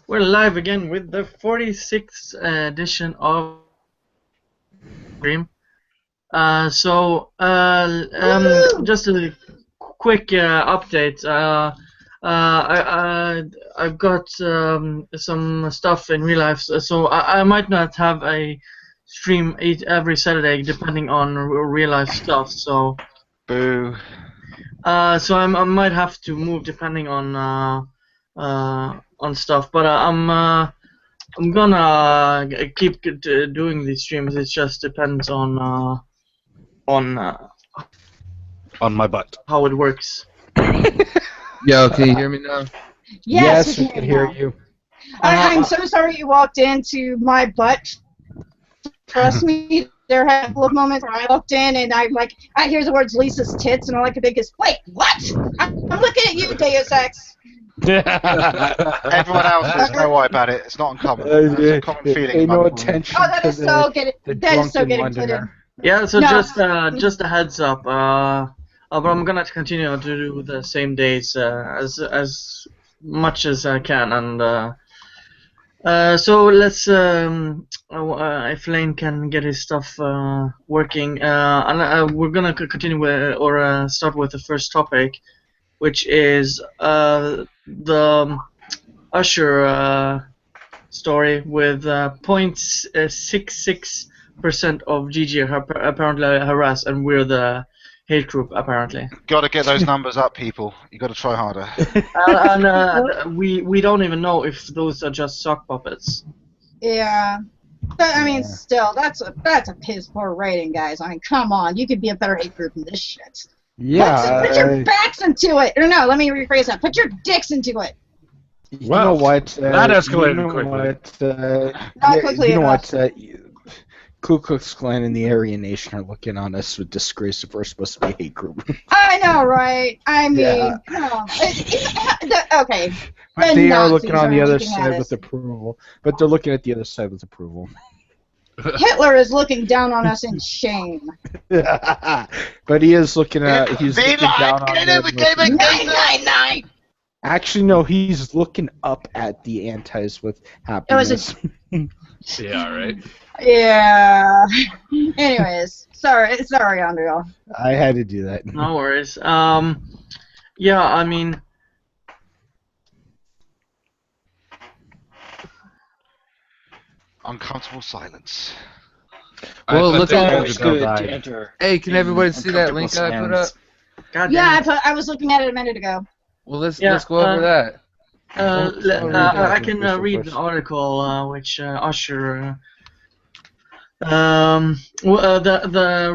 We're live again with the 46th edition of Stream. Just a quick update. I've got some stuff in real life, so I might not have a stream every Saturday, depending on real life stuff. So, boo. So I might have to move depending on stuff, but I'm gonna keep doing these streams. It just depends on my butt. how it works. Yo, can you hear me now? Yes, we can hear you. I'm so sorry you walked into my butt. Trust me, there had a couple of moments where I walked in and I hear the words Lisa's tits and all I could think is, wait, what? I'm looking at you, Deus Ex. Everyone else doesn't know why about it. It's not uncommon. It's a common feeling. Pay no attention that is so getting put in. Yeah, so No. just a heads up. But I'm gonna continue to do the same days as much as I can, and so let's if Lane can get his stuff working, and we're gonna continue with or start with the first topic, which is the Usher story with 0.66% of GG apparently harassed, and we're the hate group apparently. Got to get those numbers up, people. You got to try harder. We don't even know if those are just sock puppets. Yeah. But, I mean, still, that's a piss poor rating, guys. I mean, come on. You could be a better hate group than this shit. Yeah. Put your backs into it. Or no, let me rephrase that. Put your dicks into it. You know what? That escalated quickly. Not quickly you know enough. what? Ku Klux Klan and the Aryan Nation are looking on us with disgrace if we're supposed to be a hate group. I know, right? I mean, Yeah. no. Okay. But The they are Nazis looking on the other looking at side us. with approval. But they're looking at the other side with approval. Hitler is looking down on us in shame. But he is looking at. He's looking down on them with- 999! Actually, no. He's looking up at the antis with happiness. Yeah, right. Yeah. Anyways, sorry, Andrea. I had to do that. No worries. Yeah, I mean. Uncomfortable silence. Well, let's all. Always good to enter. Hey, can everybody see that link I put up? God Yeah, damn it. I was looking at it a minute ago. Well, let's Yeah, go over that. I can read the article which Usher. The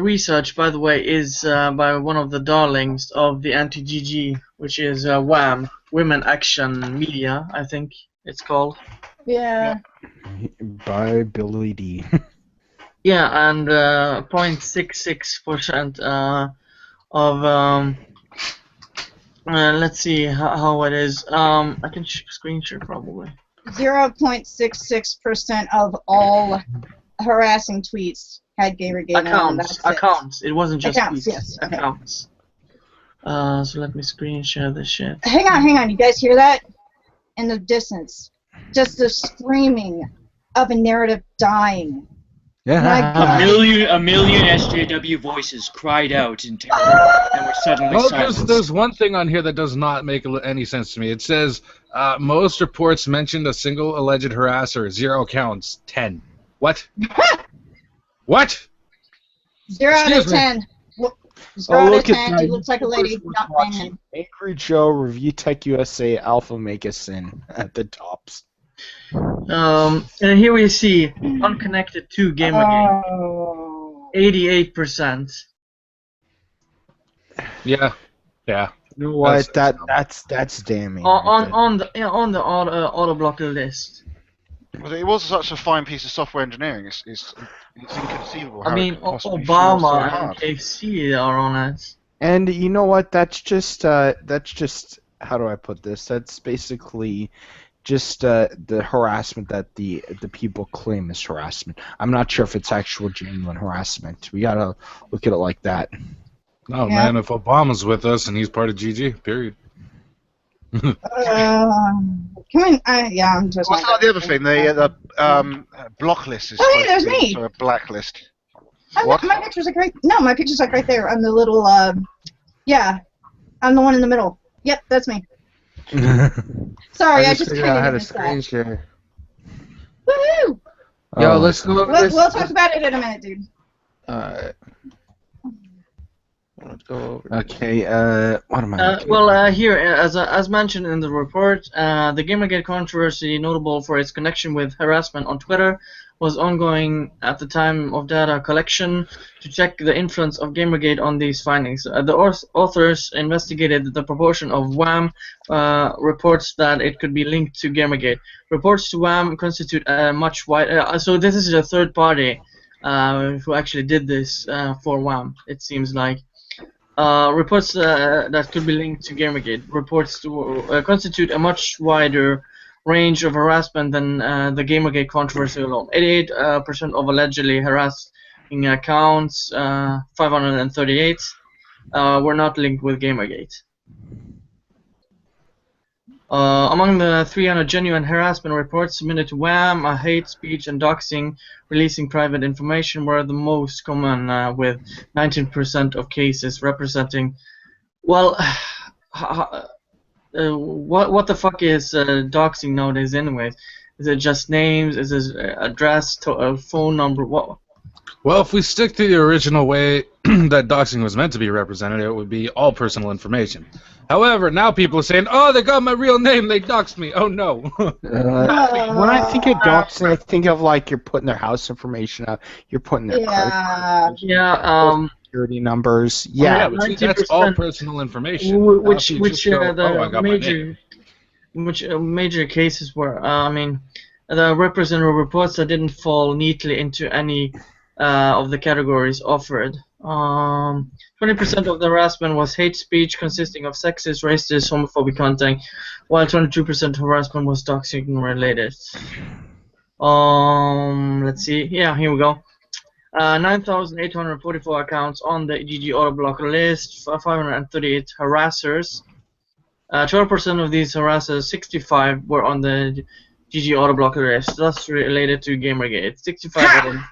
research, by the way, is by one of the darlings of the anti-GG, which is WAM, Women Action Media, I think it's called. Yeah. By Billy D. Yeah, and 0.66% of let's see how it is. I can screen share probably. 0.66% of all harassing tweets had GamerGate on them. That's it. Accounts. It wasn't just Accounts, tweets. yes, okay. Accounts. So let me screen share this shit. Hang on. You guys hear that? In the distance. Just the screaming of a narrative dying. My God. A million SJW voices cried out in terror and were suddenly Well, silenced. there's one thing on here that does not make any sense to me. It says most reports mentioned a single alleged harasser, 0 counts, 10. What? What? 0 out of Excuse me. 10. 0 out of look at 10. that. He looks like a lady, not man. Angry Joe, Review Tech USA, Alpha Make a Sin at the tops. And here we see unconnected to GamerGate, Oh. 88%. Yeah. You know what? That's damning. On the auto blocker list. Well, it was such a fine piece of software engineering. It's inconceivable. I how mean, it could possibly fall so Obama and hard. KFC are on it. And you know what? That's just how do I put this? That's basically just the harassment that the people claim is harassment. I'm not sure if it's actual genuine harassment. We gotta look at it like that. No, man, if Obama's with us and he's part of GG, period. Come on. Yeah, I'm just. What's like the other thing? The block list is Oh, hey, supposed there's to be me. also a blacklist. My picture's like right. No, my picture's like right there on the little. Yeah, I'm the one in the middle. Yep, that's me. Sorry, I just figured kind out how of to missed screen that. share. Woohoo! Yo, let's go over this. We'll talk about it in a minute, dude. Alright. Let's go over. Okay, what am I looking Well, here, as mentioned in the report, the Gamergate controversy, notable for its connection with harassment on Twitter, was ongoing at the time of data collection to check the influence of Gamergate on these findings. The authors investigated the proportion of WAM reports that it could be linked to Gamergate. Reports to WAM constitute a much wider. So this is a third party who actually did this for WAM. It seems like. Reports that could be linked to Gamergate reports to constitute a much wider range of harassment than the Gamergate controversy alone. 88% of allegedly harassing accounts, 538, were not linked with Gamergate. Among the 300 genuine harassment reports submitted to WAM, hate speech and doxing, releasing private information were the most common, with 19% of cases representing. Well, what the fuck is doxing nowadays, anyways? Is it just names? Is it address, phone number? What? Well, if we stick to the original way that doxing was meant to be represented, it would be all personal information. However, now people are saying, "Oh, they got my real name. They doxed me. Oh no." when I think of doxing, I think of like you're putting their house information up, you're putting their credit card, Yeah. security numbers. Yeah, Yeah, but see, that's all personal information. Which Now, if you just go, "Oh, I got my major, major cases were. I mean, the representative reports that didn't fall neatly into any of the categories offered. 20% of the harassment was hate speech consisting of sexist, racist, homophobic content, while 22% harassment was doxing related. Let's see. Yeah, here we go. 9,844 accounts on the GG Autoblocker list, 538 harassers. 12% of these harassers, 65, were on the GG Autoblocker list, thus related to Gamergate. 65 of them.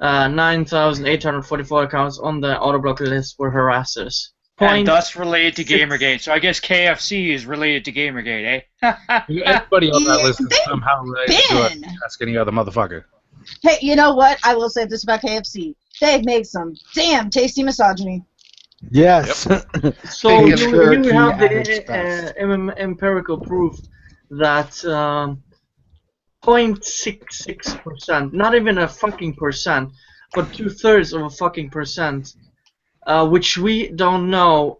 9,844 accounts on the Autoblocker list were harassers. And thus related to Gamergate. So I guess KFC is related to Gamergate, eh? Anybody on that list is somehow related to it. Ask any other motherfucker. Hey, you know what? I will say this about KFC. They make some damn tasty misogyny. yes. So you Turkey have at its best. the empirical proof that 0.66%, not even a fucking percent, but 2/3 of a fucking percent, which we don't know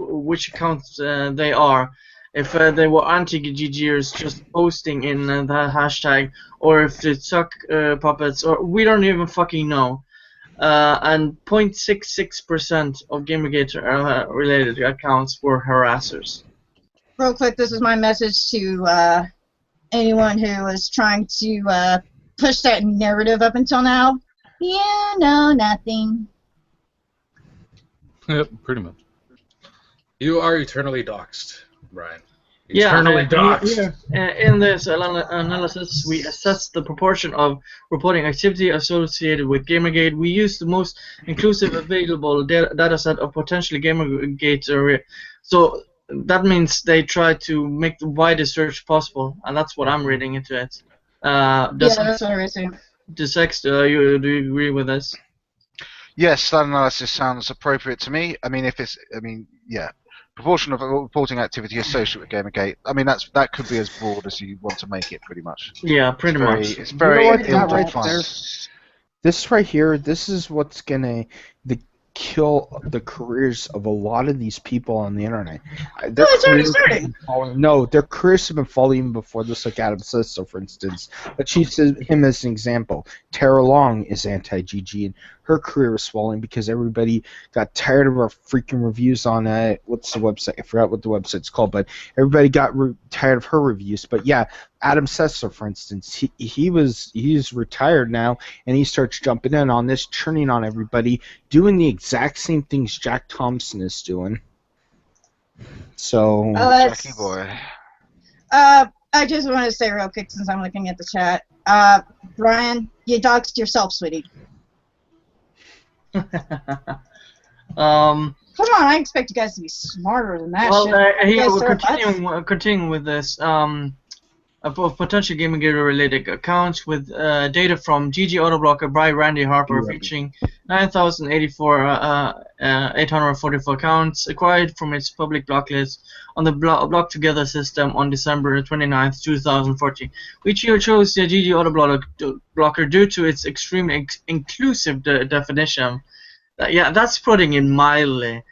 which accounts they are. If they were anti-GGers just posting in the hashtag, or if it's suck puppets, or we don't even fucking know. And 0.66% of Gamergate related accounts were harassers. Real quick, this is my message to anyone who is trying to push that narrative up until now. You know nothing. Yep, pretty much. You are eternally doxxed, Brian. Yeah, Eternally doxxed. in this analysis, we assess the proportion of reporting activity associated with Gamergate. We use the most inclusive available data set of potentially Gamergate. So that means they try to make the widest search possible, and that's what I'm reading into it. That's what I was saying. Desex, do you agree with this? Yes, that analysis sounds appropriate to me. I mean, yeah. Proportion of reporting activity associated with Gamergate. I mean, that could be as broad as you want to make it, pretty much. Yeah, pretty much. It's very what, that ill-defined. right there, this right here, this is what's gonna kill the careers of a lot of these people on the internet. Their it's already careers started. have been falling- No, their careers have been falling even before this. Like Adam says, so for instance, let's use him as an example. Tara Long is anti-GG, and her career was falling because everybody got tired of our freaking reviews on what's the website? I forgot what the website's called, but everybody got tired of her reviews. But yeah, Adam Sessler, for instance, he's retired now, and he starts jumping in on this, churning on everybody, doing the exact same things Jack Thompson is doing. So Jackie boy. I just want to say real quick since I'm looking at the chat. Brian, you doxed yourself, sweetie. Come on, I expect you guys to be smarter than that well, shit. here Yes, we're sir, continuing with this. Of potential GamerGate related accounts with data from GG Autoblocker by Randy Harper featuring 844 accounts acquired from its public block list on the Block Together system on December 29th, 2014, which here chose the GG Autoblocker due to its extremely inclusive definition. Yeah, that's putting it mildly.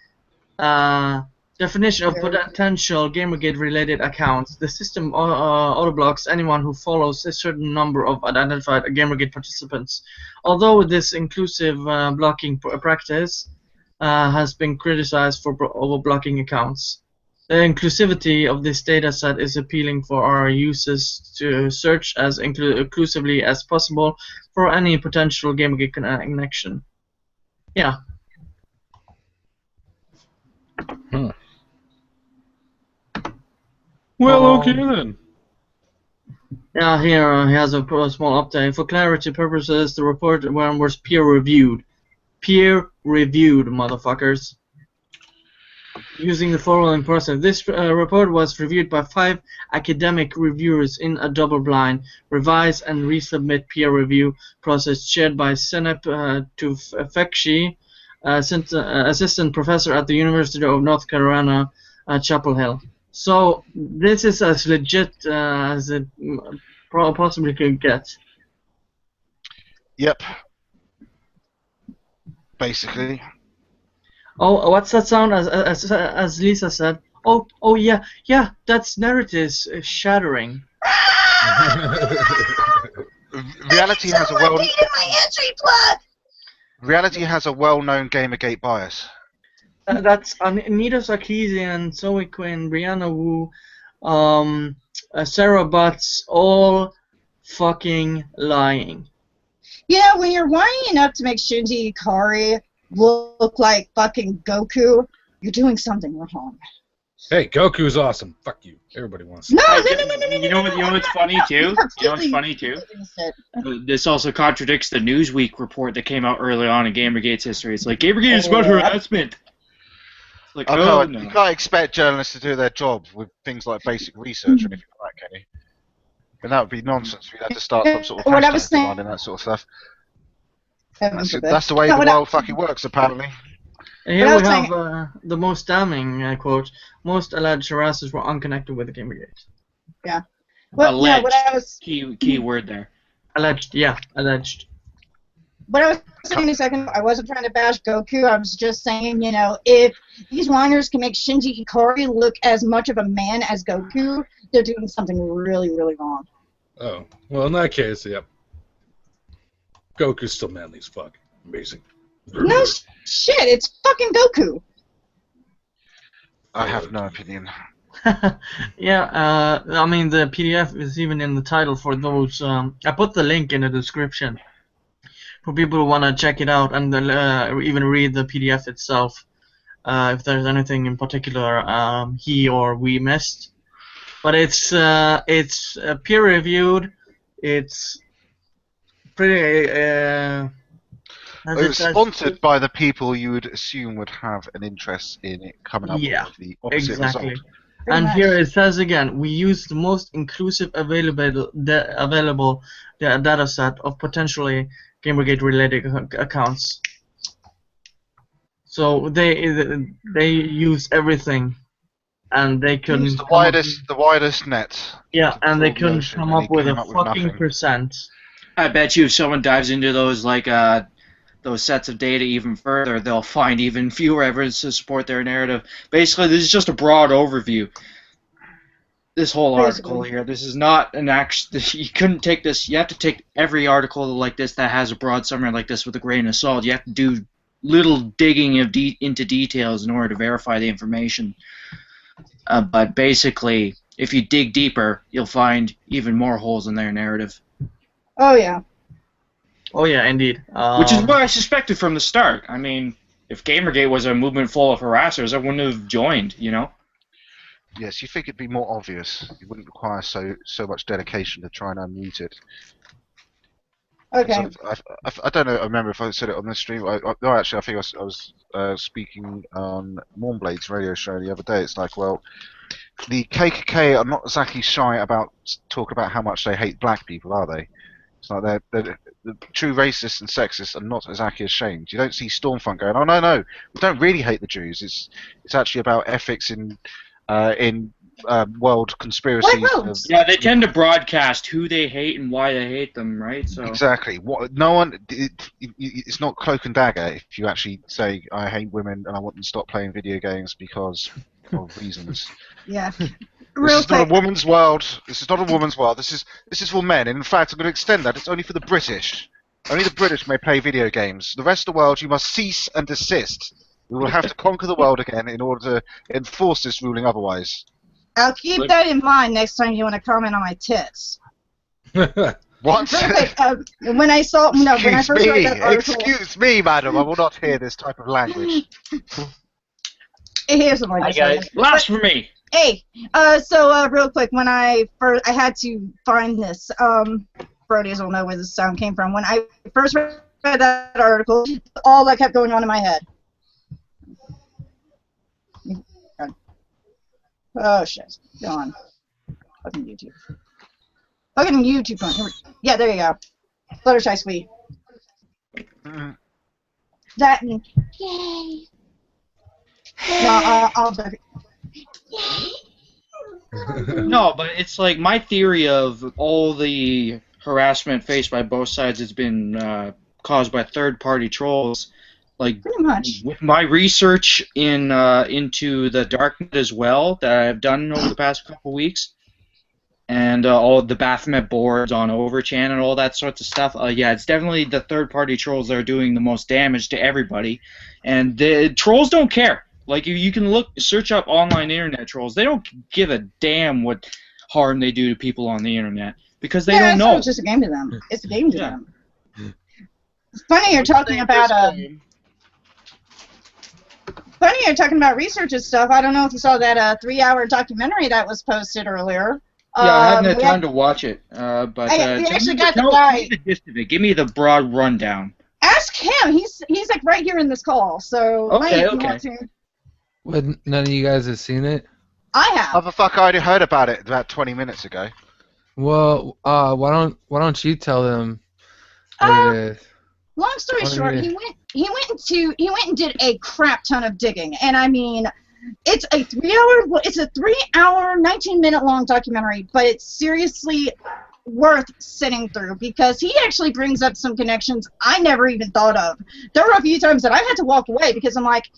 Definition of potential GamerGate related accounts. The system autoblocks anyone who follows a certain number of identified GamerGate participants. Although this inclusive blocking practice has been criticized for overblocking accounts, the inclusivity of this dataset is appealing for our users to search as inclusively as possible for any potential GamerGate connection. Yeah. Well, okay then. Yeah, here he has a small update. For clarity purposes, the report was peer-reviewed. Peer-reviewed, motherfuckers. Using the following process. This report was reviewed by 5 academic reviewers in a double-blind, revise and resubmit peer review process chaired by Senep Tufekci, assistant professor at the University of North Carolina, Chapel Hill. So this is as legit as it possibly could get. Yep. Basically. Oh, what's that sound? As Lisa said. Oh yeah, that's narratives shattering. Reality has a well-known GamerGate bias. That's Anita Sarkeesian, Zoe Quinn, Brianna Wu, Sarah Butts, all fucking lying. Yeah, when you're whining enough to make Shinji Ikari look like fucking Goku, you're doing something wrong. Hey, Goku's awesome. Fuck you. Everybody wants to. No. You know what's funny too? You know what's funny too? This also contradicts the Newsweek report that came out early on in GamerGate's history. It's like GamerGate is about harassment. Like, You can't expect journalists to do their job with things like basic research or anything like that, can you? And that would be nonsense. We'd have to start some sort of hashtag demand and that sort of stuff. That's the way the world fucking works, apparently. And here we have the most damning quote. Most alleged harassers were unconnected with the GamerGate. Yeah. Well, alleged. What I was key word there. Alleged, yeah, alleged. What I was saying a second, I wasn't trying to bash Goku. I was just saying, you know, if these whiners can make Shinji Ikari look as much of a man as Goku, they're doing something really, really wrong. Oh, well, in that case, yep. Goku's still manly as fuck. Amazing. No shit, it's fucking Goku. I have no opinion. Yeah, I mean, the PDF is even in the title for those. I put the link in the description for people who want to check it out and even read the PDF itself. If there's anything in particular he or we missed. But it's peer-reviewed. It's pretty. It was sponsored by the people you would assume would have an interest in it coming up with the opposite result. And here it says again, we use the most inclusive available data set of potentially GamerGate related accounts. So they use everything, and they couldn't use the widest net. Yeah, and they couldn't come up with a fucking percent. I bet you if someone dives into those those sets of data even further, they'll find even fewer evidence to support their narrative. Basically, this is just a broad overview. This whole article here, this is not an you couldn't take this, you have to take every article like this that has a broad summary like this with a grain of salt. You have to do little digging into details in order to verify the information. But basically, if you dig deeper, you'll find even more holes in their narrative. Oh, yeah. Oh yeah, indeed. Which is what I suspected from the start. I mean, if GamerGate was a movement full of harassers, I wouldn't have joined, you know? Yes, you think it'd be more obvious. It wouldn't require so much dedication to try and unmute it. Okay. I don't know. I remember if I said it on this stream. No, actually, I think I was speaking on Mornblade's radio show the other day. It's like, well, the KKK are not exactly shy about talking about how much they hate black people, are they? It's like the true racists and sexists are not exactly ashamed. You don't see Stormfront going, "Oh no, we don't really hate the Jews. It's actually about ethics in world conspiracies." Yeah, they tend to broadcast who they hate and why they hate them, right? So exactly. No one. It's not cloak and dagger if you actually say, "I hate women and I want them to stop playing video games because of reasons." Yeah. This is not a woman's world. This is not a woman's world. This is for men. And in fact, I'm going to extend that. It's only for the British. Only the British may play video games. The rest of the world, you must cease and desist. We will have to conquer the world again in order to enforce this ruling otherwise. I'll keep that in mind next time you want to comment on my tits. What? When I first read that article... Excuse me, madam. I will not hear this type of language. Here's something like this. Blasphemy! Hey, so real quick, when I had to find this, Brodies will know where this sound came from. When I first read that article, all that kept going on in my head. Oh shit, go on. Fucking YouTube. Fucking YouTube. Yeah, there you go. Fluttershy Sweet. That and yay. No, I'll do it. No, but it's like my theory of all the harassment faced by both sides has been caused by third-party trolls. Like, pretty much. With my research into the darknet as well that I've done over the past couple weeks, and all the Baphomet boards on Overchan and all that sorts of stuff. Yeah, it's definitely the third-party trolls that are doing the most damage to everybody, and the trolls don't care. Like, you can search up online internet trolls. They don't give a damn what harm they do to people on the internet because they don't know. It's just a game to them. It's a game to them. It's funny you're talking about research and stuff. I don't know if you saw that 3-hour documentary that was posted earlier. Yeah, I haven't had time to watch it. But we actually got the guy. Give me the gist of it. Give me the broad rundown. Ask him. He's like right here in this call. So okay. What, none of you guys have seen it? I have. Motherfucker, I already heard about it about 20 minutes ago. Well, why don't you tell them what it is? Long story short, he went and did a crap ton of digging, and I mean, it's a 3-hour, 19-minute long documentary, but it's seriously worth sitting through because he actually brings up some connections I never even thought of. There were a few times that I had to walk away because I'm like,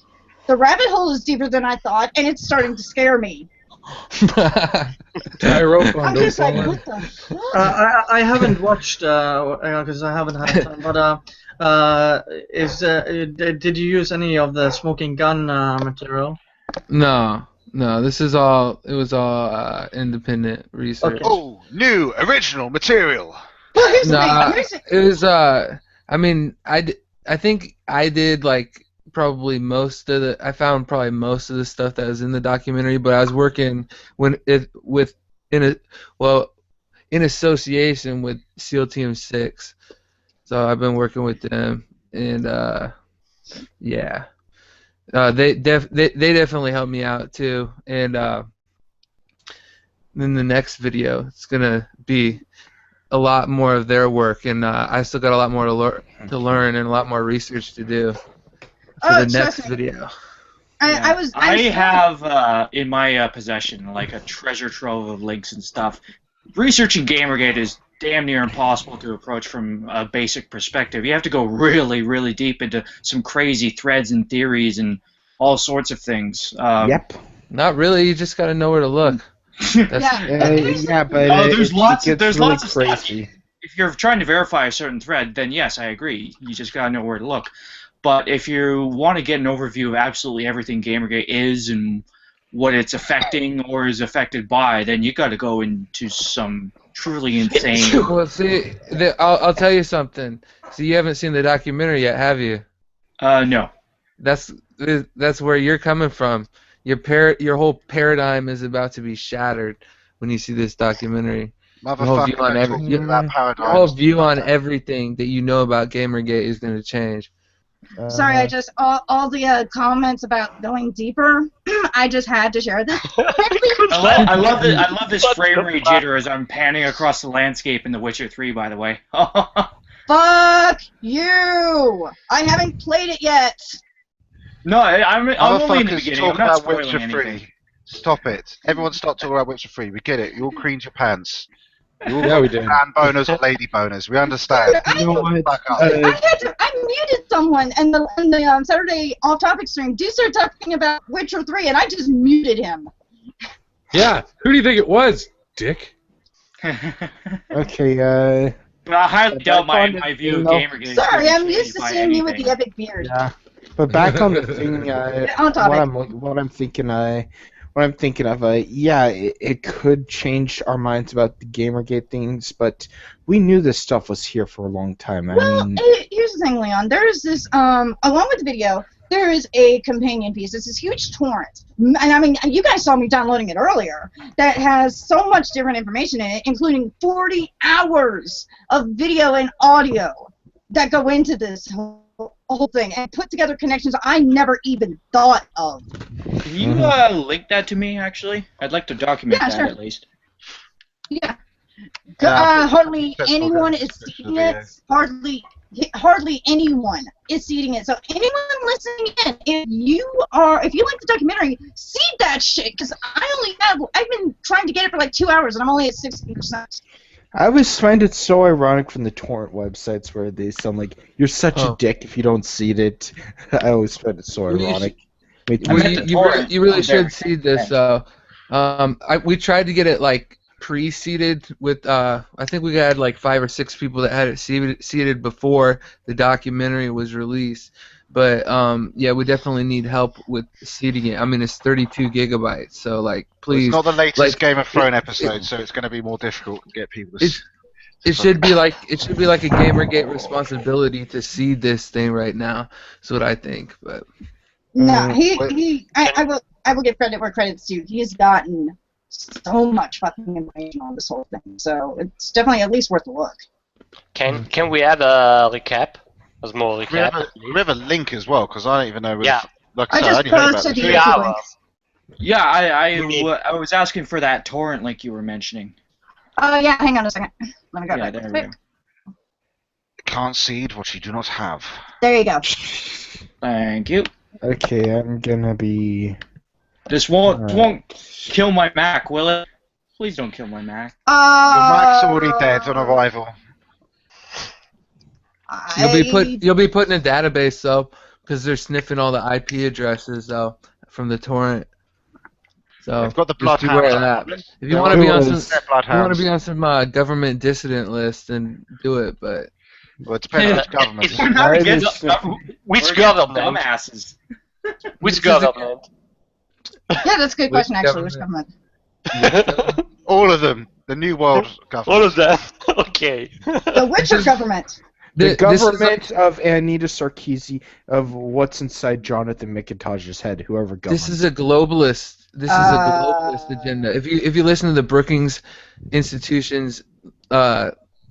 the rabbit hole is deeper than I thought, and it's starting to scare me. I'm just like, what the fuck? I haven't watched because I haven't had time. But did you use any of the smoking gun material? No. This is all. It was all independent research. Okay. Oh, new original material. Well, here's the thing. It was. I mean, I think I did like. I found probably most of the stuff that was in the documentary, but I was working in association with SEAL Team 6, so I've been working with them, and yeah, they definitely helped me out too, and then the next video it's gonna be a lot more of their work, and I still got a lot more to learn and a lot more research to do. For the next video. I have in my possession like a treasure trove of links and stuff. Researching GamerGate is damn near impossible to approach from a basic perspective. You have to go really, really deep into some crazy threads and theories and all sorts of things. Yep. Not really. You just got to know where to look. But there's lots of crazy stuff. If you're trying to verify a certain thread, then yes, I agree. You just got to know where to look. But if you want to get an overview of absolutely everything GamerGate is and what it's affecting or is affected by, then you got to go into some truly insane. Well, see, I'll tell you something. So you haven't seen the documentary yet, have you? No. That's where you're coming from. your whole paradigm is about to be shattered when you see this documentary. Your whole view on your whole view on everything that you know about Gamergate is going to change. Sorry, I just all the comments about going deeper. I just had to share this. I love this frame rate jitter as I'm panning across the landscape in The Witcher 3. By the way. Fuck you! I haven't played it yet. No, I'm only in the beginning. I'm not spoiling Witcher anything. 3. Stop it! Everyone, stop talking about Witcher 3. We get it. You all cleaned your pants. Yeah, we did. Man boners or lady boners. We understand. I muted someone and the Saturday off-topic stream. Dude started talking about Witcher 3, and I just muted him. Yeah, who do you think it was, Dick? Okay. But I highly doubt my view of Gamergate. Sorry, I'm used to seeing you with the epic beard. Yeah. But back on the thing, on topic. what I'm thinking of, yeah, it could change our minds about the Gamergate things, but we knew this stuff was here for a long time. Well, here's the thing, Leon. There's this, along with the video, there is a companion piece. It's this huge torrent. And I mean, you guys saw me downloading it earlier, that has so much different information in it, including 40 hours of video and audio that go into this whole thing and put together connections I never even thought of. Can you link that to me, actually? I'd like to document that at least. Yeah. Hardly anyone is seeing it. Hardly anyone is seeing it. So anyone listening in, if you like the documentary, seed that shit, because I've been trying to get it for like 2 hours and I'm only at 60%. I always find it so ironic from the torrent websites where they sound like you're such a dick if you don't seed it. I always find it so ironic. You really should seed this. We tried to get it like pre-seeded with I think we had like 5 or 6 people that had it seeded before the documentary was released. But yeah, we definitely need help with seeding it. I mean, it's 32 gigabytes, so like, please. Well, it's not the latest Game of Thrones episode, so it's going to be more difficult to get people. It should be like a Gamergate responsibility to seed this thing right now. That's what I think. But no, I will give credit where credit's due. He's gotten so much fucking information on this whole thing, so it's definitely at least worth a look. Can we add a recap? A small recap. We have a link as well, because I don't even know. Yeah. Like I just posted the link. Yeah, I was asking for that torrent link you were mentioning. Yeah, hang on a second. Let me go back. There we go. Can't seed what you do not have. There you go. Thank you. Okay, I'm gonna be. This won't kill my Mac, will it? Please don't kill my Mac. Your Mac's already dead on arrival. You'll be put in a database though, because they're sniffing all the IP addresses though from the torrent. So I've got the bloodhounds. If you want to be on some government dissident list, then do it. But well, it depends on which government. Which government? Dumbasses. Which government? Yeah, that's a good question actually. Which government? All of them. The New World government. All of them. Okay. The Witcher government. The government of Anita Sarkeesian, of what's inside Jonathan McIntosh's head, whoever governs. This is a globalist. This is a globalist agenda. If you listen to the Brookings Institution's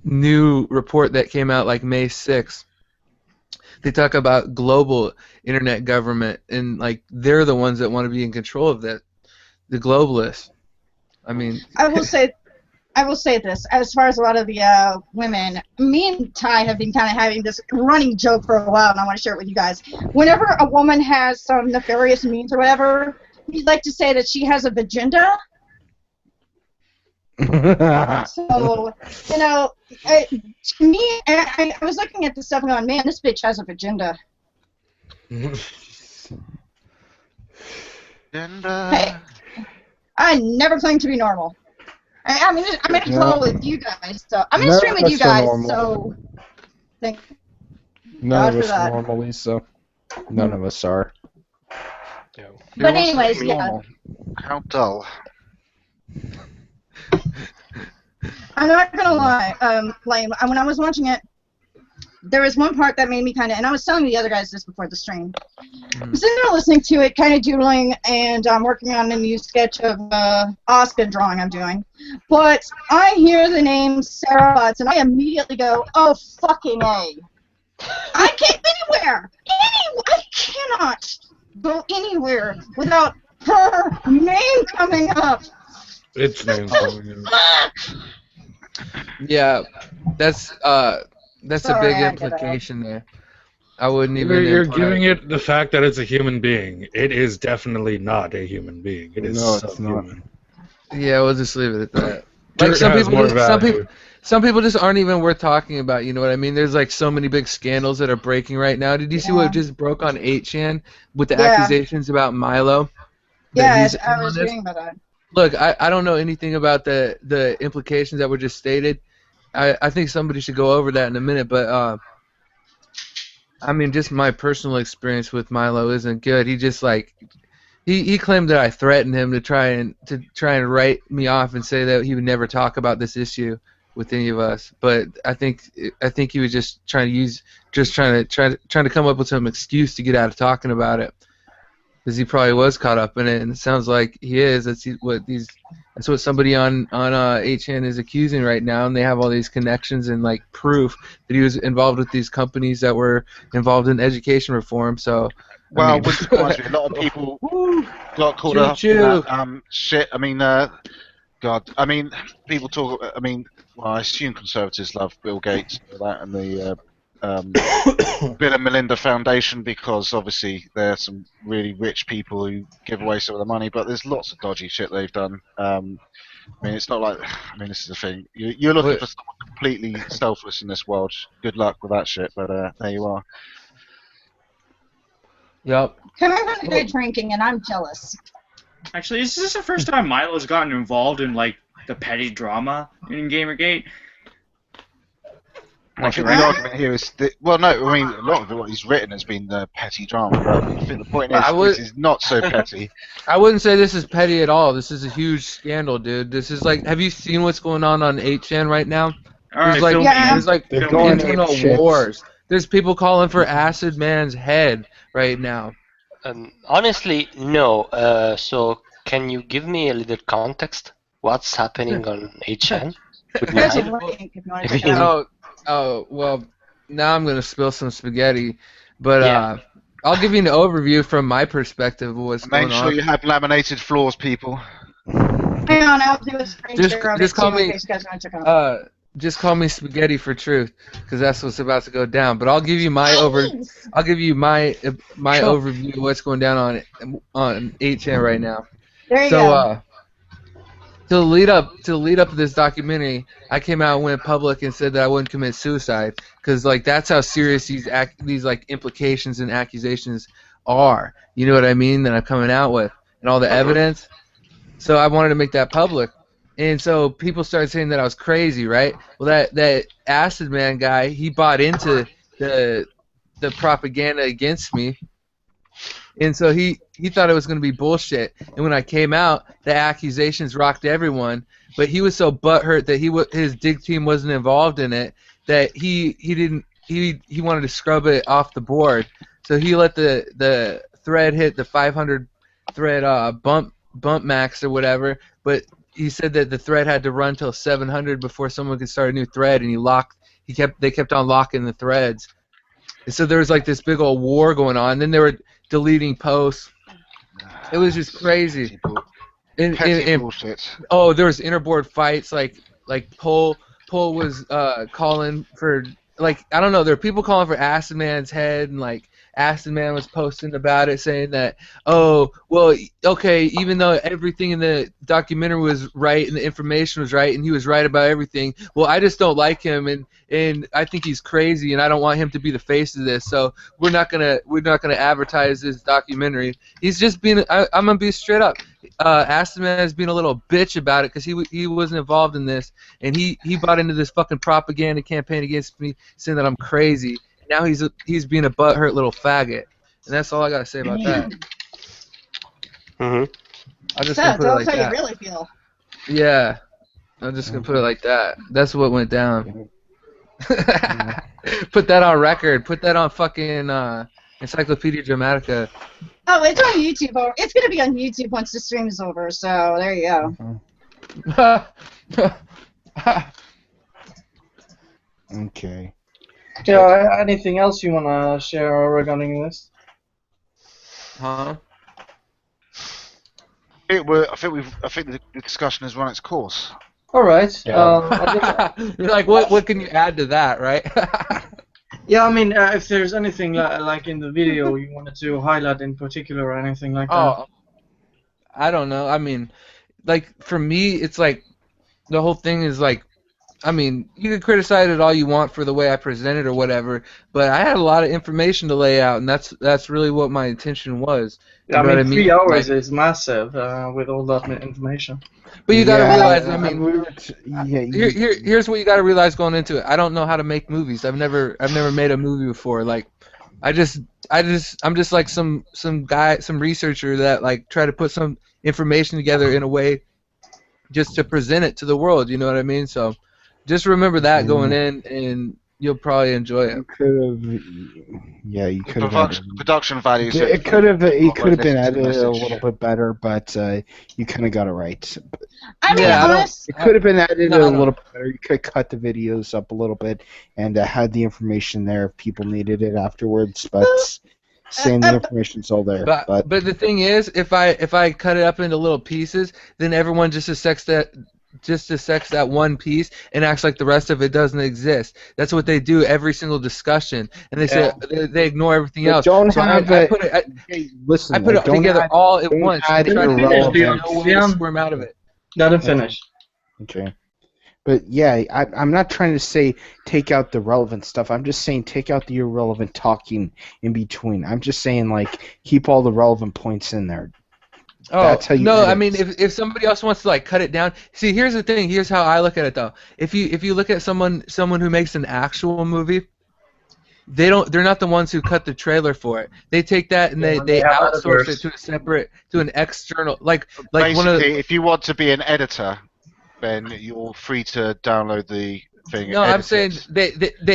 new report that came out like May 6th, they talk about global internet government, and like they're the ones that want to be in control of that. The globalists. I mean. I will say this, as far as a lot of the women, me and Ty have been kind of having this running joke for a while, and I want to share it with you guys. Whenever a woman has some nefarious means or whatever, we like to say that she has a vagina. So, you know, to me, I was looking at this stuff and going, man, this bitch has a vagina. Hey, I never claimed to be normal. I'm in a call with you guys, so I'm in a stream with you guys, so thank None of us are normal, Lisa. None of us are. But anyways, yeah. How dull. I'm not gonna lie, when I was watching it, there was one part that made me kind of, and I was telling the other guys this before the stream. I'm sitting there listening to it, kind of doodling, and I'm working on a new sketch of Oscar drawing I'm doing. But I hear the name Sarah Butts, and I immediately go, oh, fucking A. I can't anywhere. I cannot go anywhere without her name coming up. Its name coming up. Yeah, that's a Sorry, big I get implication there. I wouldn't even. You're giving it the fact that it's a human being. It is definitely not a human being. It is No, it's not. subhuman. Yeah, we'll just leave it at that. Dirt Like some has people, more value. some people just aren't even worth talking about. You know what I mean? There's like so many big scandals that are breaking right now. Did you see what just broke on 8chan with the accusations about Milo? Yeah, I was reading about that. Look, I don't know anything about the implications that were just stated. I think somebody should go over that in a minute, but I mean, just my personal experience with Milo isn't good. He just like he claimed that I threatened him to try and write me off and say that he would never talk about this issue with any of us. But I think he was just trying to come up with some excuse to get out of talking about it, because he probably was caught up in it, and it sounds like he is. That's what somebody on 8chan is accusing right now, and they have all these connections and like proof that he was involved with these companies that were involved in education reform. So, well, I mean, wouldn't surprise me. A lot of people got caught up in that shit. I mean, God. I mean, people talk. I mean, well, I assume conservatives love Bill Gates and all that, and the Bill and Melinda Foundation, because obviously there are some really rich people who give away some of the money, but there's lots of dodgy shit they've done. I mean, it's not like. I mean, this is the thing. You're looking for someone completely selfless in this world. Good luck with that shit, but there you are. Yep. Can I run good drinking, and I'm jealous. Actually, is this the first time Milo's gotten involved in like the petty drama in GamerGate? I think the argument here is that, well, no, I mean, a lot of what he's written has been petty drama, but I think the point is this is not so petty. I wouldn't say this is petty at all. This is a huge scandal, dude. This is like, have you seen what's going on 8chan right now? There's like internal wars. There's people calling for Acid Man's head right now. Honestly, no. So, can you give me a little context? What's happening on 8chan? Oh, well, now I'm going to spill some spaghetti, but I'll give you an overview from my perspective of what's going on. Make sure you have laminated floors, people. Hang on, I'll do a screen share of it too, in case you guys want to check out. Just call me Spaghetti for Truth, because that's what's about to go down. But I'll give you my overview of what's going down on 8chan right now. There you go. To lead up to this documentary, I came out and went public and said that I wouldn't commit suicide, because like that's how serious these like implications and accusations are. You know what I mean? That I'm coming out with and all the evidence. So I wanted to make that public, and so people started saying that I was crazy, right? Well, that Acid Man guy, he bought into the propaganda against me. And so he thought it was going to be bullshit. And when I came out, the accusations rocked everyone. But he was so butthurt that his dig team wasn't involved in it that he wanted to scrub it off the board. So he let the thread hit the 500 thread bump max or whatever. But he said that the thread had to run till 700 before someone could start a new thread. And they kept on locking the threads. And so there was like this big old war going on. Then they were deleting posts. It was just crazy. And oh, there was interboard fights. Like Pole was calling for, like, I don't know. There were people calling for Acid Man's head, and like Acid Man was posting about it, saying that, oh, well, okay, even though everything in the documentary was right and the information was right and he was right about everything, well, I just don't like him and I think he's crazy and I don't want him to be the face of this, so we're not gonna advertise this documentary. He's just being, I'm gonna be straight up. Acid Man is being a little bitch about it because he wasn't involved in this, and he bought into this fucking propaganda campaign against me, saying that I'm crazy. Now he's being a butthurt little faggot, and that's all I gotta say about that. Mm-hmm. I'm just gonna put it like how that. You really feel. Yeah, I'm just gonna put it like that. That's what went down. Put that on record. Put that on fucking Encyclopedia Dramatica. Oh, it's on YouTube. It's gonna be on YouTube once the stream is over. So there you go. Okay. Yeah, anything else you wanna share regarding this? Huh? I think the discussion has run its course. All right. You're like, what can you add to that, right? Yeah, I mean, if there's anything like in the video you wanted to highlight in particular or anything like that. I don't know. I mean, like, for me, it's like, the whole thing is like, I mean, you can criticize it all you want for the way I presented or whatever, but I had a lot of information to lay out, and that's really what my intention was. Yeah, I mean, 3 hours is massive with all that information. But you gotta realize, I mean, here's what you gotta realize going into it. I don't know how to make movies. I've never made a movie before. Like, I'm just like some guy, some researcher that like try to put some information together in a way just to present it to the world. You know what I mean? So just remember that going in, and you'll probably enjoy it. You could have. Production values. It could have been edited a little bit better, but you kind of got it right. I mean, it could have been edited a little bit better. You could cut the videos up a little bit and had the information there if people needed it afterwards. But saying the information's all there. But the thing is, if I cut it up into little pieces, then everyone just dissects that one piece and acts like the rest of it doesn't exist. That's what they do every single discussion, and they say they ignore everything else. I put it together all at once. And try to finish, no way to squirm out of it. Gotta finish. Okay. But yeah, I'm not trying to say take out the relevant stuff. I'm just saying take out the irrelevant talking in between. I'm just saying like keep all the relevant points in there. Oh, no, I mean, if somebody else wants to like cut it down, see, here's the thing. Here's how I look at it, though. If you look at someone who makes an actual movie, they're not the ones who cut the trailer for it. They take that and they outsource it to an external like basically, one of the, if you want to be an editor, then you're free to download the thing. No, I'm saying they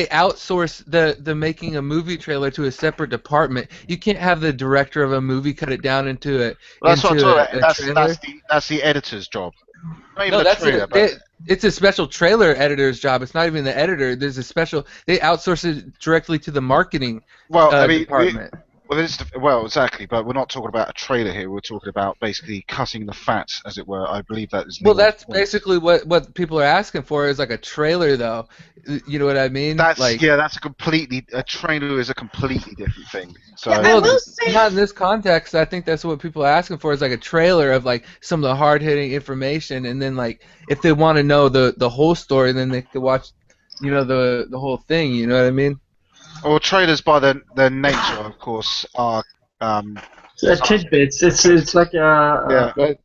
outsource the making a movie trailer to a separate department. You can't have the director of a movie cut it down into it. Well, that's what I'm talking about. That's the editor's job. Not even it's a special trailer editor's job. It's not even the editor. There's a special. They outsource it directly to the marketing department. Well, exactly, but we're not talking about a trailer here. We're talking about basically cutting the fat, as it were. I believe that is. Well, that's basically what people are asking for is like a trailer, though. You know what I mean? That's a trailer is a completely different thing. So not in this context. I think that's what people are asking for is like a trailer of like some of the hard-hitting information, and then like if they want to know the whole story, then they could watch, the whole thing. You know what I mean? Well, trailers by their nature, of course, are tidbits. It's like but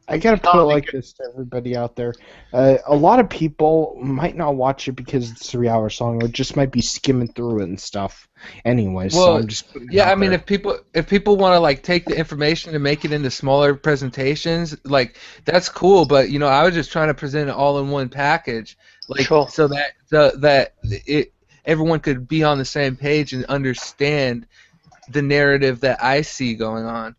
I gotta put it like this to everybody out there. A lot of people might not watch it because it's 3 hours long, or just might be skimming through it and stuff. Anyway, so I'm just putting I mean, if people want to like take the information and make it into smaller presentations, like that's cool. But I was just trying to present it all in one package, like so that everyone could be on the same page and understand the narrative that I see going on.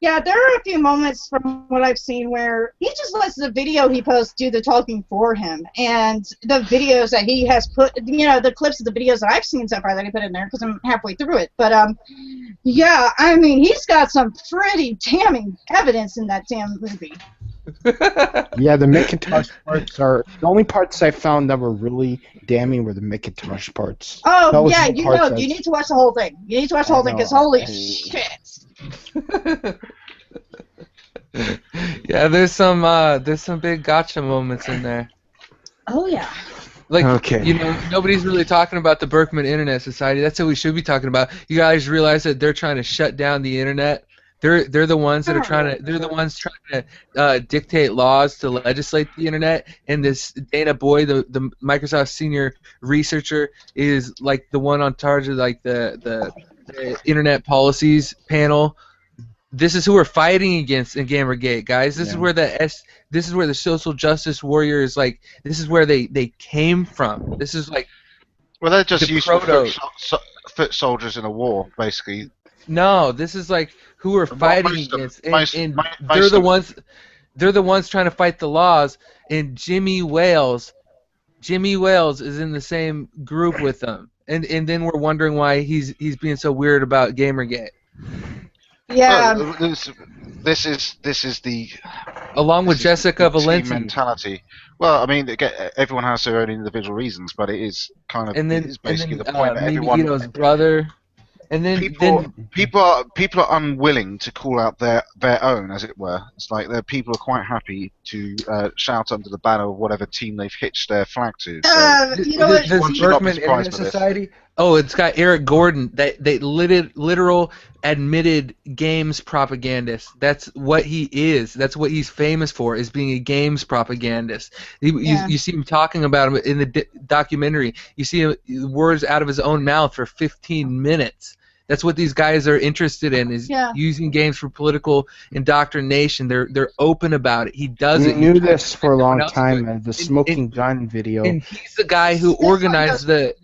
Yeah, there are a few moments from what I've seen where he just lets the video he posts do the talking for him. And the videos that he has put, the clips of the videos that I've seen so far that he put in there, because I'm halfway through it. But, yeah, I mean, he's got some pretty damning evidence in that damn movie. Yeah, the Macintosh parts are the only parts I found that were really damning were the Macintosh parts. Oh, yeah, you need to watch the whole thing. You need to watch the whole thing, because holy shit. Yeah, there's some big gotcha moments in there. Oh yeah. Like, nobody's really talking about the Berkman Internet Society. That's what we should be talking about. You guys realize that they're trying to shut down the internet? They're the ones that are trying to dictate laws to legislate the internet. And this Dana Boyd, the Microsoft senior researcher, is like the one on charge of like the internet policies panel. This is who we're fighting against in GamerGate, guys. This is where the social justice warriors, like, this is where they came from. This is like Well, they're just the useful proto. foot soldiers in a war, basically. No, this is like who we're fighting against, and they're the ones trying to fight the laws. And Jimmy Wales is in the same group with them, and then we're wondering why he's being so weird about GamerGate. Yeah. Well, this is the along with Jessica Valenti mentality. Well, I mean, everyone has their own individual reasons, but it is kind of basically the point that everyone. Ito's brother. And then people are unwilling to call out their own, as it were. It's like people are quite happy to shout under the banner of whatever team they've hitched their flag to. So you know what? This Berkman Internet Society. Oh, it's got Eric Gordon. They literal admitted games propagandist. That's what he is. That's what he's famous for, is being a games propagandist. You see him talking about him in the documentary. You see words out of his own mouth for 15 minutes. That's what these guys are interested in, is using games for political indoctrination. They're open about it. He does it. We knew this for a long time. The smoking gun video. And he's the guy who organized the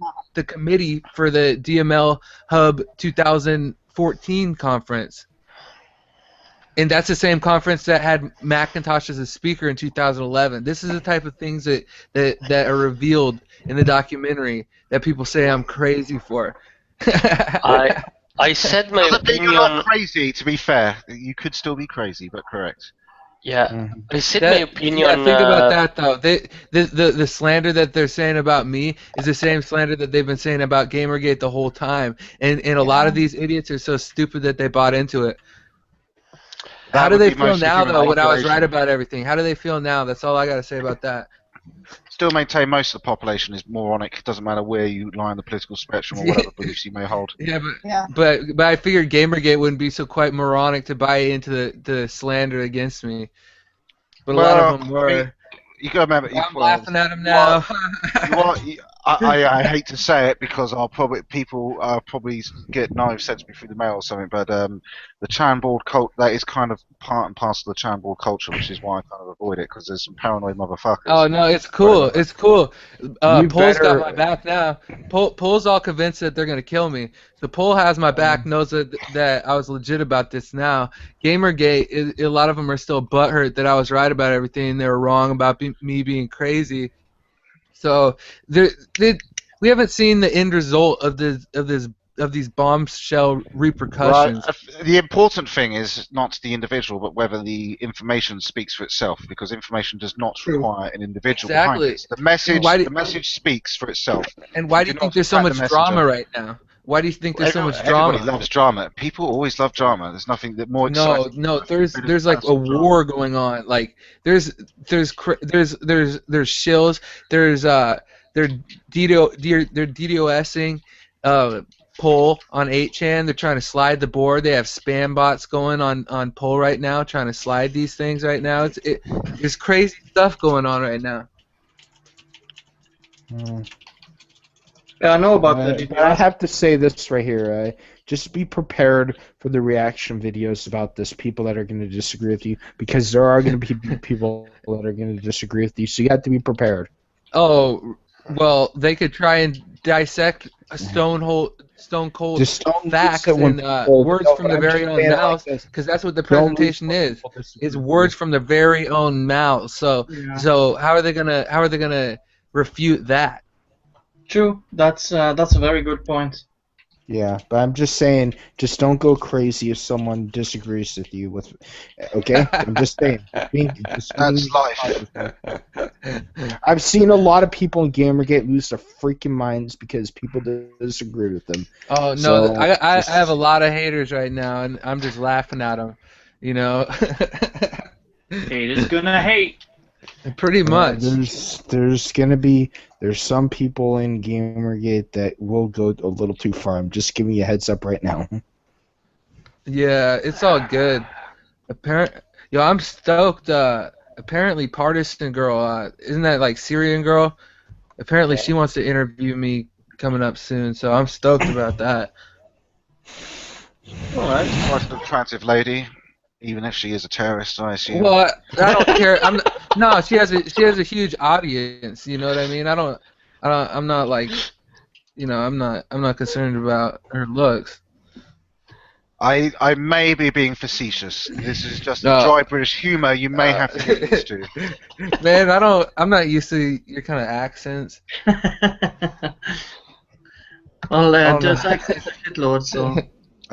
committee for the DML Hub 2014 conference. And that's the same conference that had Macintosh as a speaker in 2011. This is the type of things that are revealed in the documentary that people say I'm crazy for. I said my opinion. You're not crazy, to be fair. You could still be crazy, but correct. Yeah, I said my opinion. Yeah, think about that though. The slander that they're saying about me is the same slander that they've been saying about GamerGate the whole time. And a lot of these idiots are so stupid that they bought into it. How do they feel now though when I was right about everything? How do they feel now? That's all I got to say about that. Still maintain most of the population is moronic. It doesn't matter where you lie on the political spectrum or whatever beliefs you may hold. But I figured GamerGate wouldn't be so quite moronic to buy into the slander against me. But a lot of them were. I mean, you got to remember. I'm laughing at them now. I hate to say it because people probably get knives sent to me through the mail or something, but the Chan board cult, that is kind of part and parcel of the Chan board culture, which is why I kind of avoid it, because there's some paranoid motherfuckers. Oh no, it's cool. It's cool. Pole's got my back now. Pole's all convinced that they're gonna kill me. So Pole has my back, knows that I was legit about this now. GamerGate, a lot of them are still butthurt that I was right about everything and they were wrong about me being crazy. So we haven't seen the end result of these bombshell repercussions. Right. The important thing is not the individual, but whether the information speaks for itself, because information does not require an individual behind it. The message speaks for itself. And why do you think there's so much drama right now? Why do you think there's so much drama? Everybody loves drama. People always love drama. There's nothing that more exciting. No, there's like a war going on. Like there's shills. They're DDoSing Pole on 8chan. They're trying to slide the board. They have spam bots going on Pole right now, trying to slide these things right now. There's crazy stuff going on right now. Yeah, I know about the DDoS. I have to say this right here. Just be prepared for the reaction videos about this, people that are going to disagree with you, because there are going to be people that are going to disagree with you, so you have to be prepared. Oh, well, they could try and dissect a stone cold facts and words from the very own mouth, because that's what the presentation is words from the very own mouth. So how are they gonna refute that? True. That's a very good point. Yeah, but I'm just saying, just don't go crazy if someone disagrees with you. Okay? I'm just saying. That's life. I've seen a lot of people in GamerGate lose their freaking minds because people disagree with them. Oh, no, so, I have a lot of haters right now, and I'm just laughing at them, you know? Haters gonna hate. Pretty much. There's some people in GamerGate that will go a little too far. I'm just giving you a heads up right now. Yeah, it's all good. I'm stoked. Apparently, Partisan Girl, isn't that like Syrian Girl? Apparently, she wants to interview me coming up soon, so I'm stoked about that. All right, quite an attractive lady. Even if she is a terrorist, I assume. Well, I don't care. No, she has a huge audience. You know what I mean? I'm not like you know, I'm not concerned about her looks. I may be being facetious. This is just No. dry British humour you may have to get used to. Man, I'm not used to your kind of accents. Well, Oh, just no. access a shitlord, so.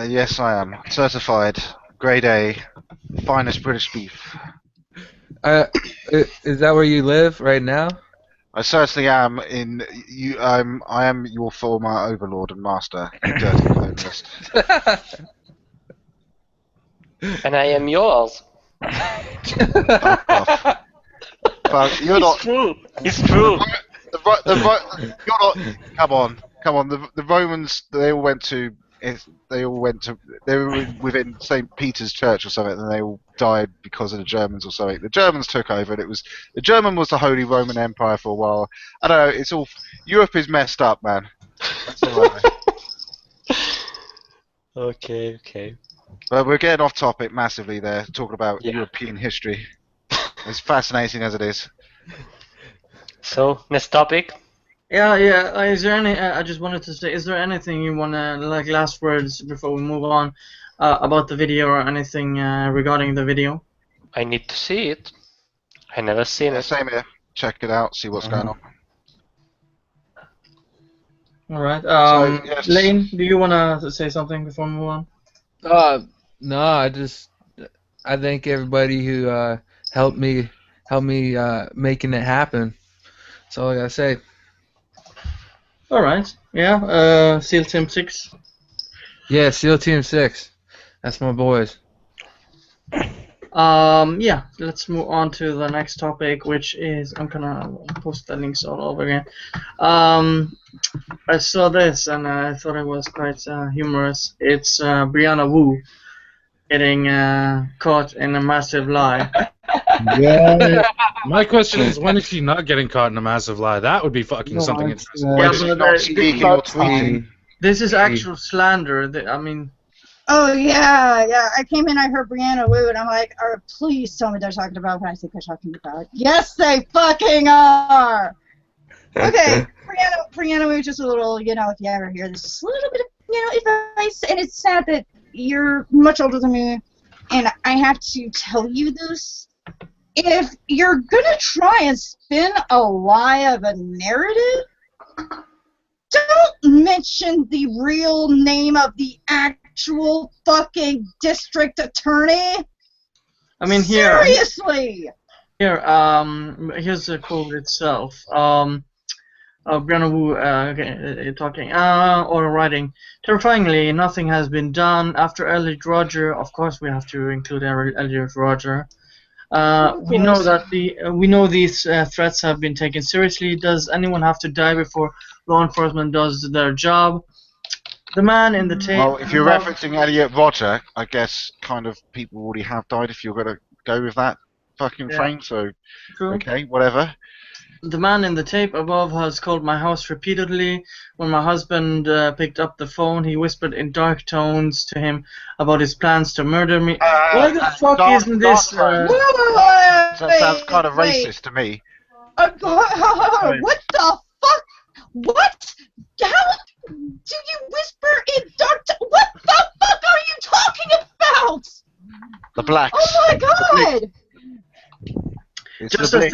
Yes, I am. Certified. Grade A. Finest British beef. Is that where you live right now? I certainly am I am your former overlord and master, you dirty colonialist. And I am yours. Fuck off. But you're not. It's true. It's true. You're not. Come on. The Romans, they were within St. Peter's Church or something, and they all died because of the Germans or something. The Germans took over, and the German was the Holy Roman Empire for a while. I don't know. It's all Europe is messed up, man. That's all I know. Okay. But we're getting off topic massively there, talking about European history. As fascinating as it is. So, next topic. Yeah. Is there any? I just wanted to say, is there anything you wanna last words before we move on about the video or anything regarding the video? I need to see it. I never seen it. Same here. Check it out. See what's going on. All right. Yes. Lane, do you wanna say something before we move on? No, I thank everybody who helped me making it happen. That's all I gotta say. All right. Yeah. SEAL Team 6. Yeah, SEAL Team 6. That's my boys. Yeah. Let's move on to the next topic, which is I'm gonna post the links all over again. I saw this and I thought it was quite humorous. It's Brianna Wu getting caught in a massive lie. Yeah. My question is, when is she not getting caught in a massive lie? That would be fucking something interesting. Yeah, She's but not speaking or tweeting. This is actual slander. I mean. Oh yeah. I came in, I heard Brianna Wu, and I'm like, please tell me they're talking about what I think they're talking about. Yes, they fucking are. Okay, Brianna Wu, just a little, if you ever hear this, just a little bit of, advice, and it's sad that you're much older than me, and I have to tell you this. If you're gonna try and spin a lie of a narrative, don't mention the real name of the actual fucking district attorney. I mean, seriously. Here's the quote itself. Brianna Wu talking or writing. Terrifyingly, nothing has been done after Elliot Rodger. Of course, we have to include Elliot Rodger. We know that we know these threats have been taken seriously. Does anyone have to die before law enforcement does their job? The man in the tape. Well, if you're referencing Elliot Rodger, I guess kind of people already have died. If you're gonna go with that fucking frame, so True. Okay, whatever. The man in the tape above has called my house repeatedly. When my husband picked up the phone, he whispered in dark tones to him about his plans to murder me. Why the fuck isn't this? That sounds kind of racist to me. What the fuck? What? How do you whisper in dark tones? What the fuck are you talking about? The blacks. Oh my god! Just as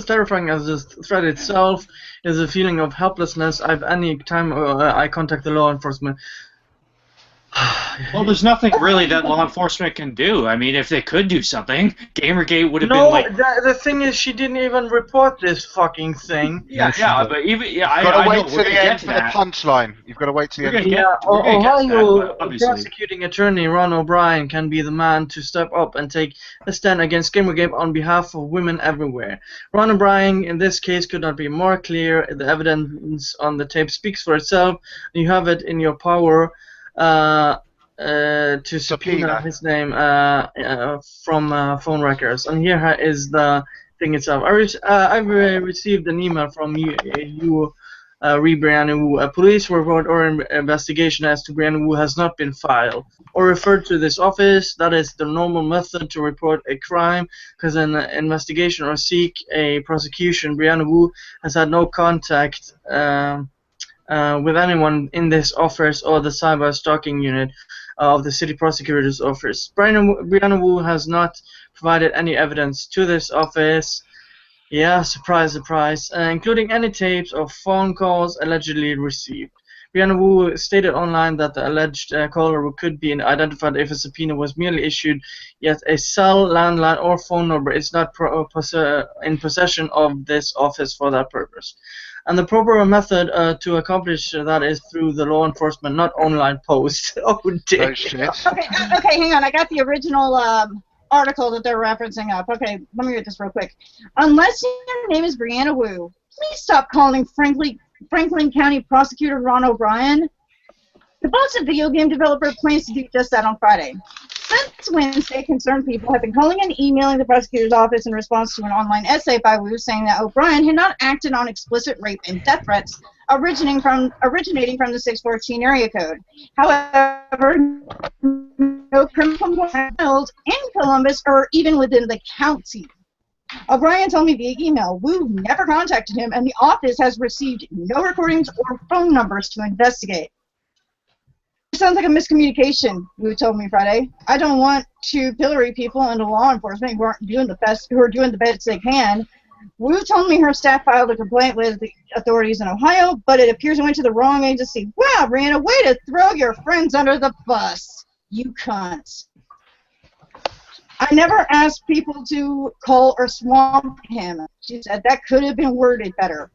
terrifying as the threat itself is a feeling of helplessness. Any time I contact the law enforcement. Well, there's nothing really that law enforcement can do. I mean, if they could do something, GamerGate would have been like. No, the thing is, she didn't even report this fucking thing. Yeah, but even You've got to wait to the end for the punchline. You've got to wait to the end. Ohio prosecuting attorney Ron O'Brien can be the man to step up and take a stand against GamerGate on behalf of women everywhere. Ron O'Brien, in this case, could not be more clear. The evidence on the tape speaks for itself. You have it in your power. To subpoena his name from phone records, and here is the thing itself. I've received an email from you, Brianna Wu. A police report or investigation as to Brianna Wu has not been filed or referred to this office. That is the normal method to report a crime, because an investigation or seek a prosecution. Brianna Wu has had no contact with anyone in this office or the cyber stalking unit of the city prosecutor's office. Brianna Wu has not provided any evidence to this office. Yeah, surprise, surprise, including any tapes or phone calls allegedly received. Brianna Wu stated online that the alleged caller could be identified if a subpoena was merely issued, yet a cell, landline, or phone number is not in possession of this office for that purpose. And the proper method to accomplish that is through the law enforcement, not online posts. Oh, dear. Oh, shit. Okay, hang on. I got the original article that they're referencing up. Okay, let me read this real quick. Unless your name is Brianna Wu, please stop calling Franklin County Prosecutor Ron O'Brien. The boss video game developer plans to do just that on Friday. Since Wednesday, concerned people have been calling and emailing the prosecutor's office in response to an online essay by Wu saying that O'Brien had not acted on explicit rape and death threats originating from the 614 area code. However, no criminal complaints in Columbus or even within the county. O'Brien told me via email Wu never contacted him, and the office has received no recordings or phone numbers to investigate. It sounds like a miscommunication, Wu told me Friday. I don't want to pillory people into law enforcement who are doing the best they can. Wu told me her staff filed a complaint with the authorities in Ohio, but it appears it went to the wrong agency. Wow, Brianna, way to throw your friends under the bus, you cunts. I never asked people to call or swamp him. She said that could have been worded better.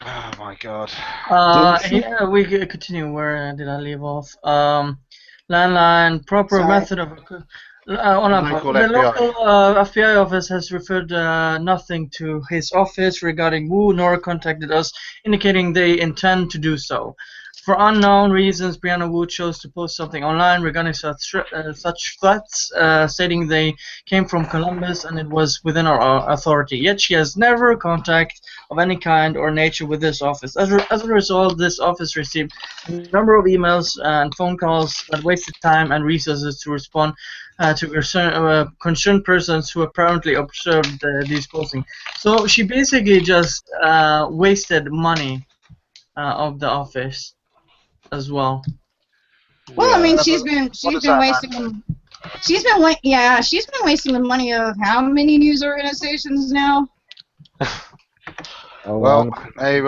Oh my god. Yeah, we could continue. Where did I leave off? Landline, proper method of... the local FBI office has referred nothing to his office regarding Wu, nor contacted us, indicating they intend to do so. For unknown reasons, Brianna Wu chose to post something online regarding such threats, stating they came from Columbus and it was within our authority. Yet she has never contact of any kind or nature with this office. As a result, this office received a number of emails and phone calls that wasted time and resources to respond to concerned persons who apparently observed these postings. So she basically just wasted money of the office as well. Well, I mean, she's been wasting the money of how many news organizations now? Well, I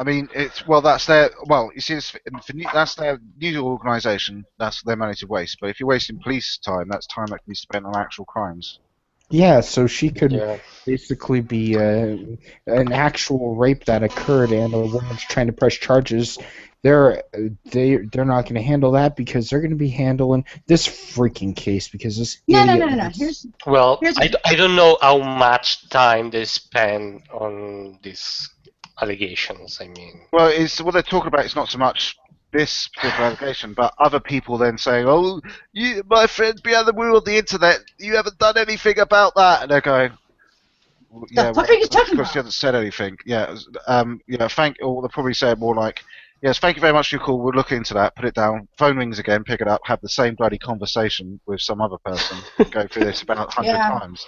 mean, that's their. Well, you see, that's their news organisation. That's their money to waste. But if you're wasting police time, that's time that can be spent on actual crimes. Yeah, so she could basically be an actual rape that occurred, and a woman's trying to press charges. They're not going to handle that because they're going to be handling this freaking case because this. No. I don't know how much time they spend on these allegations. I mean, well, it's what they're talking about. It's not so much this particular allegation, but other people then saying, "Oh, my friend Brianna Wu on the internet, you haven't done anything about that," and they're going, "Yeah, what are you talking about? Because you haven't said anything." Yeah, or they'll probably say it more like, "Yes, thank you very much for your call. We'll look into that. Put it down. Phone rings again. Pick it up. Have the same bloody conversation with some other person. Go through this about 100 times."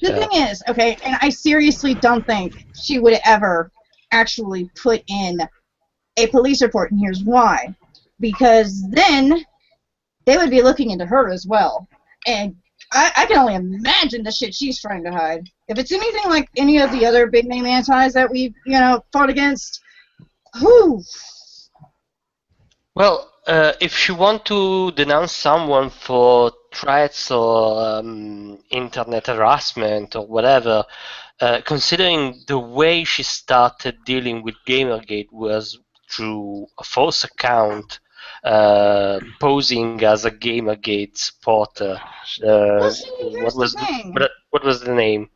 The thing is, okay, and I seriously don't think she would ever actually put in a police report, and here's why. Because then they would be looking into her as well. And I can only imagine the shit she's trying to hide. If it's anything like any of the other big name antis that we've, fought against, whew. Well, if you want to denounce someone for threats or internet harassment or whatever, considering the way she started dealing with GamerGate was through a false account, posing as a GamerGate supporter. What was the name?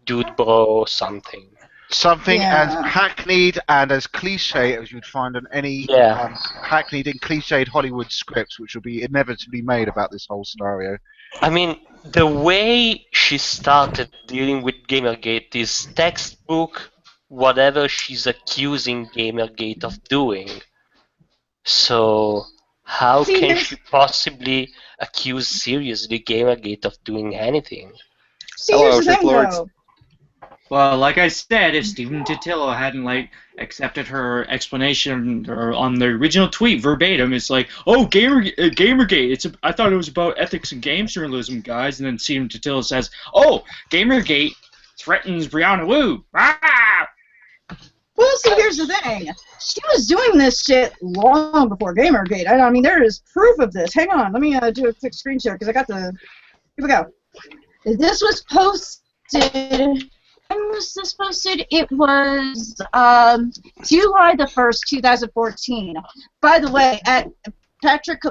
Dude Bro something. Something as hackneyed and as cliche as you'd find on any hackneyed and cliched Hollywood scripts, which will be inevitably made about this whole scenario. I mean, the way she started dealing with GamerGate is textbook whatever she's accusing GamerGate of doing. So how can she possibly accuse seriously GamerGate of doing anything? See, here's the thing, though. Well, like I said, if Stephen Totilo hadn't accepted her explanation or on the original tweet verbatim, it's like, oh, GamerGate. I thought it was about ethics and games journalism, guys. And then Stephen Totilo says, oh, GamerGate threatens Brianna Wu. Ah! Well, see, here's the thing. She was doing this shit long before GamerGate. I mean, there is proof of this. Hang on, let me do a quick screen share because I got the. Here we go. This was posted. When was this posted? It was July the 1st, 2014. By the way, at Patrick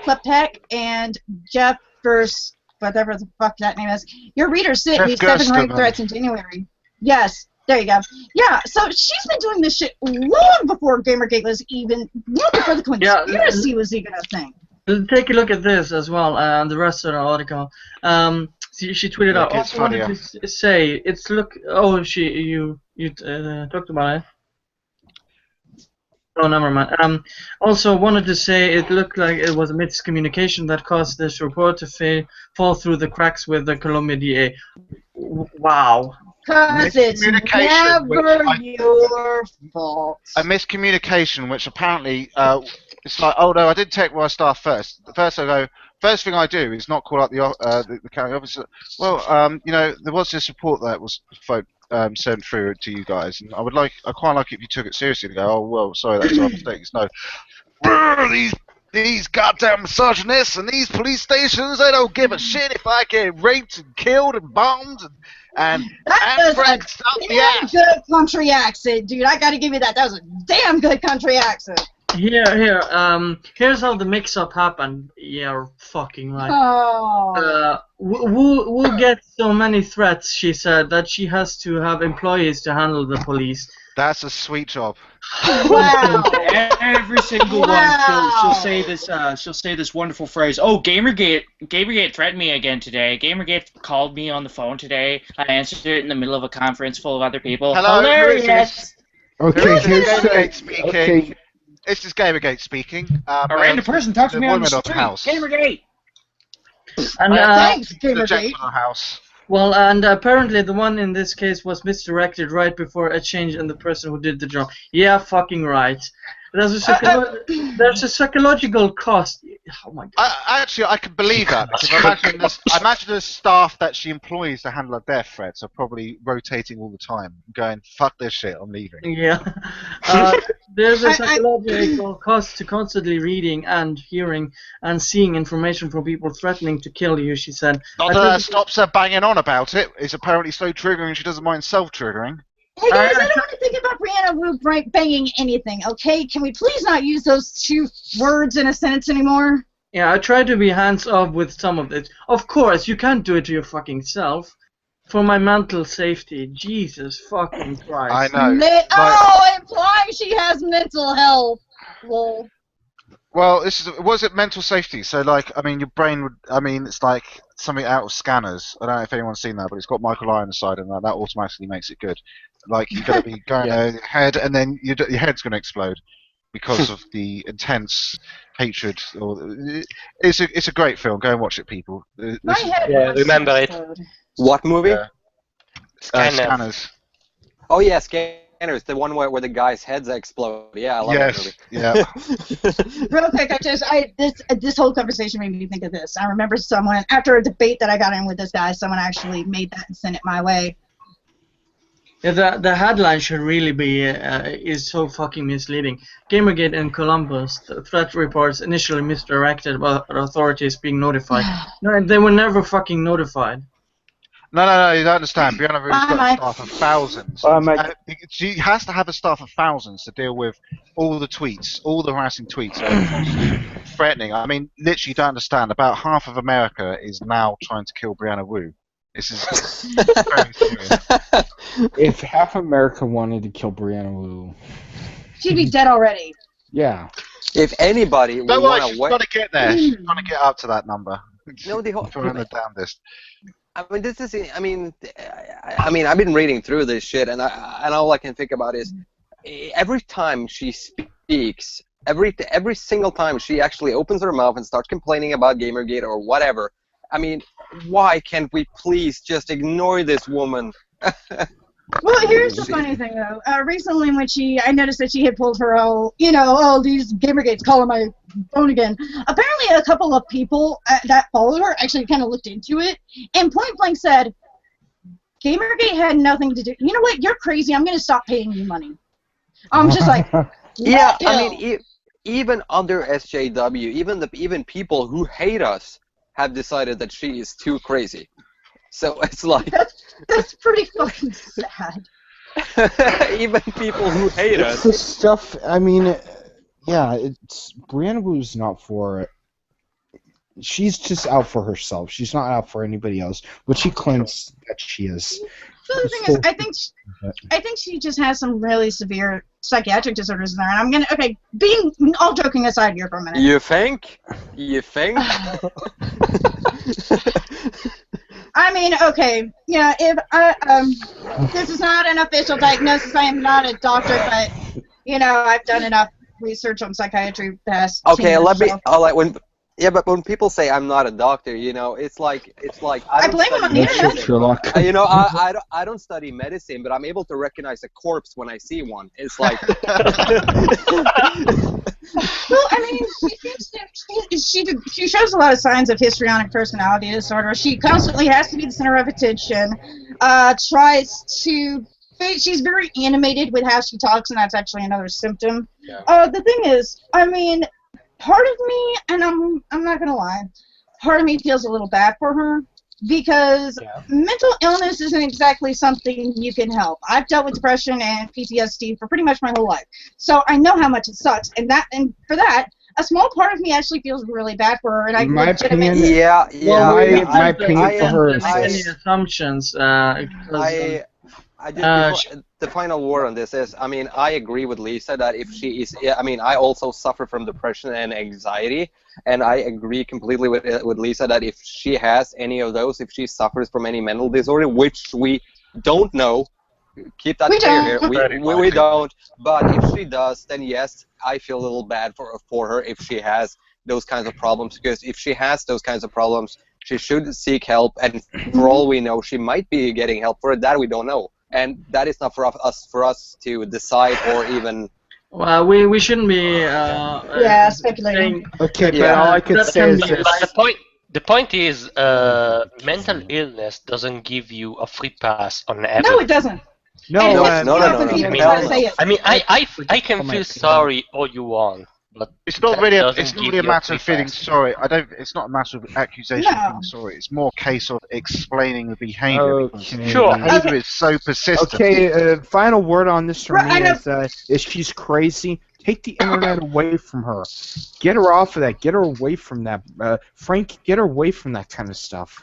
Klepek and Jeff First, whatever the fuck that name is, your reader sent me 7 rape threats in January. Yes, there you go. Yeah, so she's been doing this shit long before GamerGate was even, long before the conspiracy was even a thing. Take a look at this as well, and the rest of the article. She tweeted out. Also wanted to say it's look. Oh, you talked about it. Oh, never mind. Also wanted to say it looked like it was a miscommunication that caused this report to fall through the cracks with the Colombia DA. Wow. Because it's never your fault. A miscommunication, which apparently it's like, oh no, I did take my staff first. First thing I do is not call up the county officer. Well, you know, there was this report that was sent through to you guys, and I quite like it if you took it seriously to go, oh well, sorry, that's our mistake. It's no, these goddamn misogynists and these police stations, they don't give a shit if I get raped and killed and bombed and that was a damn good country accent, dude. I gotta give you that. That was a damn good country accent. Here's how the mix-up happened. Yeah, you're fucking right. Oh. Wu gets so many threats, she said, that she has to have employees to handle the police. That's a sweet job. Wow. Every single one, she'll say this. She'll say this wonderful phrase. Oh, GamerGate threatened me again today. GamerGate called me on the phone today. I answered it in the middle of a conference full of other people. Hello, hilarious. Okay, here's GamerGate speaking. Okay. This is GamerGate speaking. A random person talked to me on the street. GamerGate. And thanks, GamerGate. House. Well, and apparently the one in this case was misdirected right before a change in the person who did the job. Yeah, fucking right. There's a psychological cost. Oh my god. Actually, I can believe that because I imagine the staff that she employs to handle her death threats are probably rotating all the time, going "fuck this shit, I'm leaving." Yeah. There's a psychological cost to constantly reading and hearing and seeing information from people threatening to kill you. She said. Not that stops her banging on about it. It's apparently so triggering she doesn't mind self-triggering. Hey guys, I don't want to think about Brianna Wu banging anything, okay? Can we please not use those 2 words in a sentence anymore? Yeah, I try to be hands-off with some of it. Of course, you can't do it to your fucking self. For my mental safety. Jesus fucking Christ. I know. Implying she has mental health. Lol. Well, was it mental safety? So, like, I mean, your brain would. I mean, it's like something out of Scanners. I don't know if anyone's seen that, but it's got Michael Ironside, and that automatically makes it good. Like, you're going to be going over your head, and then your head's going to explode because of the intense hatred. It's a great film. Go and watch it, people. Remember it. What movie? Scanners. Oh yeah, Scanners. The one where the guy's heads explode. Yeah, I love that movie. Yeah. Real quick, this whole conversation made me think of this. I remember someone after a debate that I got in with this guy. Someone actually made that and sent it my way. Yeah, the headline should really be is so fucking misleading. GamerGate in Columbus, the threat reports initially misdirected by authorities being notified. No, they were never fucking notified. No, you don't understand. Brianna Wu's got a staff of thousands. She has to have a staff of thousands to deal with all the tweets, all the harassing tweets, threatening. I mean, literally, you don't understand. About half of America is now trying to kill Brianna Wu. This is very serious. If half America wanted to kill Brianna Wu, she'd be dead already. Yeah. If anybody would want to, she's got to get there. She's got to get up to that number. No, the whole. Put on the damnedest. I mean, this is. I mean, I've been reading through this shit, and all I can think about is every time she speaks, every single time she actually opens her mouth and starts complaining about GamerGate or whatever. I mean, why can't we please just ignore this woman? Well, here's the funny thing, though. Recently, when I noticed that she had pulled her these GamerGates calling my phone again. Apparently, a couple of people that followed her actually kind of looked into it and point blank said, GamerGate had nothing to do. You know what? You're crazy. I'm going to stop paying you money. I'm just like, yeah. I mean, even under SJW, even people who hate us have decided that she is too crazy. So it's like that's pretty fucking sad. Even people who hate us. This stuff. I mean, yeah. It's Brianna Wu's not for it. She's just out for herself. She's not out for anybody else, but she claims that she is. So the thing is, I think she just has some really severe psychiatric disorders in there, and I'm gonna being all joking aside here for a minute. You think? You think? I mean, okay, yeah. If this is not an official diagnosis, I am not a doctor, but I've done enough research on psychiatry past. Okay, but when people say I'm not a doctor, it's like I blame them on the internet. Sherlock. I don't study medicine, but I'm able to recognize a corpse when I see one. It's like. Well, I mean, she shows a lot of signs of histrionic personality disorder. She constantly has to be the center of attention. She's very animated with how she talks, and that's actually another symptom. Yeah. The thing is, I mean, part of me, and I'm not gonna lie, part of me feels a little bad for her because mental illness isn't exactly something you can help. I've dealt with depression and PTSD for pretty much my whole life, so I know how much it sucks. And for that, a small part of me actually feels really bad for her. And my opinion, my opinion for her is any assumptions. The final word on this is, I mean, I agree with Lisa that if she is, I mean, I also suffer from depression and anxiety, and I agree completely with Lisa that if she has any of those, if she suffers from any mental disorder, which we don't know, keep that clear here, we don't, but if she does, then yes, I feel a little bad for her if she has those kinds of problems, because if she has those kinds of problems, she should seek help, and for all we know, she might be getting help for it, that we don't know. And that is not for us to decide or even. Well, we shouldn't be. Speculating. Okay, but all I could say is this. The point is, mental illness doesn't give you a free pass on everything. No, it doesn't. No. I mean, I can feel sorry all you want. But it's not really a matter of feeling sorry. It's not a matter of accusation of feeling sorry. It's more a case of explaining the behaviour. Okay. Sure. The behaviour is so persistent. Okay, final word on this from me is she's crazy. Take the internet away from her. Get her off of that. Get her away from that. Frank, get her away from that kind of stuff.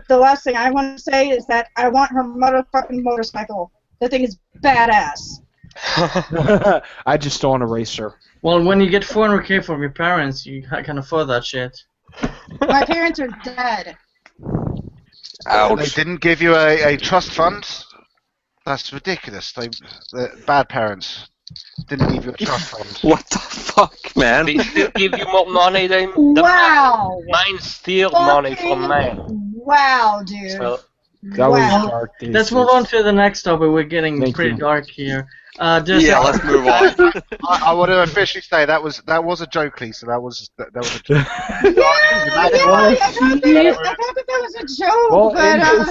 The last thing I want to say is that I want her motherfucking motorcycle. That thing is badass. I just don't want to race her. Well, when you get 400k from your parents, you can afford that shit. My parents are dead. Ouch. They didn't give you a trust fund? That's ridiculous. The bad parents didn't give you a trust fund. What the fuck, man? They still give you more money than mine steal money from mine. Wow, dude. So, that was dark. Let's move on to the next topic. We're getting pretty dark here. Let's move on. I want to officially say that was a joke, Lisa. That was a joke. I thought that was a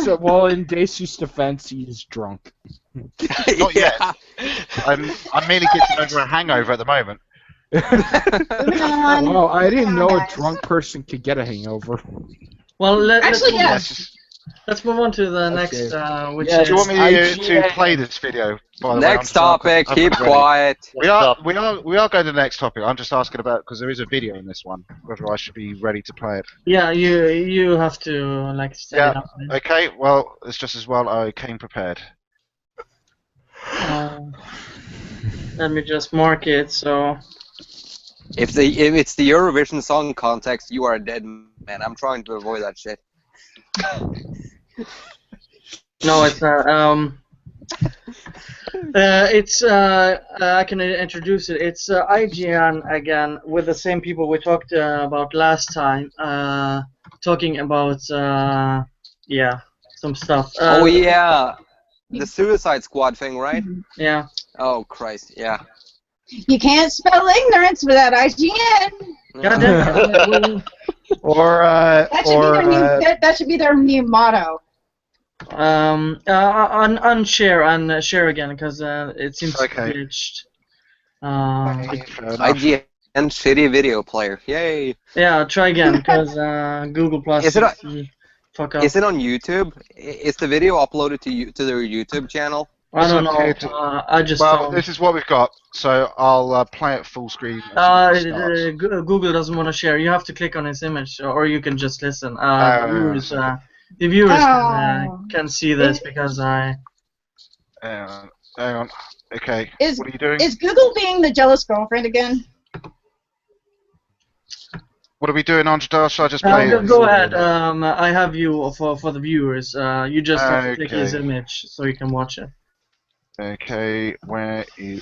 joke. Well, in Daisy's defense, he's drunk. Not yet. I'm mainly getting over a hangover at the moment. Well, I didn't know a drunk person could get a hangover. Well, let's move on to the next, which is... Do you want me to play this video? By the next topic, keep quiet. We are going to the next topic. I'm just asking about, because there is a video in this one, whether I should be ready to play it. Yeah, you have to, set it up. Okay, well, it's just as well I came prepared. Let me just mark it, so... If it's the Eurovision Song Contest, you are a dead man. I'm trying to avoid that shit. No, it's not. I can introduce it. It's IGN again with the same people we talked about last time. Talking about some stuff. Oh yeah. the Suicide Squad thing, right? Yeah. Oh Christ, yeah. You can't spell ignorance without IGN. Goddamn. That should be their new motto. Unshare and share again because it seems glitched. IGN shitty video player. Yay. Yeah, try again because Google Plus. Is it fuck up. Is it on YouTube? Is the video uploaded to their YouTube channel? I don't know. I just. Well, this is what we've got, so I'll play it full screen. Google doesn't want to share. You have to click on his image, or you can just listen. The viewers can see this because I. Hang on. Okay. What are you doing? Is Google being the jealous girlfriend again? What are we doing, Andredal? Shall I just play it? Go ahead. I have you for the viewers. You just have to click his image so you can watch it. Okay, where the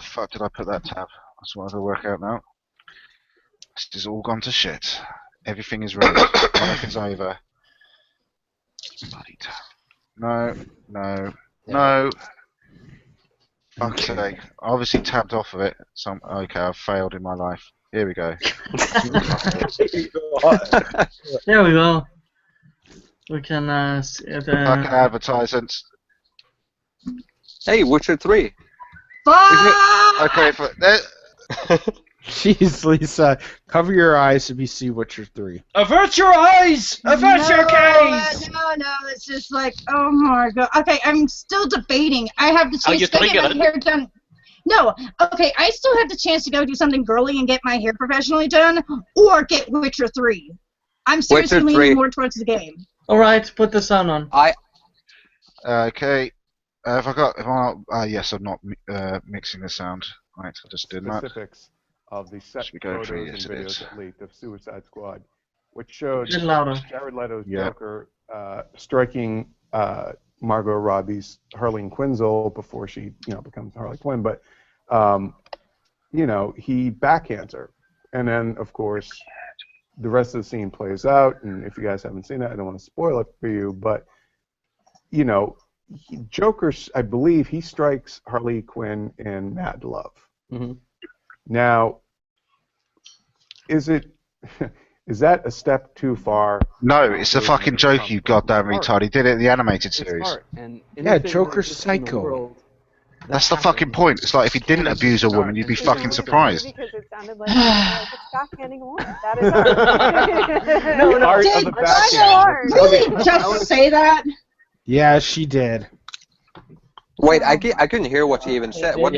fuck did I put that tab? That's what I'll work out now. This has all gone to shit. Everything is ruined. Everything's over. Bloody tab. No. Fuck's sake. I obviously tabbed off of it. Okay, I've failed in my life. Here we go. There we go. We can see it. Fucking advertisements. Hey, Witcher 3. Okay, Jeez, Lisa, cover your eyes if you see Witcher 3. Avert your eyes! Avert your gaze! No, it's just like, oh my god. Okay, I'm still debating. I have the chance to get my hair done. No, okay, I still have the chance to go do something girly and get my hair professionally done, or get Witcher 3. I'm seriously leaning more towards the game. Alright, put the sound on. Okay. Yes, I'm not mixing the sound. Right, I just did that. Specifics of the set photos and videos that leaked of Suicide Squad, which showed Jared Leto's Joker striking Margot Robbie's Harleen Quinzel before she, becomes Harley Quinn. But, he backhands her, and then of course the rest of the scene plays out. And if you guys haven't seen it, I don't want to spoil it for you, but Joker, I believe he strikes Harley Quinn in Mad Love. Mm-hmm. Now, is that a step too far? No, it's a fucking joke, you goddamn retard. He did it in the animated series. Yeah, Joker's psycho. That's the fucking point. It's like if he didn't abuse a woman, you'd be fucking surprised. Because it sounded like it's backhanding a woman. That is art. Did Brianna really just say that? Yeah, she did. Wait, I couldn't hear what she even said. What?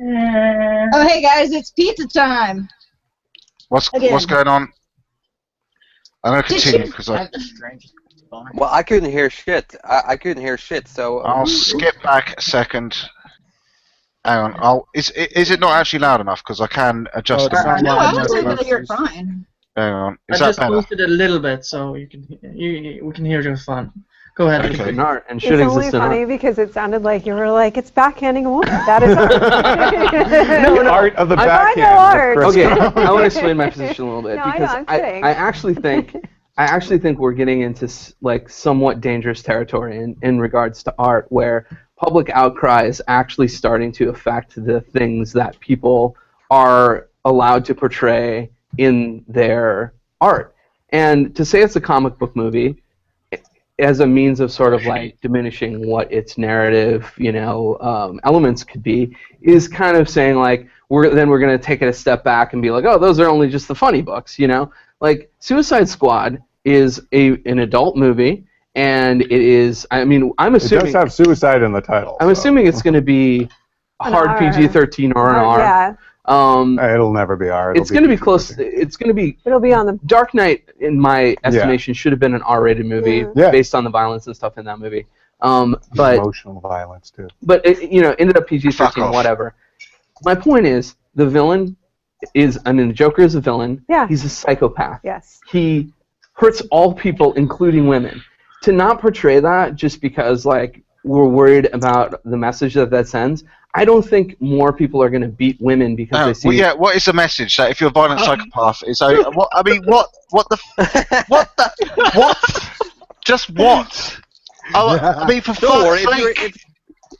Oh, hey guys, it's pizza time. What's going on? I'm gonna continue because Well, I couldn't hear shit. I couldn't hear shit. So I'll skip back a second. Hang on. Is it not actually loud enough? Because I can adjust it. No, I was able to hear fine. Hang on. I just boosted it a little bit so we can hear just fine. Go ahead. Okay. It's only funny because it sounded like you were like, it's backhanding a woman. That is art. The art of the backhand. Art. Okay, I want to explain my position a little bit No, because I'm kidding. I actually think we're getting into like somewhat dangerous territory in regards to art, where public outcry is actually starting to affect the things that people are allowed to portray in their art. And to say it's a comic book movie as a means of sort of like diminishing what its narrative, elements could be, is kind of saying like we're going to take it a step back and be like, oh, those are only just the funny books, Like Suicide Squad is an adult movie, and it is. I mean, I'm assuming it does have suicide in the title. I'm assuming it's going to be a hard PG-13 or an R. Yeah. It'll never be R. It's going to be close. It's going to be. It'll be on the. Dark Knight, in my estimation, should have been an R-rated movie based on the violence and stuff in that movie. But emotional violence too. But it, ended up PG-13, whatever. My point is, the villain the Joker is a villain. Yeah. He's a psychopath. Yes. He hurts all people, including women. To not portray that just because like we're worried about the message that sends. I don't think more people are going to beat women because they see. Well, yeah. What is the message that if you're a violent psychopath, is what I mean, for Don't worry, fuck's sake.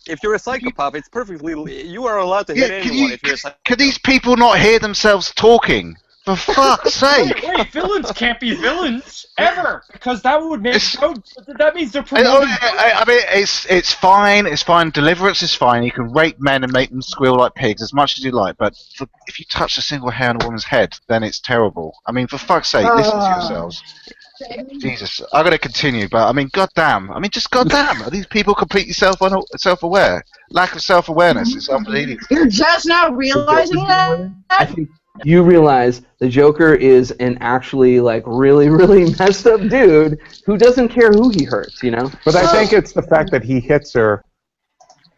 if you're a psychopath, it's perfectly. You are allowed to hit anyone if you're a psychopath. Can these people not hear themselves talking? For fuck's sake! Wait, villains can't be villains ever, because that would make that means they're promoting. I mean, it's fine. It's fine. Deliverance is fine. You can rape men and make them squeal like pigs as much as you like. But if you touch a single hair on a woman's head, then it's terrible. I mean, for fuck's sake, listen to yourselves. Jesus, I'm gonna continue, but I mean, goddamn. I mean, just goddamn. Are these people completely self-aware? Lack of self-awareness is unbelievable. You're just now realizing that? I think you realize the Joker is an actually like really, really messed up dude who doesn't care who he hurts, you know? But I think it's the fact that he hits her,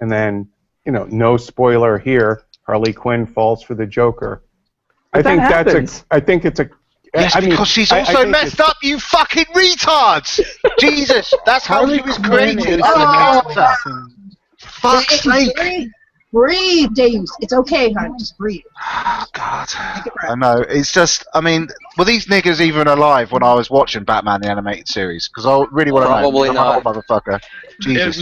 and then, you know, no spoiler here, Harley Quinn falls for the Joker. I think it's a. Yes, because she's also messed up, you fucking retards! Jesus, that's how she was created. Fuck's sake! Breathe, James. It's okay, honey. Just breathe. Oh, God. I know. It's just, I mean, were these niggas even alive when I was watching Batman the Animated Series? Because I really want to know. Probably not. Motherfucker. Jesus.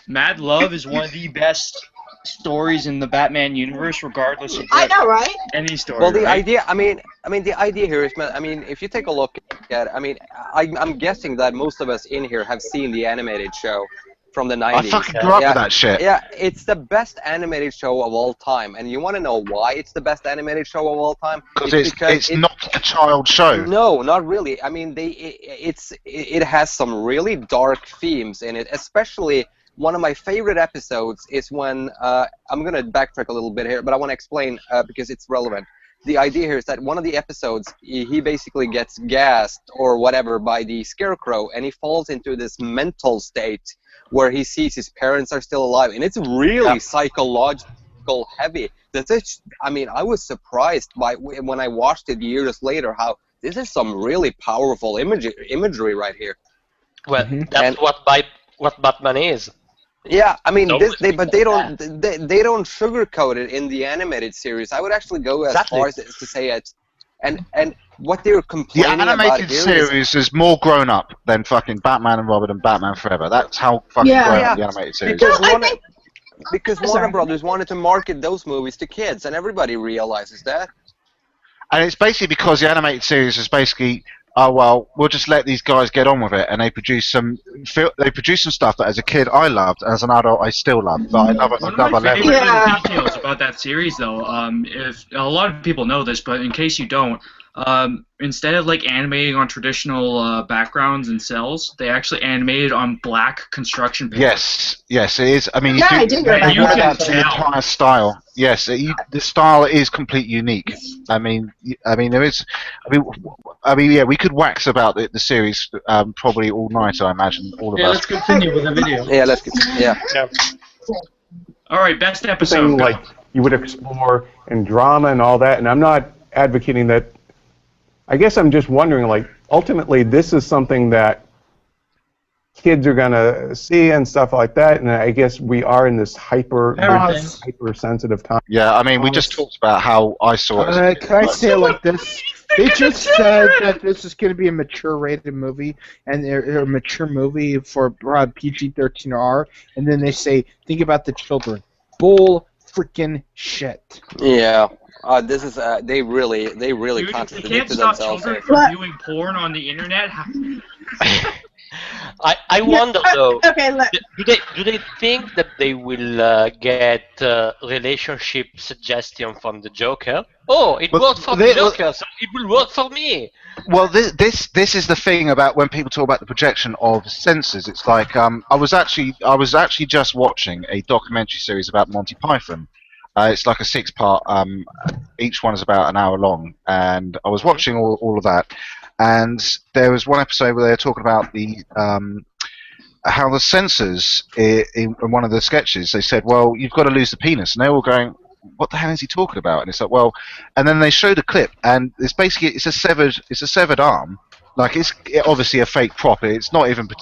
Mad Love is one of the best stories in the Batman universe, regardless of I know, right? any story. Well, the right? idea, I mean, the idea here is, I mean, if you take a look at, I mean, I'm guessing that most of us in here have seen the animated show from the 90s. I fucking grew up with that shit. Yeah, it's the best animated show of all time, and you want to know why it's the best animated show of all time? Because it's not a child show. No, not really. I mean, it has some really dark themes in it, especially. One of my favorite episodes is when, I'm going to backtrack a little bit here, but I want to explain because it's relevant. The idea here is that one of the episodes, he basically gets gassed or whatever by the Scarecrow, and he falls into this mental state where he sees his parents are still alive, and it's really psychological heavy. I mean, I was surprised by when I watched it years later how this is some really powerful imagery right here. Well, that's what Batman is. Yeah, I mean, but they don't sugarcoat it in the animated series. I would actually go as far as to say it, and what they're complaining about. The animated series is more grown up than fucking Batman and Robin and Batman Forever. That's how fucking grown up the animated series is. Because Warner Brothers wanted to market those movies to kids, and everybody realizes that. And it's basically because the animated series is basically, oh well, we'll just let these guys get on with it, and they produce some stuff that as a kid I loved, as an adult I still love, but I love it on another level. Details about that series, though, if a lot of people know this, but in case you don't, instead of like animating on traditional backgrounds and cells, they actually animated on black construction paper. Yes, it is. I mean, I did know that. You can tell the entire style. Yes, the style is completely unique. I mean, there is. I mean, yeah, we could wax about the series probably all night. I imagine all of us. Let's continue with the video. Yeah, let's get. Yeah. All right, best episode. Like you would explore in drama and all that, and I'm not advocating that. I guess I'm just wondering, like, ultimately, this is something that kids are gonna see and stuff like that, and I guess we are in this hyper-sensitive time. Yeah, I mean, we just talked about how I saw it. Can I say it like this? They just said that this is going to be a mature-rated movie, and they're a mature movie for PG-13R, and then they say, think about the children. Bull freaking shit. Yeah. This is they really contradicted themselves. Children from viewing porn on the internet. I wonder though. Okay, do they think that they will get relationship suggestion from the Joker? Oh, it worked for the Joker, so it will work for me. Well, this is the thing about when people talk about the projection of senses. It's like I was actually just watching a documentary series about Monty Python. It's like a 6-part. Each one is about an hour long, and I was watching all of that. And there was one episode where they were talking about the how the censors in one of the sketches. They said, "Well, you've got to lose the penis," and they were all going, "What the hell is he talking about?" And it's like, well, and then they showed a clip, and it's basically it's a severed arm. Like it's obviously a fake prop. It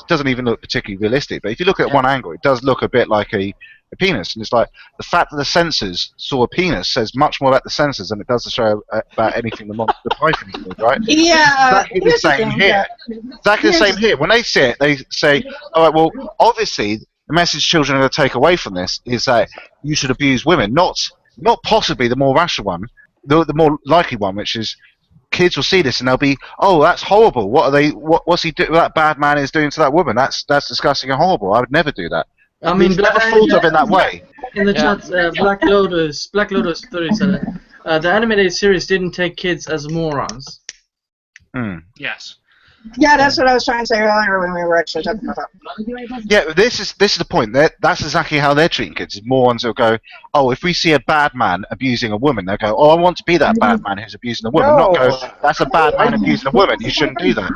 doesn't even look particularly realistic. But if you look at one angle, it does look a bit like a a penis. And it's like the fact that the censors saw a penis says much more about the censors than it does the show about anything the Python did, right? Yeah. Exactly the same here. Exactly the same here. When they see it, they say, all right, well, obviously the message children are going to take away from this is that you should abuse women, not possibly the more rational one, the more likely one, which is kids will see this and they'll be, oh, that's horrible. What's he doing? That bad man is doing to that woman. That's disgusting and horrible. I would never do that. I mean, never thought of it that way. In the chat, Black Lotus 30 said, the animated series didn't take kids as morons. Yes. Yeah, that's what I was trying to say earlier when we were actually talking about that. Yeah, this is the point. That's exactly how they're treating kids. Morons will go, oh, if we see a bad man abusing a woman, they'll go, oh, I want to be that bad man who's abusing a woman. Not go, that's a bad man abusing a woman. You shouldn't do that.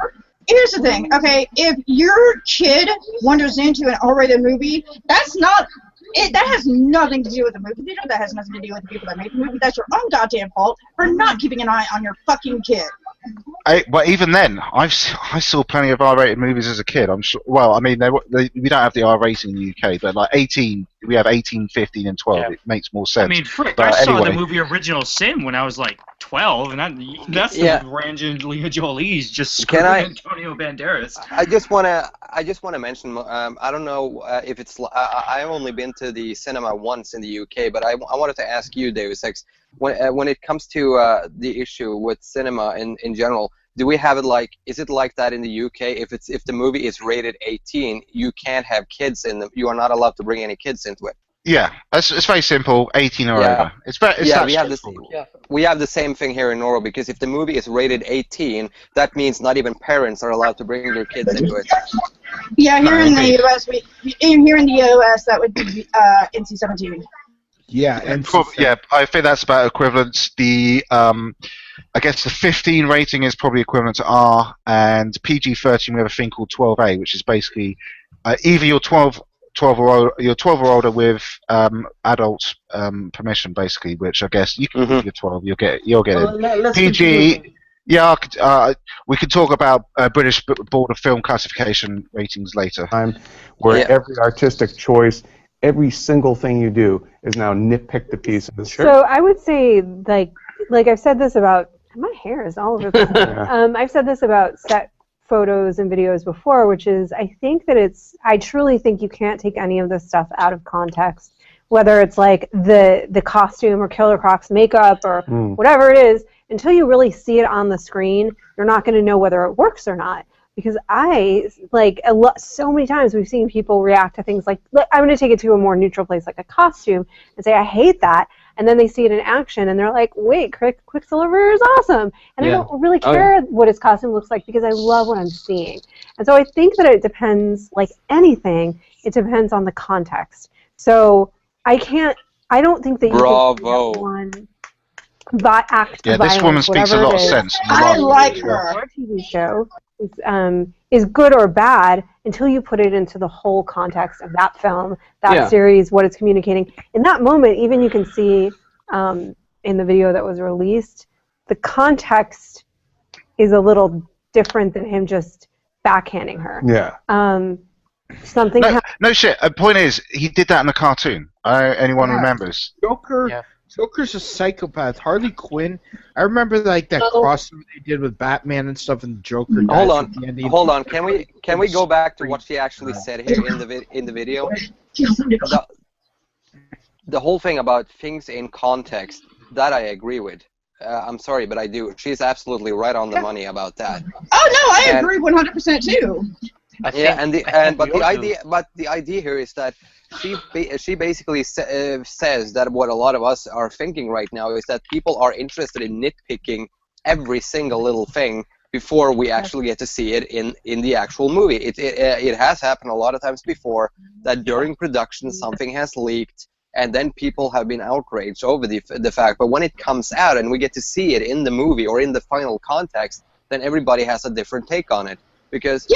Here's the thing, okay? If your kid wanders into an R-rated movie, that's not... that has nothing to do with the movie theater. That has nothing to do with the people that made the movie. That's your own goddamn fault for not keeping an eye on your fucking kid. But even then, I saw plenty of R-rated movies as a kid. I'm sure. Well, I mean, we don't have the R rating in the UK, but like 18, we have 18, 15, and 12. Yeah. It makes more sense. I mean, frick, I saw the movie Original Sin when I was like 12, and that's the Angelina Jolie's just screwing Antonio Banderas. I just wanna mention. I don't know if it's. I've only been to the cinema once in the UK, but I wanted to ask you, Deus Ex, when it comes to the issue with cinema in general, do we have it like? Is it like that in the UK? If the movie is rated 18, you can't have kids in them. You are not allowed to bring any kids into it. Yeah, it's very simple. 18 or over. It's we have the same thing here in Norway, because if the movie is rated 18, that means not even parents are allowed to bring their kids into it. Yeah, here in the US, that would be NC-17. Yeah, and I think that's about equivalent. I guess the 15 rating is probably equivalent to R, and PG-13 we have a thing called 12A, which is basically either you're 12 or older with adult permission, basically, which I guess you can if you're 12, you'll get it. PG. Yeah, we can talk about British Board of Film Classification ratings later. Where every artistic choice, every single thing you do is now nitpicked to pieces. So I would say, like I've said this about, my hair is all over the place. I've said this about set photos and videos before, which is I truly think you can't take any of this stuff out of context, whether it's like the costume or Killer Croc's makeup or whatever it is, until you really see it on the screen, you're not going to know whether it works or not. Because so many times we've seen people react to things like, I'm going to take it to a more neutral place, like a costume, and say, I hate that. And then they see it in action, and they're like, wait, Quicksilver is awesome. And I don't really care what his costume looks like, because I love what I'm seeing. And so I think that it depends, like anything, it depends on the context. So I don't think that you can get one act of violence, this woman speaks a lot of sense. I like her. Our TV show is good or bad until you put it into the whole context of that film, that series, what it's communicating. In that moment, even you can see in the video that was released, the context is a little different than him just backhanding her. Yeah. No shit. The point is, he did that in the cartoon. Anyone remembers? Joker. Yeah. Joker's a psychopath. Harley Quinn. I remember like that crossover they did with Batman and stuff, and Joker. Hold on. Can we go back to what she actually said here in the video? The whole thing about things in context, that I agree with. I'm sorry, but I do. She's absolutely right on the money about that. Oh no, I agree 100% too. But the idea here is that she basically says that what a lot of us are thinking right now is that people are interested in nitpicking every single little thing before we actually get to see it in the actual movie. It has happened a lot of times before that during production something has leaked, and then people have been outraged over the fact. But when it comes out and we get to see it in the movie or in the final context, then everybody has a different take on it. Because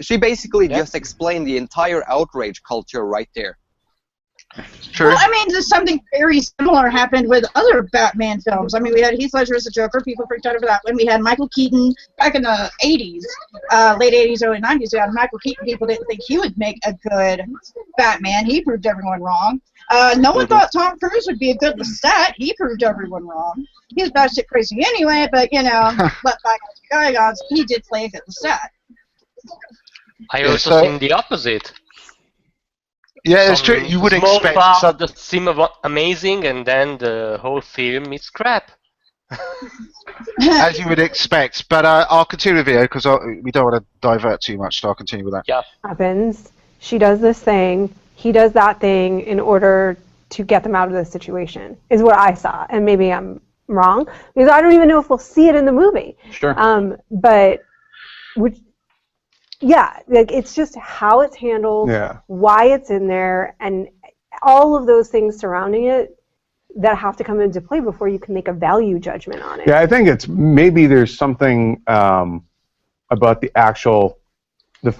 she basically just explained the entire outrage culture right there. True. Well, I mean, there's something very similar happened with other Batman films. I mean, we had Heath Ledger as the Joker. People freaked out over that one. We had Michael Keaton back in the 80s, late 80s, early 90s. We had Michael Keaton. People didn't think he would make a good Batman. He proved everyone wrong. No one thought Tom Cruise would be a good Lestat. He proved everyone wrong. He was batshit crazy anyway, but, you know, let bygones be bygones. He did play a good Lestat. I also think the opposite. Yeah, it's true. You would expect some that seem amazing, and then the whole film is crap. As you would expect, but I'll continue the video because we don't want to divert too much, so I'll continue with that. Yeah. Happens. She does this thing. He does that thing in order to get them out of this situation, is what I saw. And maybe I'm wrong, because I don't even know if we'll see it in the movie. Sure. But, yeah, like it's just how it's handled, why it's in there, and all of those things surrounding it that have to come into play before you can make a value judgment on it. Yeah, I think it's maybe there's something about the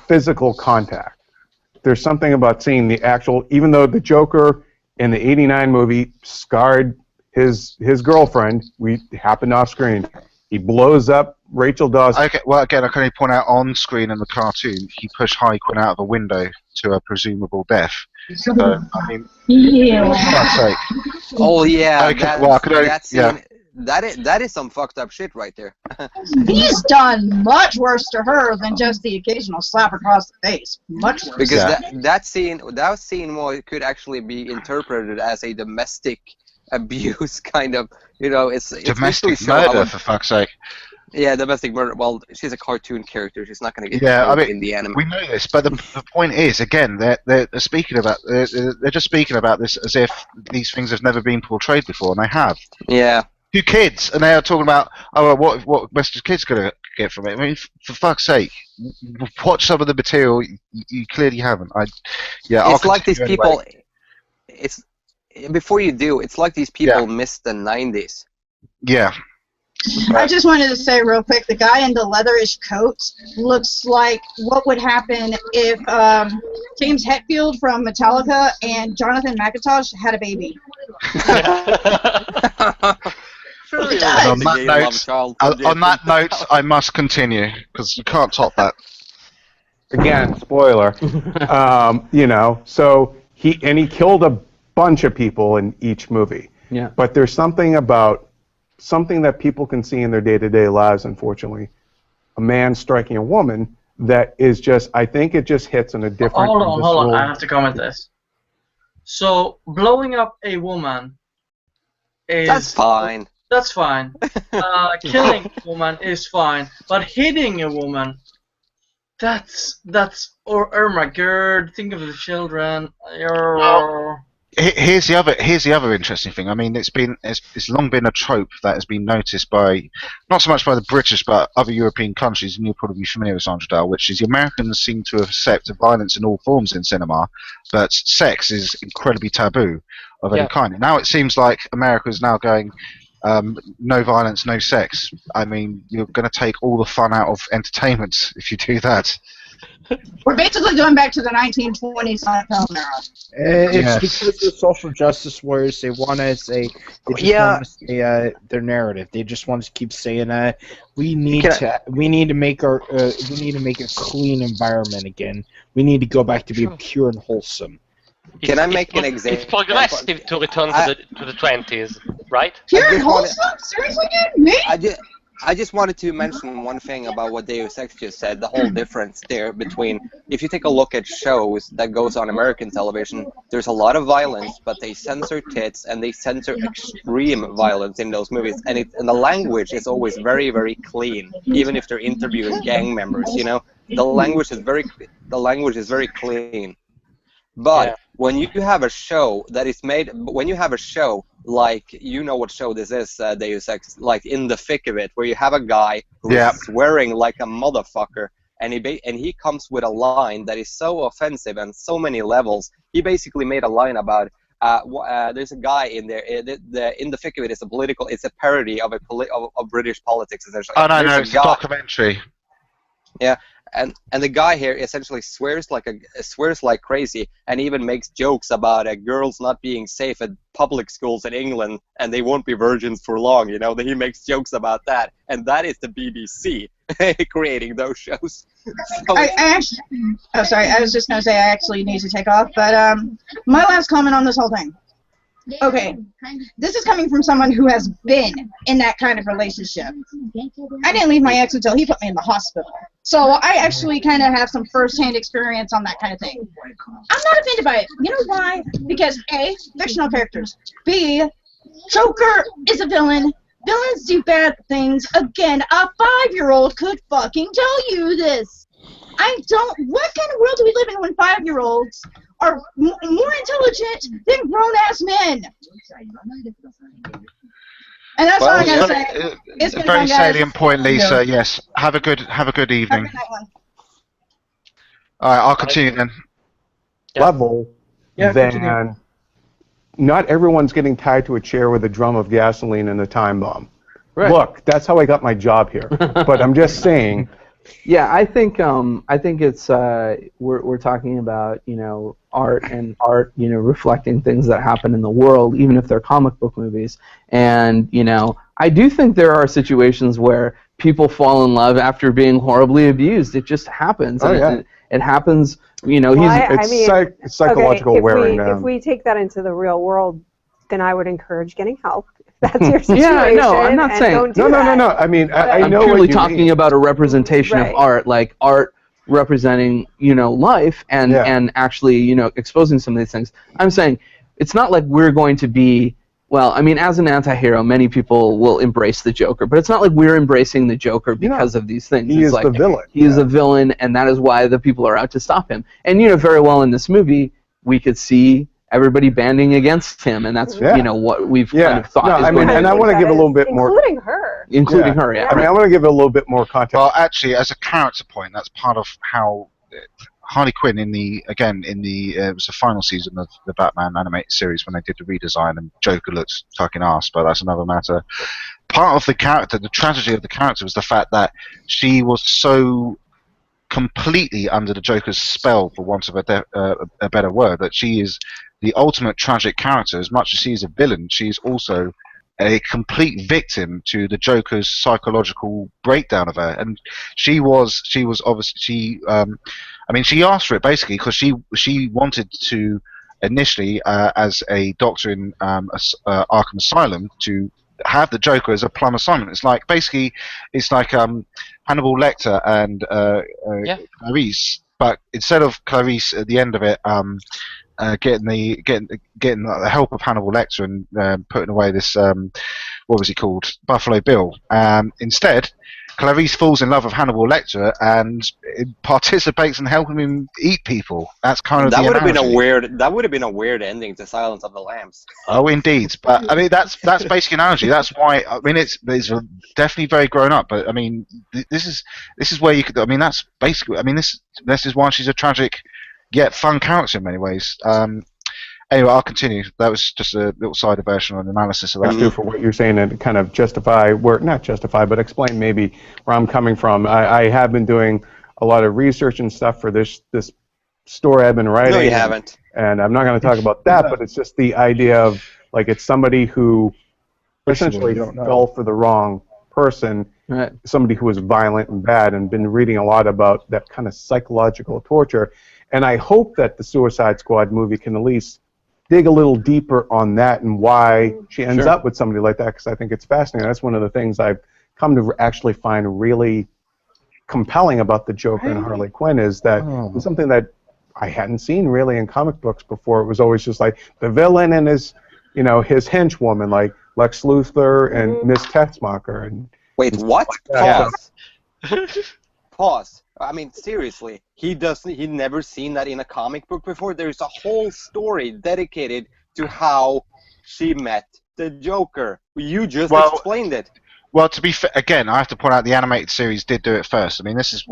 physical contact. There's something about seeing the actual, even though the Joker in the '89 movie scarred his girlfriend, we happened off screen. He blows up Rachel Dawson. Okay, well, again, I can only point out on screen in the cartoon, he pushed Harley Quinn out of a window to a presumable death. So, I mean, for God's sake. Oh yeah, okay, well, I could only, that is some fucked up shit right there. He's done much worse to her than just the occasional slap across the face. Much worse. Because that scene could actually be interpreted as a domestic abuse kind of, you know, it's domestic murder, for fuck's sake. Yeah, domestic murder. Well, she's a cartoon character. She's not going to get killed in the anime. We know this, but the point is, again, they're speaking about they're just speaking about this as if these things have never been portrayed before, and they have. Yeah. Two kids, and they are talking about, oh, well, what message kids gonna get from it? I mean, for fuck's sake, watch some of the material you clearly haven't. It's like these people. It's before you do. It's like these people missed the '90s. Yeah. I just wanted to say real quick, the guy in the leatherish coat looks like what would happen if James Hetfield from Metallica and Jonathan McIntosh had a baby. On that note, I must continue, because you can't top that. Again, spoiler. You know, so he killed a bunch of people in each movie. Yeah. But there's something that people can see in their day-to-day lives, unfortunately. A man striking a woman that is just, I think it just hits in a different... Hold on, I have to comment this. So, blowing up a woman is... That's fine. That's fine. Killing a woman is fine. But hitting a woman, that's... Oh my god, think of the children. Here's the other interesting thing. I mean, it's long been a trope that has been noticed by, not so much by the British, but other European countries, and you'll probably be familiar with TheAndredal, which is the Americans seem to accept violence in all forms in cinema, but sex is incredibly taboo of any kind. And now it seems like America is now going, no violence, no sex. I mean, you're going to take all the fun out of entertainment if you do that. We're basically going back to the 1920s Seinfeld era. It's because the social justice warriors, they want to say, their narrative. They just want to keep saying, we need to make a clean environment again. We need to go back to being pure and wholesome. Can I make an example? It's progressive to return to the 20s, right? Pure and wholesome? Seriously, dude? Me? I just wanted to mention one thing about what Deus Ex just said, the whole difference there between, if you take a look at shows that goes on American television, there's a lot of violence, but they censor tits and they censor extreme violence in those movies, and the language is always very, very clean, even if they're interviewing gang members, you know? The language is very clean. But when you have a show that is made, like, you know what show this is, Deus Ex, like In the Thick of It, where you have a guy who is swearing like a motherfucker, and he comes with a line that is so offensive on so many levels. He basically made a line about, there's a guy in there, In the Thick of It is it's a parody of of British politics, essentially. Oh, no, it's a documentary. Yeah, and the guy here essentially swears like crazy, and even makes jokes about girls not being safe at public schools in England, and they won't be virgins for long. You know, that he makes jokes about that, and that is the BBC creating those shows. So I actually, oh sorry, I was just gonna say I actually need to take off, but my last comment on this whole thing. Okay, this is coming from someone who has been in that kind of relationship. I didn't leave my ex until he put me in the hospital. So I actually kind of have some first-hand experience on that kind of thing. I'm not offended by it. You know why? Because A, fictional characters. B, Joker is a villain. Villains do bad things. Again, a 5-year-old could fucking tell you this. What kind of world do we live in when 5-year-olds are more intelligent than grown-ass men? And that's all I gotta say. It's been very fun, guys. salient point, Lisa. Yes. Have a good evening. All right, I'll continue then. Level, then not everyone's getting tied to a chair with a drum of gasoline and a time bomb. Right. Look, that's how I got my job here. But I'm just saying. Yeah, I think it's we're talking about, you know, art, you know, reflecting things that happen in the world, even if they're comic book movies. And, you know, I do think there are situations where people fall in love after being horribly abused. It just happens. Oh, and yeah. it happens, you know, it's psychological wearing down. If we take that into the real world, then I would encourage getting help. That's your situation. Yeah, no, I'm not saying. No. I mean, I know I'm purely what you talking mean. about a representation of art, like art representing, you know, life and actually, you know, exposing some of these things. I'm saying it's not like we're going to be. Well, I mean, as an anti-hero, many people will embrace the Joker, but it's not like we're embracing the Joker because of these things. He it's is like, the villain. He is a villain, and that is why the people are out to stop him. And, you know, very well in this movie, we could see everybody banding against him, and that's, you know, what we've kind of thought. No, I mean, and I want to give a little bit more. Including her. Including her, yeah. I mean, I want to give a little bit more context. Well, actually, as a character point, that's part of how Harley Quinn it was the final season of the Batman animated series when they did the redesign, and Joker looks fucking ass, but that's another matter. Part of the character, the tragedy of the character, was the fact that she was so completely under the Joker's spell, for want of a better word, that she is the ultimate tragic character. As much as she is a villain, she is also a complete victim to the Joker's psychological breakdown of her. And she was obviously, I mean, she asked for it basically because she wanted to initially, as a doctor in Arkham Asylum, to have the Joker as a plum assignment. It's like Hannibal Lecter and Clarice, but instead of Clarice at the end of it getting the help of Hannibal Lecter and putting away this what was he called, Buffalo Bill, instead Clarice falls in love with Hannibal Lecter and participates in helping him eat people. That's kind of that would have been a weird ending to Silence of the Lambs. Oh, indeed. But I mean, that's basic analogy. That's why. I mean, it's definitely very grown up. But I mean, this is where you could. I mean, that's basically. I mean, this is why she's a tragic yet fun character in many ways. Anyway, I'll continue. That was just a little side version of an analysis of that. Do for what you're saying and kind of not justify, but explain maybe where I'm coming from. I have been doing a lot of research and stuff for this story I've been writing. No, you haven't. And I'm not going to talk about that, but it's just the idea of, like, it's somebody who essentially fell for the wrong person, somebody who was violent and bad, and been reading a lot about that kind of psychological torture. And I hope that the Suicide Squad movie can at least dig a little deeper on that and why she ends up with somebody like that, because I think it's fascinating. That's one of the things I've come to actually find really compelling about the Joker and Harley Quinn, is that it's something that I hadn't seen really in comic books before. It was always just like the villain and his henchwoman, like Lex Luthor and Miss Teschmacher. And wait, what? Pause. Pause. I mean, seriously, he'd never seen that in a comic book before. There's a whole story dedicated to how she met the Joker. You just explained it. Well, to be fair, again, I have to point out the animated series did do it first. I mean, this is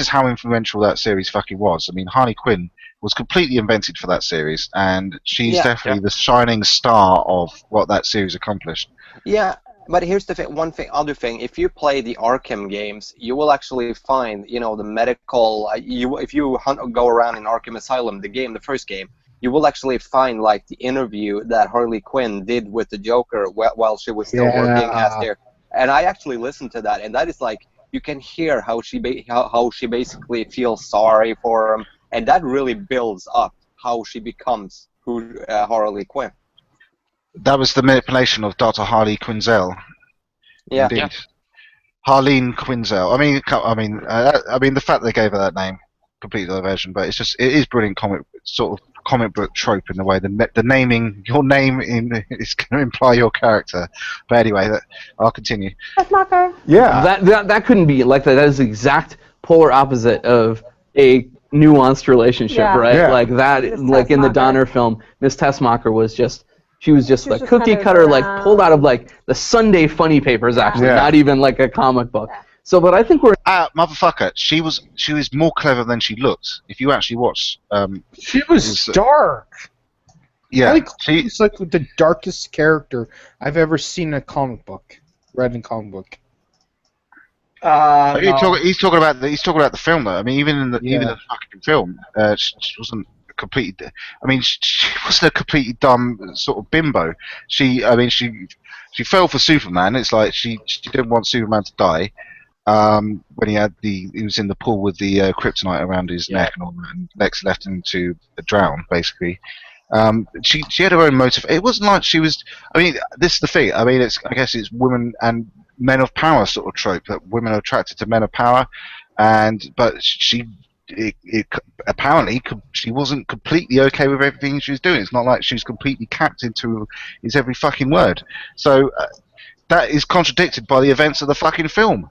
how influential that series fucking was. I mean, Harley Quinn was completely invented for that series, and she's definitely the shining star of what that series accomplished. Yeah, But here's the other thing. If you play the Arkham games, you will actually find, the medical. If you go around in Arkham Asylum, the first game, you will actually find like the interview that Harley Quinn did with the Joker while she was still working as there. And I actually listened to that, and that is like you can hear how she basically feels sorry for him, and that really builds up how she becomes Harley Quinn. That was the manipulation of Dr. Harley Quinzel. Yeah. Indeed. Yeah. Harleen Quinzel. I mean, the fact they gave her that name, complete diversion, but it is brilliant comic book trope in the way the naming your name is going to imply your character. But anyway, I'll continue. Tessmacher. Yeah. That couldn't be like that. That is the exact polar opposite of a nuanced relationship, right? Yeah. Like that. Like in the Donner film, Miss Tessmacher was just. She was just like cookie cutter, like pulled out of like the Sunday funny papers, actually, not even like a comic book. So, but I think we're motherfucker. She was more clever than she looked. If you actually watch, she was dark. Yeah, she's like the darkest character I've ever seen in a comic book, read in a comic book. He's talking about the film though. I mean, even the fucking film, she wasn't. Completely, I mean, she wasn't a completely dumb sort of bimbo. She fell for Superman. It's like she didn't want Superman to die. When he was in the pool with the kryptonite around his neck and all that, and Lex left him to drown, basically. She had her own motive. It wasn't like she was. I mean, this is the thing. I mean, I guess it's women and men of power sort of trope that women are attracted to men of power, but she. Apparently she wasn't completely okay with everything she was doing. It's not like she was completely capped into his every fucking word. So that is contradicted by the events of the fucking film.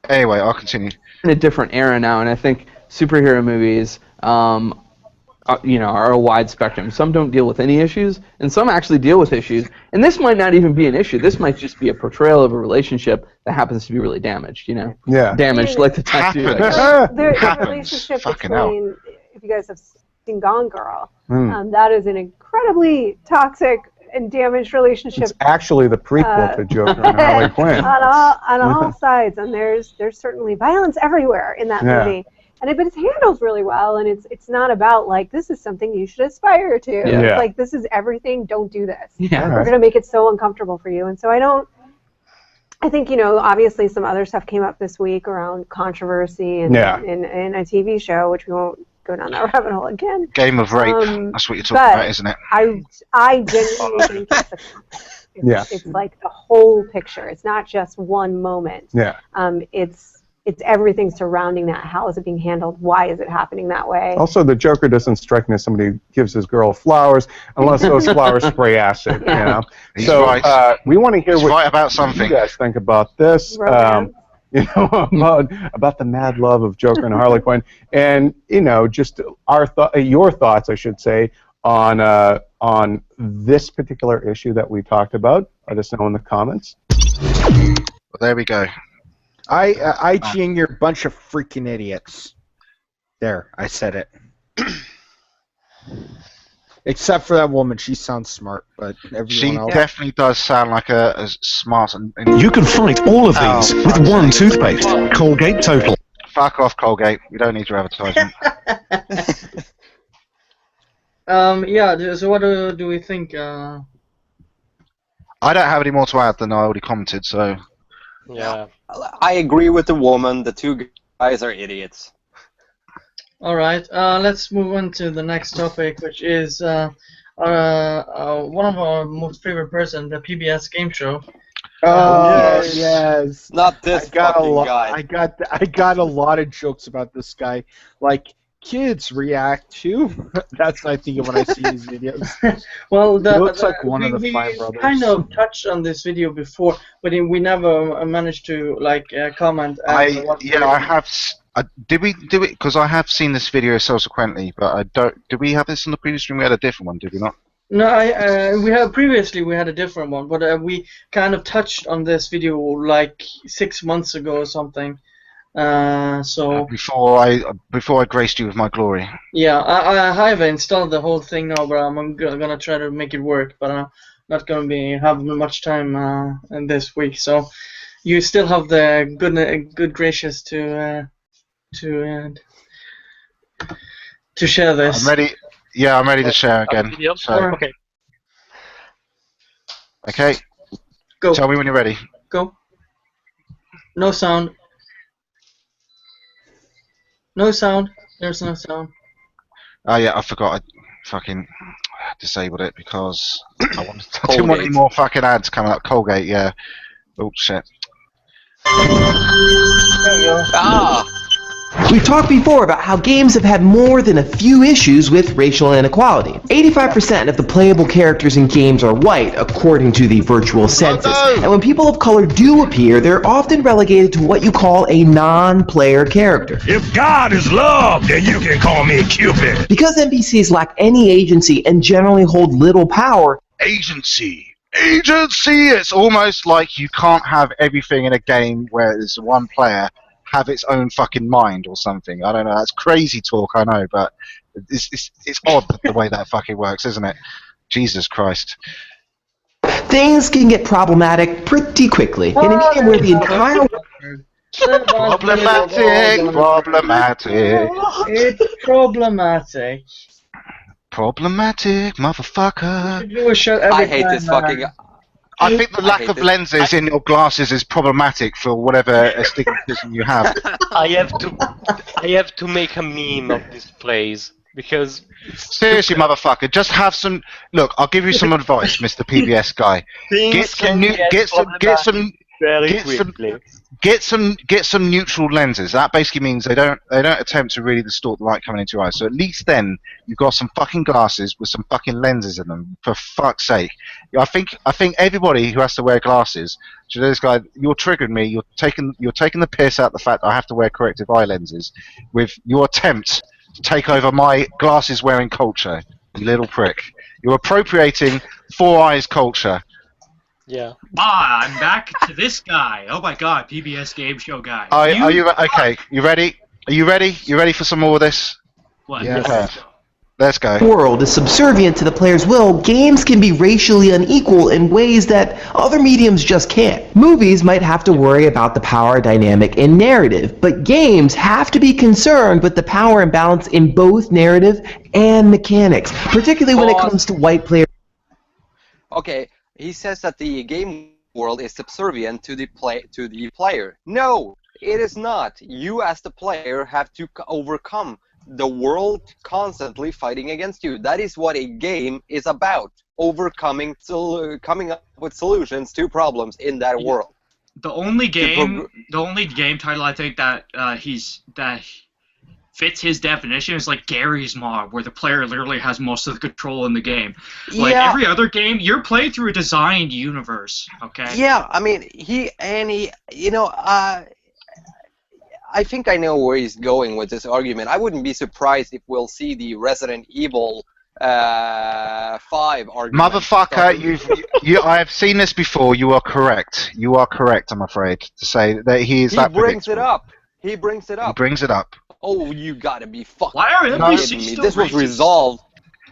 Anyway, I'll continue. In a different era now, and I think superhero movies are a wide spectrum. Some don't deal with any issues, and some actually deal with issues. And this might not even be an issue. This might just be a portrayal of a relationship that happens to be really damaged, Yeah. Damaged like the tattoo. The relationship between, if you guys have seen Gone Girl, that is an incredibly toxic and damaged relationship. It's actually the prequel to Joker and Harley Quinn. on all sides, and there's certainly violence everywhere in that movie. But it's handled really well, and it's not about like this is something you should aspire to. Yeah. It's like this is everything. Don't do this. Yeah. We're gonna make it so uncomfortable for you. And so I think obviously some other stuff came up this week around controversy and in a TV show, which we won't go down that rabbit hole again. Game of rape. That's what you're talking about, isn't it? I genuinely think it's like the whole picture. It's not just one moment. Yeah. It's everything surrounding that. How is it being handled? Why is it happening that way? Also, the Joker doesn't strike me as somebody who gives his girl flowers unless those flowers spray acid. He's so right. We want to hear what about something. You guys think about this. About the mad love of Joker and Harley Quinn, and just your thoughts, I should say, on this particular issue that we talked about. Let us know in the comments. Well, there we go. IGing you're a bunch of freaking idiots. There, I said it. Except for that woman, she sounds smart, but everyone else... She definitely does sound like a smart and... You can fight all of these with one toothpaste. Colgate Total. Fuck off, Colgate. We don't need your advertisement. So what do we think? I don't have any more to add than I already commented, so... Yeah. I agree with the woman. The two guys are idiots. All right. Let's move on to the next topic, which is one of our most favorite person, the PBS Game Show. Oh yes. Not this fucking guy. I got a lot of jokes about this guy. Like kids react to. That's what I think of when I see these videos. Well, he looks like one of the Five Brothers. We kind of touched on this video before, but we never managed to comment. I have. Did we do it? Because I have seen this video subsequently, but I don't. Did we have this on the previous stream? We had a different one, did we not? No, we had a different one, but we kind of touched on this video like 6 months ago or something. Before I graced you with my glory. Yeah, I have installed the whole thing now, but I'm gonna try to make it work. But not going to have much time in this week, so you still have the good gracious to share this. I'm ready. Yeah, I'm ready to share again. So, okay. Okay. Go. Tell me when you're ready. Go. No sound. No sound. There's no sound. Oh yeah, I forgot. I fucking disabled it because I didn't want any more fucking ads coming up. Colgate, yeah. Oh shit. There you go. Ah! We've talked before about how games have had more than a few issues with racial inequality. 85% of the playable characters in games are white, according to the virtual census. And when people of color do appear, they're often relegated to what you call a non-player character. If God is love, then you can call me Cupid. Because NPCs lack any agency and generally hold little power. Agency! It's almost like you can't have everything in a game where there's one player have its own fucking mind or something. I don't know. That's crazy talk, I know, but it's odd the way that fucking works, isn't it? Jesus Christ. Things can get problematic pretty quickly. In a medium where the entire Problematic. It's problematic. Problematic, motherfucker. I hate this fucking... I think the lack of lenses in your glasses is problematic for whatever astigmatism you have. I have to make a meme of this phrase because seriously, motherfucker, just have some. Look, I'll give you some advice, Mr. PBS guy. Get some neutral lenses. That basically means they don't attempt to really distort the light coming into your eyes. So at least then you've got some fucking glasses with some fucking lenses in them. For fuck's sake. I think everybody who has to wear glasses. So this guy, you're triggering me. You're taking the piss out of the fact that I have to wear corrective eye lenses with your attempt to take over my glasses wearing culture. You little prick. You're appropriating Four Eyes culture. Yeah. I'm back to this guy. Oh my god, PBS Game Show guy. Are you okay? You ready? Are you ready? You ready for some more of this? What? Yes. Okay. Let's go. World is subservient to the player's will, games can be racially unequal in ways that other mediums just can't. Movies might have to worry about the power dynamic in narrative, but games have to be concerned with the power imbalance in both narrative and mechanics, particularly when it comes to white players. Okay, he says that the game world is subservient to the player. No, it is not. You as the player have to overcome the world constantly fighting against you. That is what a game is about. Coming up with solutions to problems in that world. The only game title I think that fits his definition is like Gary's Mod, where the player literally has most of the control in the game. Like every other game, you're playing through a designed universe. Okay. Yeah, I mean I think I know where he's going with this argument. I wouldn't be surprised if we'll see the Resident Evil 5 argument. Motherfucker, I have seen this before. You are correct. You are correct, I'm afraid, to say that he is that predictable. He brings it up. He brings it up. Oh, you gotta be fucking kidding me. This was resolved.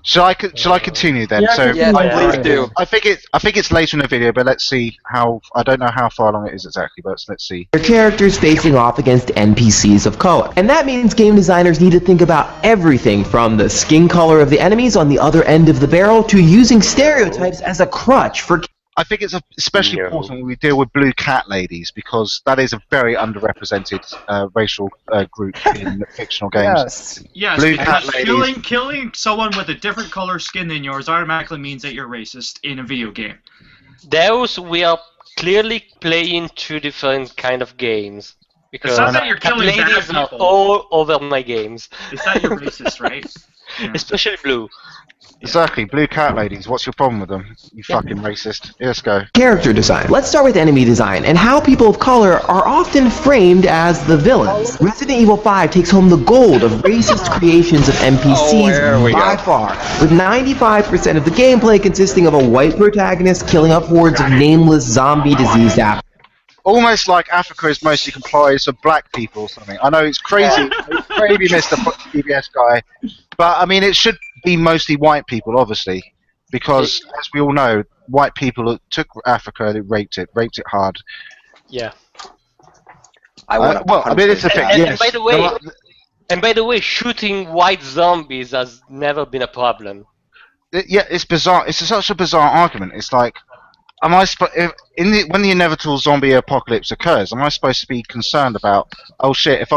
Shall I continue then? Please do. I think it's later in the video, but let's see how. I don't know how far along it is exactly, but let's see. Their characters facing off against NPCs of color. And that means game designers need to think about everything from the skin color of the enemies on the other end of the barrel to using stereotypes as a crutch for... I think it's especially important when we deal with blue cat ladies, because that is a very underrepresented racial group in fictional games. Yes, blue because cat ladies. killing someone with a different color skin than yours automatically means that you're racist in a video game. We are clearly playing two different kind of games. Because it's not that you're killing bad ladies people. are all over my games. It's that you're racist, right? Yeah. Especially blue. Exactly, blue cat ladies. What's your problem with them? You fucking racist. Let's go. Character design. Let's start with enemy design and how people of color are often framed as the villains. Resident Evil 5 takes home the gold of racist creations of NPCs by far, with 95% of the gameplay consisting of a white protagonist killing off hordes of nameless zombie diseased apples. Almost like Africa is mostly comprised of black people or something. I know it's crazy, maybe Mr. PBS guy, but I mean it should be mostly white people, obviously, because as we all know, white people that took Africa, they raped it hard. Yeah. Well, I mean, it's a thing. And by the way, shooting white zombies has never been a problem. Yeah, it's bizarre. It's such a bizarre argument. It's like, when the inevitable zombie apocalypse occurs, am I supposed to be concerned about? Oh shit!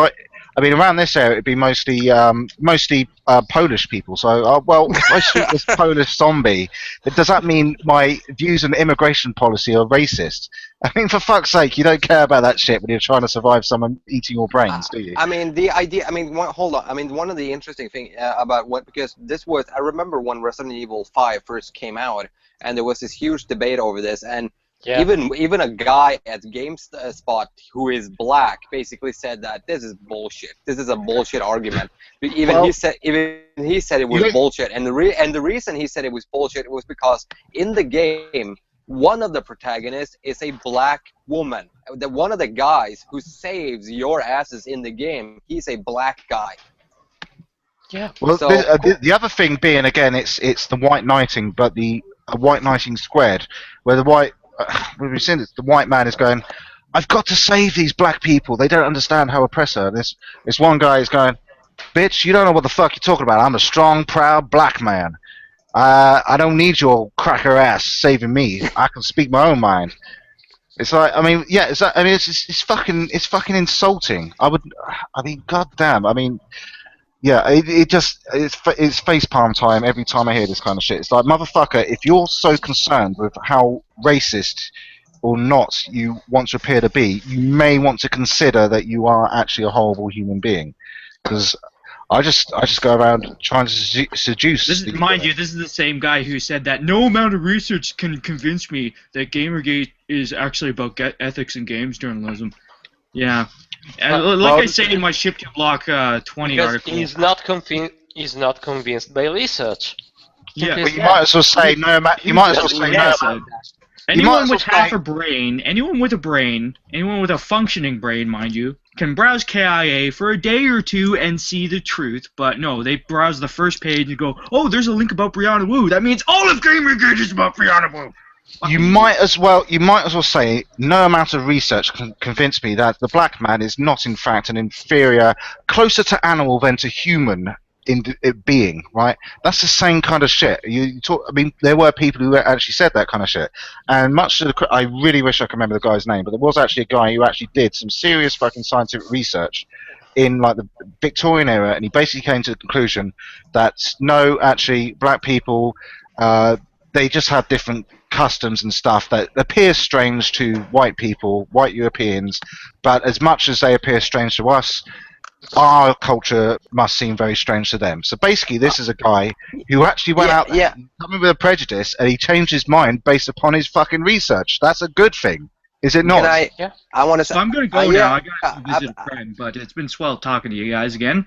I mean, around this area, it'd be mostly Polish people. So, well, if I shoot this Polish zombie, does that mean my views on immigration policy are racist? I mean, for fuck's sake, you don't care about that shit when you're trying to survive someone eating your brains, do you? I mean, the idea. I mean, hold on. I mean, one of the interesting things about because this was. I remember when Resident Evil 5 first came out, and there was this huge debate over this, and even a guy at GameSpot who is black basically said that this is bullshit. This is a bullshit argument. He said it was bullshit, and the reason he said it was bullshit was because in the game, one of the protagonists is a black woman. One of the guys who saves your asses in the game, he's a black guy. Yeah. Well, So- the other thing being, again, it's the white knighting, but the white knighting squared, where the we've seen this, the white man is going, I've got to save these black people. They don't understand how oppressor. This one guy is going, bitch, you don't know what the fuck you're talking about. I'm a strong, proud black man. I don't need your cracker ass saving me. I can speak my own mind. It's like, I mean, yeah, it's fucking insulting. I mean, goddamn. I mean, yeah, it's facepalm time every time I hear this kind of shit. It's like, motherfucker, if you're so concerned with how racist or not you want to appear to be, you may want to consider that you are actually a horrible human being. Because I just go around trying to seduce. Mind you, this is the same guy who said that no amount of research can convince me that GamerGate is actually about ethics and games journalism. Yeah. I say in my Ship to Block 20 article. He's not convinced by research. Yeah. But you might as well say no. You might as well say no. Anyone with half a brain, anyone with a functioning brain, mind you, can browse KIA for a day or two and see the truth. But no, they browse the first page and go, "Oh, there's a link about Brianna Wu. That means all of GamerGate is about Brianna Wu." You might as well say no amount of research can convince me that the black man is not in fact an inferior, closer to animal than to human being, right? That's the same kind of shit. You talk. I mean, there were people who actually said that kind of shit, and much to the, I really wish I could remember the guy's name, but there was actually a guy who actually did some serious fucking scientific research in like the Victorian era, and he basically came to the conclusion that no, actually, black people, they just have different customs and stuff that appear strange to white people, white Europeans, but as much as they appear strange to us, our culture must seem very strange to them. So basically, this is a guy who actually went out there coming with a prejudice, and he changed his mind based upon his fucking research. That's a good thing, is it not? I want to. So I'm going to go now. I got to visit a friend, but it's been swell talking to you guys again.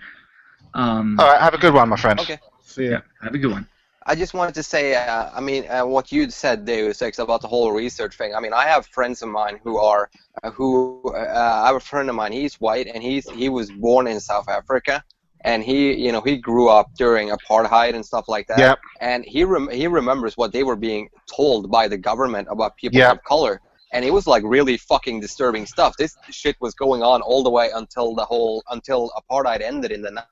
All right, have a good one, my friend. Okay. See ya. Have a good one. I just wanted to say, I mean, what you said, Deus Ex, about the whole research thing. I mean, I have friends of mine who are, I have a friend of mine. He's white, and he was born in South Africa, and he grew up during apartheid and stuff like that. Yep. And he remembers what they were being told by the government about people of color, and it was like really fucking disturbing stuff. This shit was going on all the way until apartheid ended in the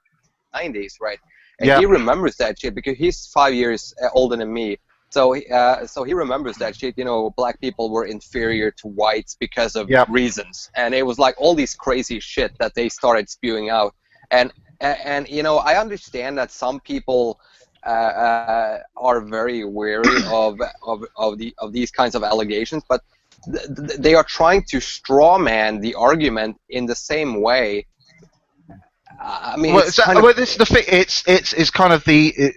90s, right? And he remembers that shit because he's 5 years older than me. So he remembers that shit. You know, black people were inferior to whites because of reasons, and it was like all these crazy shit that they started spewing out. And you know, I understand that some people are very wary of these kinds of allegations, but they are trying to strawman the argument in the same way. I mean, this is the thing. It's kind of the.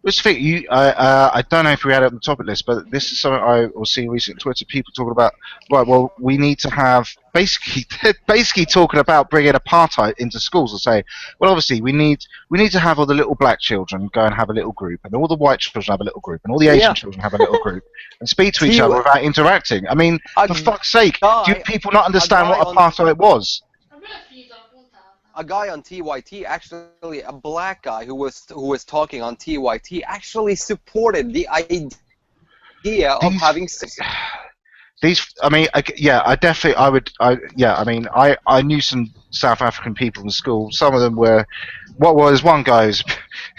This thing. I don't know if we had it on the topic list, but this is something I will see recently on Twitter. People talking about, right? Well, we need to have basically talking about bringing apartheid into schools and say, well, obviously we need to have all the little black children go and have a little group, and all the white children have a little group, and all the Asian children have a little group, and speak to each other without interacting. I mean, for fuck's sake, do people not understand what apartheid was? A guy on TYT, actually a black guy who was talking on TYT, actually supported the idea idea of having these. I mean, I knew some South African people in school. Some of them were. There's one guy who's,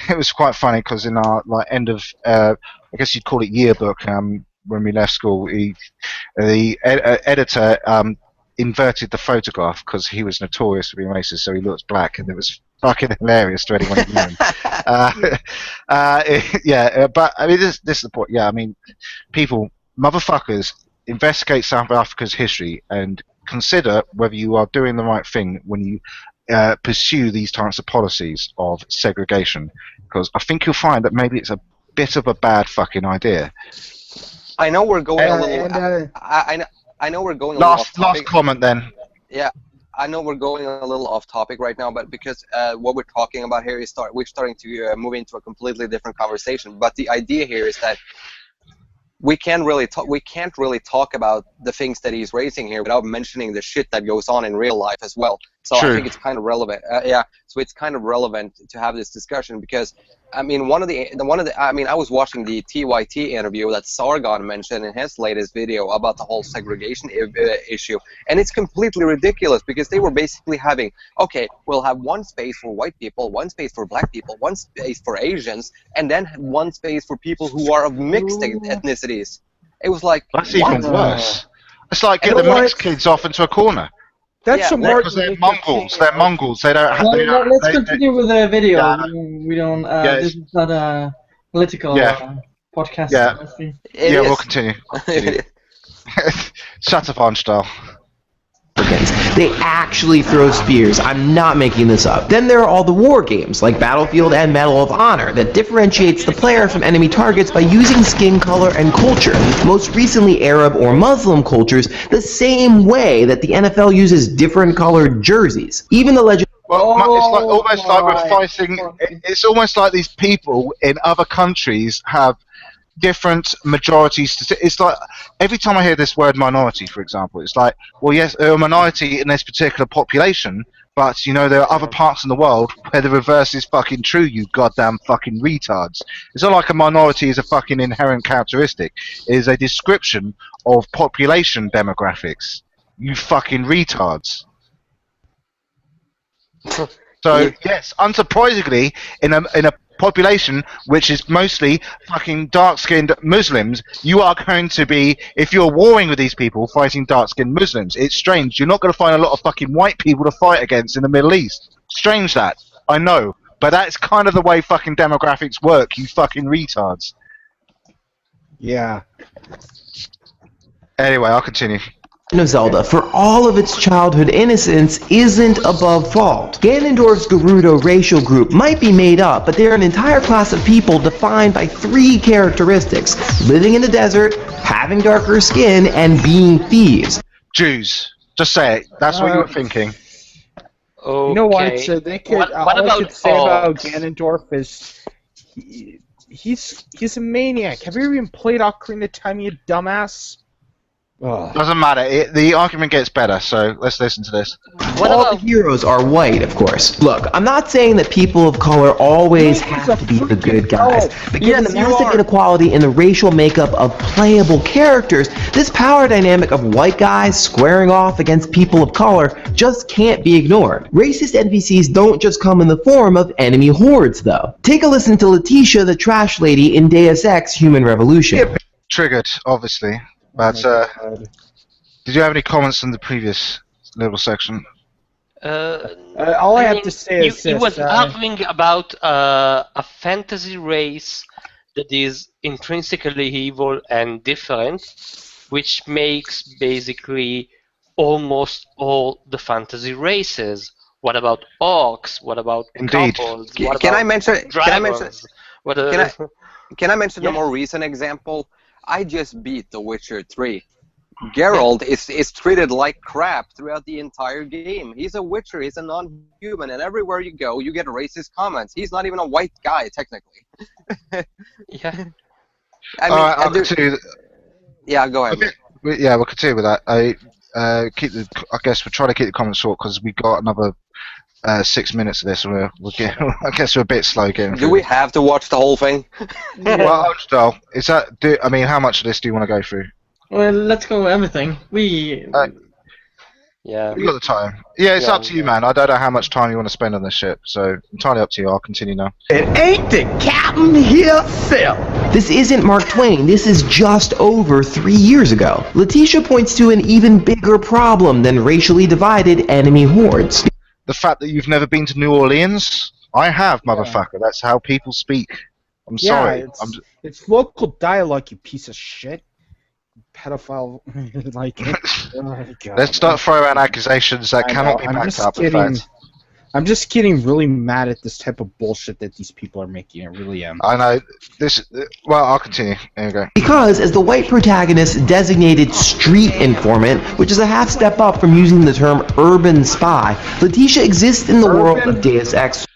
it was quite funny because in our end of I guess you'd call it yearbook when we left school, the editor inverted the photograph because he was notorious for being racist, so he looked black, and it was fucking hilarious to anyone who knew him. But I mean, this is the point. Yeah, I mean, people, motherfuckers, investigate South Africa's history and consider whether you are doing the right thing when you pursue these types of policies of segregation, because I think you'll find that maybe it's a bit of a bad fucking idea. I know we're going a little. I know we're going a little off topic. Last comment then. Yeah, I know we're going a little off topic right now, but because what we're talking about here is we're starting to move into a completely different conversation. But the idea here is that we can't really talk about the things that he's raising here without mentioning the shit that goes on in real life as well. So True. I think it's kind of relevant. So it's kind of relevant to have this discussion because I mean I was watching the TYT interview that Sargon mentioned in his latest video about the whole segregation issue, and it's completely ridiculous because they were basically having, okay, we'll have one space for white people, one space for black people, one space for Asians, and then one space for people who are of mixed ethnicities. It was like, that's even worse. It's like get the mixed kids off into a corner. That's some more because they're Mongols. They're Mongols. They don't. Let's continue with the video. Yeah. We don't. This is not a political podcast. Yeah, we'll continue. Shut up, Arnstall. They actually throw spears. I'm not making this up. Then there are all the war games, like Battlefield and Medal of Honor, that differentiates the player from enemy targets by using skin color and culture, most recently Arab or Muslim cultures, the same way that the NFL uses different colored jerseys. Even the legend. Well, it's almost like we're fighting. It's almost like these people in other countries have different majorities. It's like every time I hear this word minority, for example, it's like, well, yes, they're a minority in this particular population, but you know there are other parts in the world where the reverse is fucking true. You goddamn fucking retards. It's not like a minority is a fucking inherent characteristic. It is a description of population demographics. You fucking retards. So yes, unsurprisingly, in a population which is mostly fucking dark-skinned Muslims, you are going to be, if you're warring with these people, fighting dark-skinned Muslims. It's strange. You're not going to find a lot of fucking white people to fight against in the Middle East. Strange that. I know. But that's kind of the way fucking demographics work, you fucking retards. Yeah. Anyway, I'll continue. Of Zelda, for all of its childhood innocence, isn't above fault. Ganondorf's Gerudo racial group might be made up, but they're an entire class of people defined by 3 characteristics: living in the desert, having darker skin, and being thieves. Jews. Just say it. That's what you were thinking. Okay. You know what? So they could. What all I could say about Ganondorf is he's a maniac. Have you even played Ocarina of Time, you dumbass? Oh. Doesn't matter. The argument gets better, so let's listen to this. All the heroes are white, of course. Look, I'm not saying that people of color always have to be the good guys, but given the massive inequality in the racial makeup of playable characters, this power dynamic of white guys squaring off against people of color just can't be ignored. Racist NPCs don't just come in the form of enemy hordes, though. Take a listen to Letitia the Trash Lady in Deus Ex Human Revolution. Yeah, triggered, obviously. But did you have any comments on the previous little section? All I have to say is he was arguing about a fantasy race that is intrinsically evil and different, which makes basically almost all the fantasy races. What about orcs? What about kobolds? Can I mention a more recent example? I just beat The Witcher 3. Geralt is treated like crap throughout the entire game. He's a Witcher, he's a non-human, and everywhere you go, you get racist comments. He's not even a white guy, technically. Yeah. I'll continue. Yeah, go ahead. Okay. Yeah, we'll continue with that. I guess we're trying to keep the comments short because we got another 6 minutes of this. We'll get. I guess we're a bit slow getting. Do we have to watch the whole thing? Well, Untitled, is that? I mean, how much of this do you want to go through? Well, let's go everything. Yeah. You got the time. Yeah, it's up to you, man. I don't know how much time you want to spend on this ship, so entirely up to you. I'll continue now. It ain't the captain himself. This isn't Mark Twain. This is just over 3 years ago. Letitia points to an even bigger problem than racially divided enemy hordes. The fact that you've never been to New Orleans? I have, motherfucker. That's how people speak. I'm sorry. It's local dialogue, you piece of shit. Pedophile. Like, oh, God. Let's not throw around accusations that cannot be backed up with facts. I'm just getting really mad at this type of bullshit that these people are making. I really am. I know. Well, I'll continue. There you go. Because as the white protagonist designated street informant, which is a half step up from using the term urban spy, Letitia exists in the world of Deus Ex.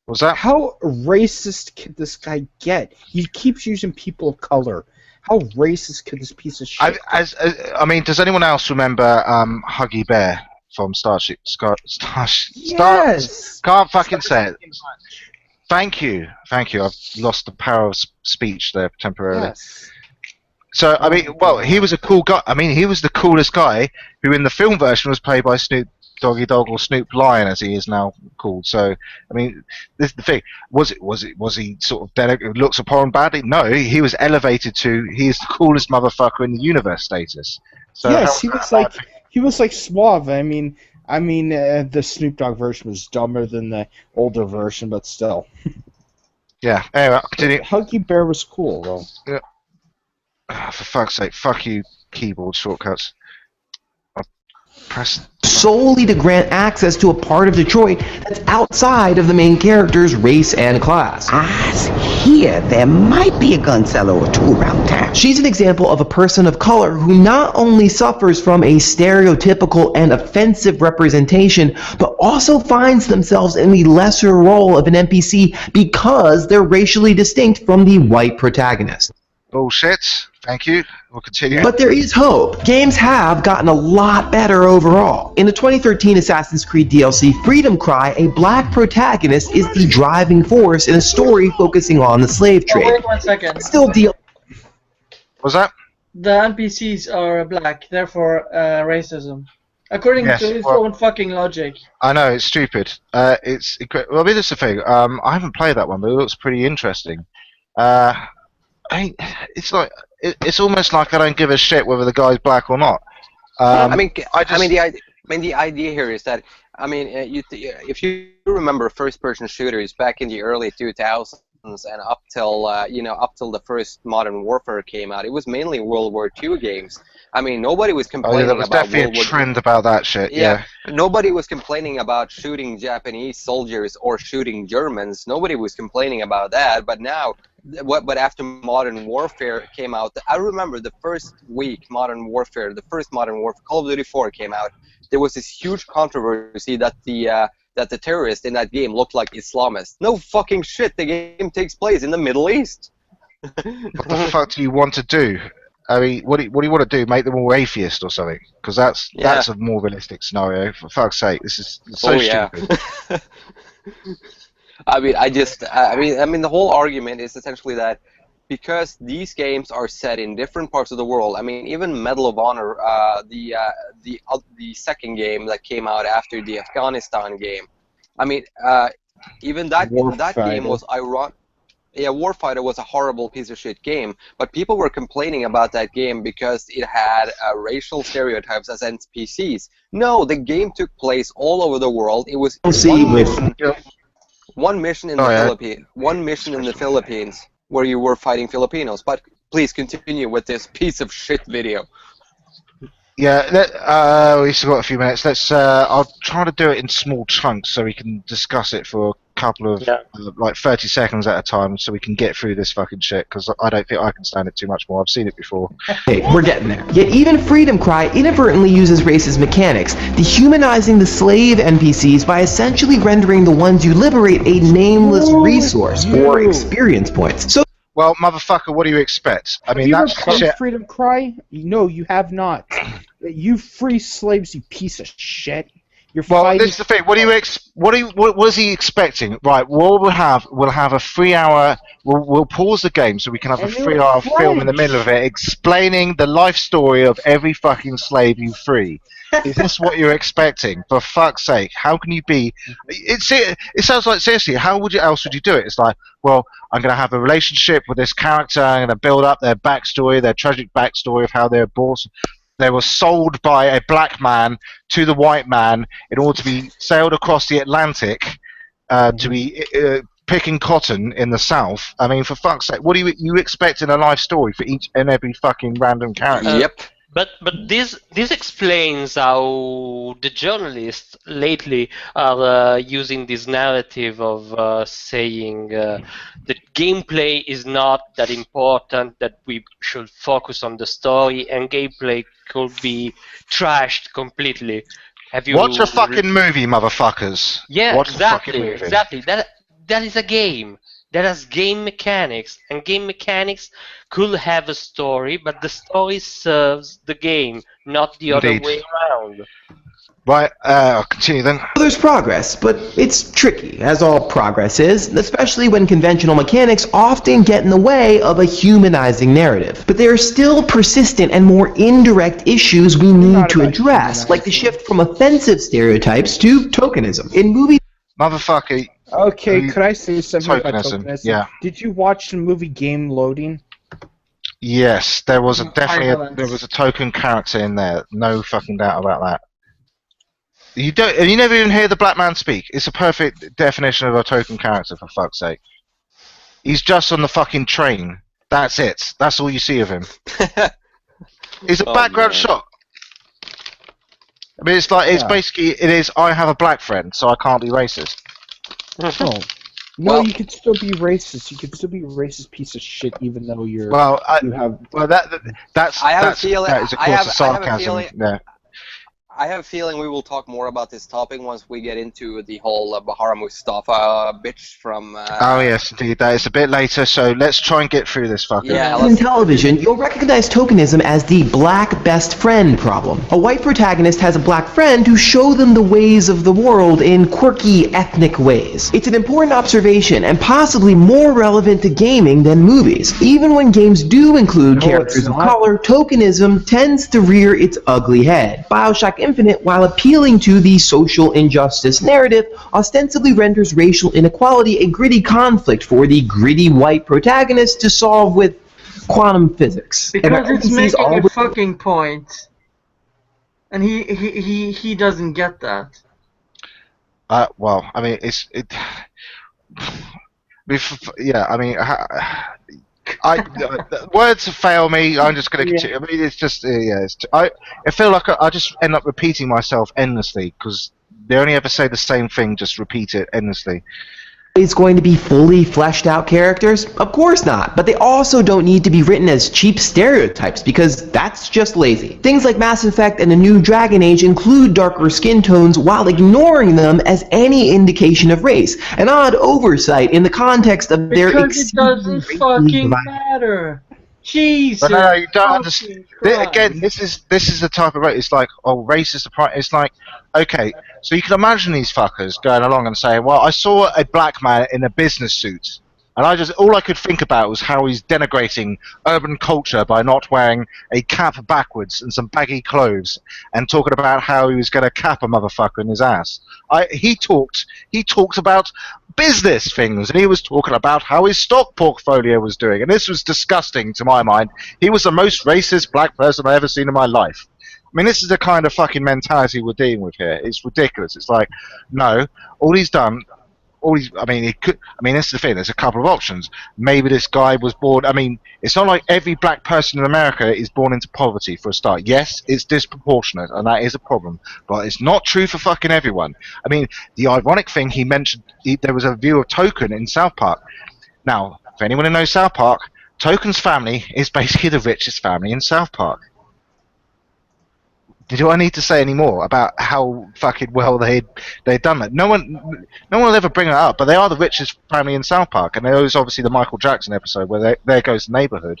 Was that? How racist could this guy get? He keeps using people of color. How racist could this piece of shit? I mean, does anyone else remember Huggy Bear from Starship? Yes. Can't fucking say it. Thank you. I've lost the power of speech there temporarily. Yes. So I mean, well, he was a cool guy. I mean, he was the coolest guy who, in the film version, was played by Snoop Doggy Dogg or Snoop Lion, as he is now called. So I mean, this is the thing. Was he sort of looks upon badly? No, he was elevated to he is the coolest motherfucker in the universe status. So yes, he was like suave. I mean, the Snoop Dogg version was dumber than the older version, but still. Yeah. Anyway, continue. Huggy Bear was cool though. Yeah. For fuck's sake, fuck you, keyboard shortcuts. Solely to grant access to a part of Detroit that's outside of the main character's race and class. I hear there might be a gun seller or two around town. She's an example of a person of color who not only suffers from a stereotypical and offensive representation, but also finds themselves in the lesser role of an NPC because they're racially distinct from the white protagonist. Bullshit. Thank you. We'll continue. But there is hope. Games have gotten a lot better overall. In the 2013 Assassin's Creed DLC Freedom Cry, a black protagonist is the driving force in a story focusing on the slave trade. Wait 1 second. Still What's that? The NPCs are black, therefore racism. According to his own fucking logic. I know, it's stupid. Well, I mean, that's the thing. I haven't played that one, but it looks pretty interesting. It's like it's almost like I don't give a shit whether the guy's black or not. The idea here is that if you remember first-person shooters back in the early 2000s and up till the first Modern Warfare came out, it was mainly World War II games. I mean, nobody was complaining there was about definitely a trend about that shit. Yeah. Nobody was complaining about shooting Japanese soldiers or shooting Germans. Nobody was complaining about that. But now, but after Modern Warfare came out, I remember the first week the first Modern Warfare, Call of Duty 4 came out. There was this huge controversy that the terrorists in that game looked like Islamists. No fucking shit. The game takes place in the Middle East. What the fuck do you want to do? I mean, what do you want to do? Make them all atheist or something? Because that's a more realistic scenario. For fuck's sake, this is so stupid. the whole argument is essentially that because these games are set in different parts of the world. I mean, even Medal of Honor, the second game that came out after the Afghanistan game. I mean, even that game was ironic. Yeah, Warfighter was a horrible piece of shit game, but people were complaining about that game because it had racial stereotypes as NPCs. No, the game took place all over the world. It was one mission in the Philippines where you were fighting Filipinos. But please continue with this piece of shit video. Yeah, we've still got a few minutes. I'll try to do it in small chunks so we can discuss it for a couple of, like 30 seconds at a time so we can get through this fucking shit, because I don't think I can stand it too much more. I've seen it before. Hey, we're getting there. Yet even Freedom Cry inadvertently uses racist mechanics, dehumanizing the slave NPCs by essentially rendering the ones you liberate a nameless resource or experience points. So, well, motherfucker, what do you expect? I mean, have you that's ever played shit. Freedom Cry? No, you have not. You free slaves, you piece of shit. fighting. This is the thing. What was he expecting? Right. What we'll have a 3 hour. We'll pause the game so we can have a 3 hour film in the middle of it explaining the life story of every fucking slave you free. Is this what you're expecting? For fuck's sake, how can you be? It sounds like, seriously, how else would you do it? It's like, well, I'm going to have a relationship with this character. I'm going to build up their backstory, their tragic backstory of how they're born. They were sold by a black man to the white man in order to be sailed across the Atlantic to be picking cotton in the South. I mean, for fuck's sake, what do you expect in a life story for each and every fucking random character? Yep. But this explains how the journalists lately are using this narrative of saying that gameplay is not that important, that we should focus on the story, and gameplay could be trashed completely. Have you Watch a fucking movie, motherfuckers. Yeah, Watch exactly. That is a game. That has game mechanics, and game mechanics could have a story, but the story serves the game, not the other way around. Right, I'll continue then. There's progress, but it's tricky, as all progress is, especially when conventional mechanics often get in the way of a humanizing narrative. But there are still persistent and more indirect issues we need to address, like the shift from offensive stereotypes to tokenism. In movies... Motherfucker. Okay, could I say something about tokenism? Yeah. Did you watch the movie Game Loading? Yes, there was a token character in there. No fucking doubt about that. You never even hear the black man speak. It's a perfect definition of a token character, for fuck's sake. He's just on the fucking train. That's it. That's all you see of him. He's a background shot. I mean, it's I have a black friend, so I can't be racist. Oh. No, you could still be racist. You could still be a racist piece of shit, even though you're. That's. I have a feeling. That is, of course, a sarcasm. I have a feeling we will talk more about this topic once we get into the whole Bahara Mustafa bitch from... Oh yes, indeed. That is a bit later, so let's try and get through this fucking... In television, you'll recognize tokenism as the black best friend problem. A white protagonist has a black friend to show them the ways of the world in quirky, ethnic ways. It's an important observation, and possibly more relevant to gaming than movies. Even when games do include characters of color, tokenism tends to rear its ugly head. BioShock Infinite, while appealing to the social injustice narrative, ostensibly renders racial inequality a gritty conflict for the gritty white protagonist to solve with quantum physics. Because it's making a fucking point, and he doesn't get that. Well, I mean, yeah, I mean, words fail me. I'm just going to continue. I mean, it's just I feel like I just end up repeating myself endlessly because they only ever say the same thing. Just repeat it endlessly. It's going to be fully fleshed out characters? Of course not, but they also don't need to be written as cheap stereotypes because that's just lazy. Things like Mass Effect and the new Dragon Age include darker skin tones while ignoring them as any indication of race, an odd oversight in the context of their because it doesn't fucking matter. Jesus. But no, you don't understand. Again, this is the type of race. It's like, oh, race is the price. It's like, okay, so you can imagine these fuckers going along and saying, well, I saw a black man in a business suit, and all I could think about was how he's denigrating urban culture by not wearing a cap backwards and some baggy clothes, and talking about how he was going to cap a motherfucker in his ass. He talked about business things, and he was talking about how his stock portfolio was doing, and this was disgusting to my mind. He was the most racist black person I've ever seen in my life. I mean, this is the kind of fucking mentality we're dealing with here. It's ridiculous. It's like, no, all he's done, I mean, this is the thing. There's a couple of options. Maybe this guy was born. I mean, it's not like every black person in America is born into poverty for a start. Yes, it's disproportionate, and that is a problem. But it's not true for fucking everyone. I mean, the ironic thing he mentioned, there was a view of Token in South Park. Now, for anyone who knows South Park, Token's family is basically the richest family in South Park. Do I need to say any more about how fucking well they'd done that? No one will ever bring it up, but they are the richest family in South Park, and there was obviously the Michael Jackson episode where there goes the neighborhood.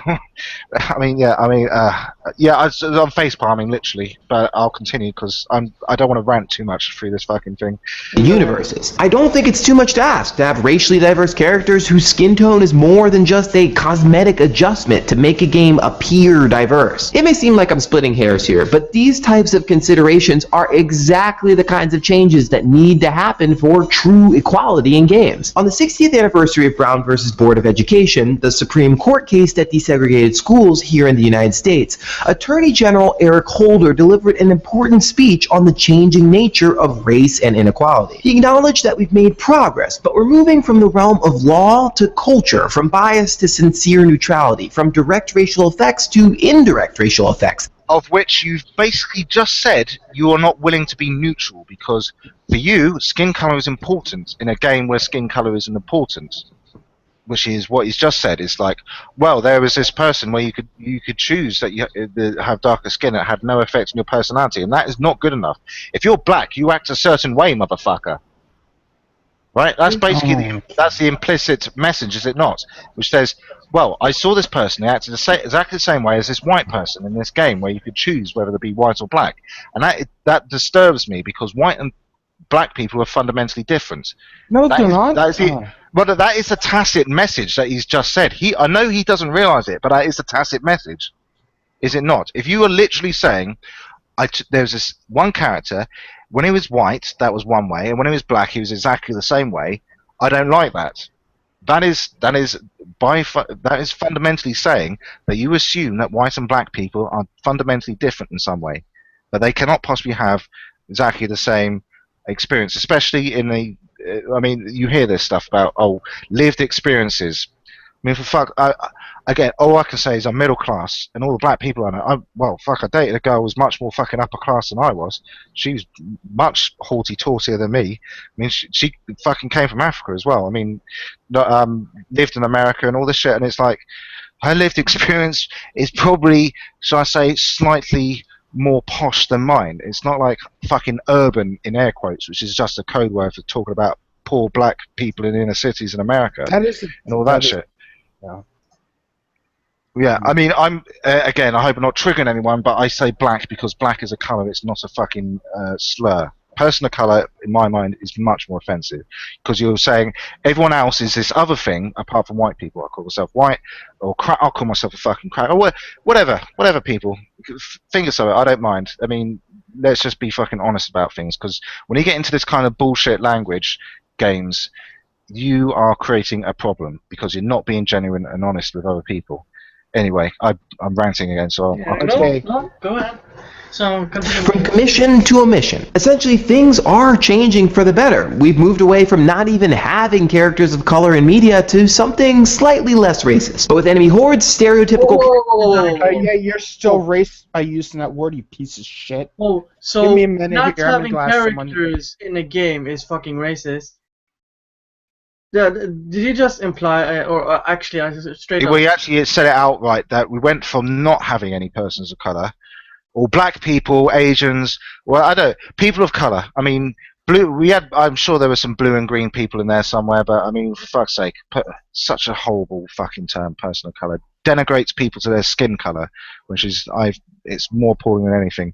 I mean, yeah, I'm face palming literally, but I'll continue because I don't want to rant too much through this fucking thing. Universes. I don't think it's too much to ask to have racially diverse characters whose skin tone is more than just a cosmetic adjustment to make a game appear diverse. It may seem like I'm splitting hairs here, but these types of considerations are exactly the kinds of changes that need to happen for true equality in games. On the 60th anniversary of Brown versus Board of Education, the Supreme Court case that desegregated schools here in the United States, Attorney General Eric Holder delivered an important speech on the changing nature of race and inequality. He acknowledged that we've made progress, but we're moving from the realm of law to culture, from bias to sincere neutrality, from direct racial effects to indirect racial effects. Of which you've basically just said you are not willing to be neutral, because for you, skin colour is important in a game where skin colour isn't important. Which is what he's just said. It's like, well, there was this person where you could choose that you have darker skin. It had no effect on your personality, and that is not good enough. If you're black, you act a certain way, motherfucker. Right? That's basically that's the implicit message, is it not? Which says, well, I saw this person. They acted exactly the same way as this white person in this game, where you could choose whether to be white or black, and that disturbs me because white and black people are fundamentally different. No, they're not. But that is a tacit message that he's just said. I know he doesn't realize it, but that is a tacit message, is it not? If you are literally saying, there's this one character, when he was white, that was one way, and when he was black, he was exactly the same way. I don't like that. That is fundamentally saying that you assume that white and black people are fundamentally different in some way, that they cannot possibly have exactly the same experience, especially in the. I mean, you hear this stuff about lived experiences. I mean, for fuck, again, all I can say is I'm middle class, and all the black people I know. I dated a girl who was much more fucking upper class than I was. She was much haughty-taughtier than me. I mean, she fucking came from Africa as well. I mean, lived in America and all this shit, and it's like her lived experience is probably, shall I say, slightly more posh than mine. It's not like fucking urban in air quotes, which is just a code word for talking about poor black people in inner cities in America and all that shit. Yeah, I mean, I'm again, I hope I'm not triggering anyone, but I say black because black is a colour. It's not a fucking slur. Person of colour, in my mind, is much more offensive because you're saying everyone else is this other thing apart from white people. I call myself white, or I'll call myself a fucking crack, or whatever. People, fingers of it. I don't mind. I mean, let's just be fucking honest about things, because when you get into this kind of bullshit language games, you are creating a problem because you're not being genuine and honest with other people. Anyway, I'm ranting again, so I'll continue. No, go ahead. So, from commission to omission. Essentially, things are changing for the better. We've moved away from not even having characters of color in media to something slightly less racist. But with enemy hordes, stereotypical... Yeah, you're still racist by using that word, you piece of shit. Oh, so give me a minute not here, having characters in a game is fucking racist? Yeah, did you just imply, or actually, I straight up... Well, you actually said it outright, that we went from not having any persons of color, or black people, Asians, people of color. I mean, blue. I'm sure there were some blue and green people in there somewhere, but I mean, for fuck's sake, such a horrible fucking term, person of color, denigrates people to their skin color, which is, it's more appalling than anything.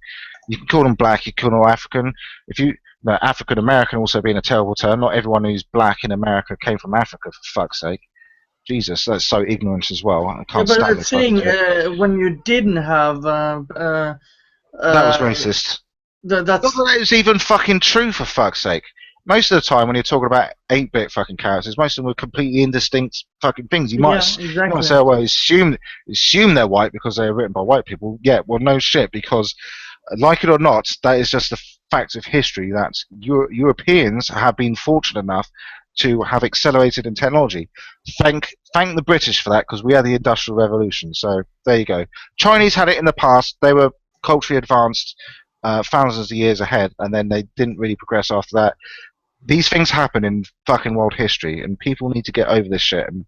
You can call them black, you can call them African. African American also being a terrible term. Not everyone who's black in America came from Africa, for fuck's sake. Jesus, that's so ignorant as well. I can't stand but it's saying when you didn't have that was racist. That is even fucking true, for fuck's sake. Most of the time when you're talking about 8-bit fucking characters, most of them were completely indistinct fucking things. You might say, well, assume they're white because they were written by white people. Yeah, well, no shit, because like it or not, that is just the fact of history that Europeans have been fortunate enough to have accelerated in technology. Thank the British for that, because we had the Industrial Revolution. So there you go. Chinese had it in the past. They were culturally advanced thousands of years ahead, and then they didn't really progress after that. These things happen in fucking world history, and people need to get over this shit. And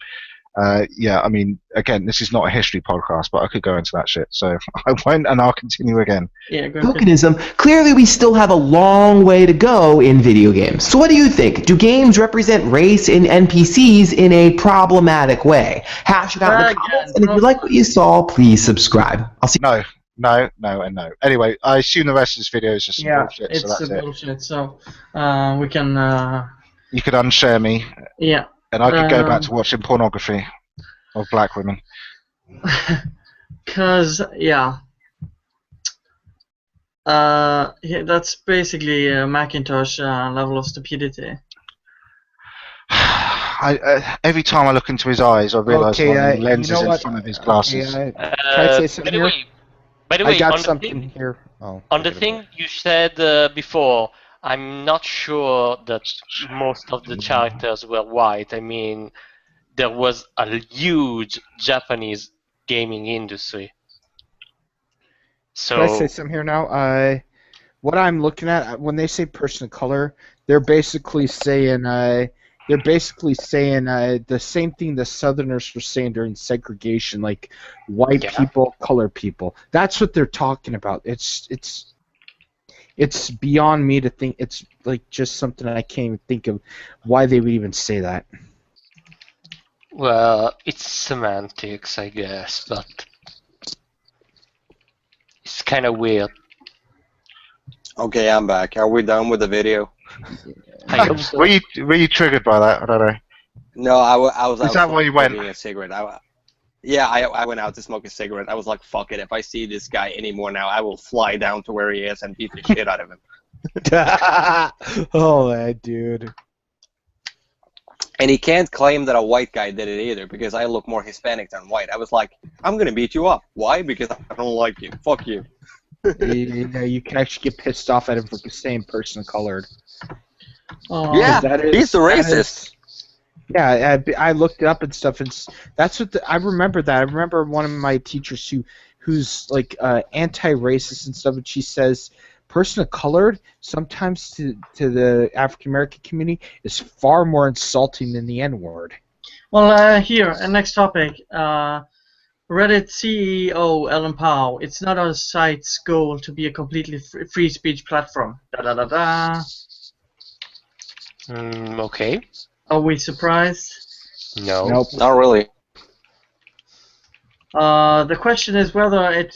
Yeah, I mean, again, this is not a history podcast, but I could go into that shit, so I won't, and I'll continue again. Yeah, go Tokenism, clearly we still have a long way to go in video games. So what do you think? Do games represent race in NPCs in a problematic way? Hash it out in the comments, and if you like what you saw, please subscribe. I'll see. No, and no. Anyway, I assume the rest of this video is just some bullshit, it's so that's it. bullshit, so we can... You could unshare me. Yeah. And I could go back to watching pornography of black women. Because, that's basically a Macintosh level of stupidity. Every time I look into his eyes, I realise the lens is in front of his glasses. Can I say something here? By the way, I got on something the thing, here. Oh, on the thing you said before, I'm not sure that most of the characters were white. I mean, there was a huge Japanese gaming industry. So, can I say something here now? What I'm looking at, when they say person of color, they're basically saying the same thing the Southerners were saying during segregation, like white people, colored people. That's what they're talking about. It's beyond me to think. It's like just something I can't even think of why they would even say that. well, it's semantics, I guess, but it's kind of weird. Okay, I'm back. Are we done with the video? I hope so. Were you triggered by that? I don't know. No, I was. Is that why you went? A cigarette. I went out to smoke a cigarette. I was like, fuck it. If I see this guy anymore now, I will fly down to where he is and beat the shit out of him. Oh, that dude. And he can't claim that a white guy did it either, because I look more Hispanic than white. I was like, I'm gonna beat you up. Why? Because I don't like you. Fuck you. You can actually get pissed off at him for saying person of colored. Yeah, he's the racist. Yeah, I looked it up and stuff, and that's what I remember. That I remember one of my teachers who's like anti-racist and stuff, and she says person of color sometimes to the African American community is far more insulting than the N-word. Well, here, next topic. Reddit CEO Ellen Pao. It's not a site's goal to be a completely free speech platform. Okay. Are we surprised? No. Nope. Not really. The question is whether it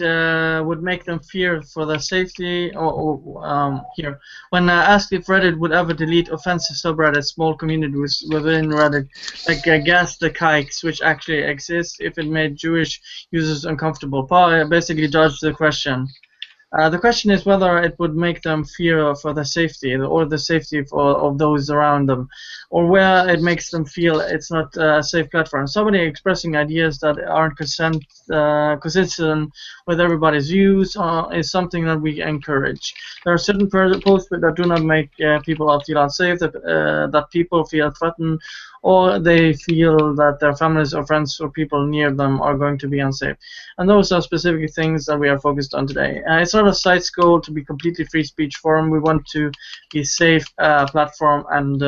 would make them fear for their safety, here. When asked if Reddit would ever delete offensive subreddits, small communities within Reddit, like Gas the Kikes, which actually exists, if it made Jewish users uncomfortable. Paul basically dodged the question. The question is whether it would make them fear for their safety or the safety of those around them, or where it makes them feel it's not a safe platform. Somebody expressing ideas that aren't consistent with everybody's views is something that we encourage. There are certain posts that do not make people feel unsafe, that people feel threatened, or they feel that their families or friends or people near them are going to be unsafe. And those are specific things that we are focused on today. It's not a site's goal to be completely free speech forum. We want to be a safe platform, and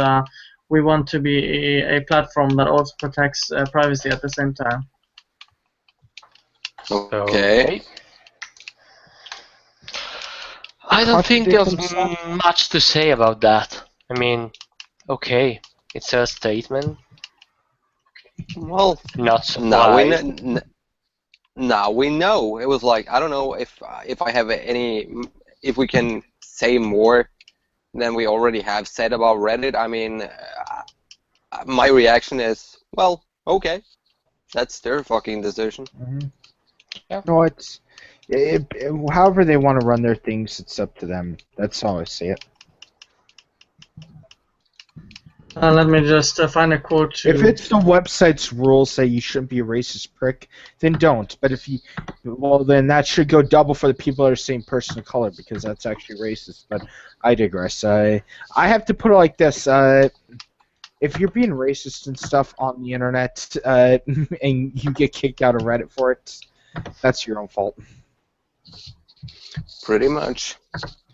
we want to be a platform that also protects privacy at the same time. Okay. I don't think there's much to say about that. I mean, okay, it's a statement. Well, not surprised. Now we know. It was like, I don't know if I have if we can say more than we already have said about Reddit. I mean, my reaction is, well, okay, that's their fucking decision. Mm-hmm. Yeah. No, however they want to run their things, it's up to them. That's how I see it. Let me just find a quote. If it's the website's rules say you shouldn't be a racist prick, then don't. But if you, well, then that should go double for the people that are saying person of color, because that's actually racist. But I digress. I have to put it like this: if you're being racist and stuff on the internet, and you get kicked out of Reddit for it, that's your own fault. Pretty much.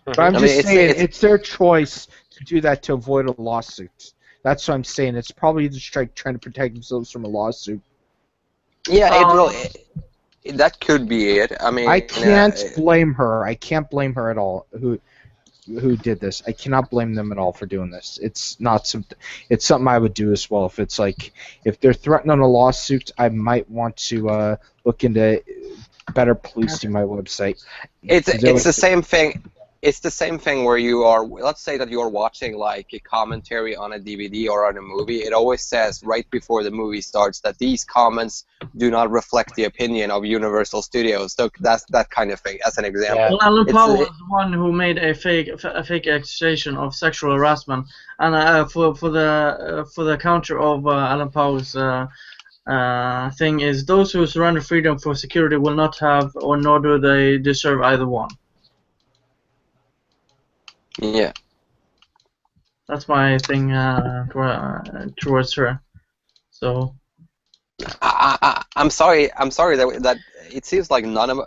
But I'm just saying, it's their choice to do that to avoid a lawsuit. That's what I'm saying. It's probably just trying to protect themselves from a lawsuit. Yeah, that could be it. I mean, I can't blame her. I can't blame her at all. Who did this? I cannot blame them at all for doing this. It's not something. It's something I would do as well. If it's like if they're threatening a lawsuit, I might want to look into better policing my website. It's the same thing. It's the same thing where you are. Let's say that you're watching like a commentary on a DVD or on a movie. It always says right before the movie starts that these comments do not reflect the opinion of Universal Studios. So that's that kind of thing. As an example. Well, Alan Powell was the one who made a fake accusation of sexual harassment, and for the counter of Alan Powell's thing is those who surrender freedom for security will not have, or nor do they deserve either one. Yeah. That's my thing towards her. So. I'm sorry that it seems like none of.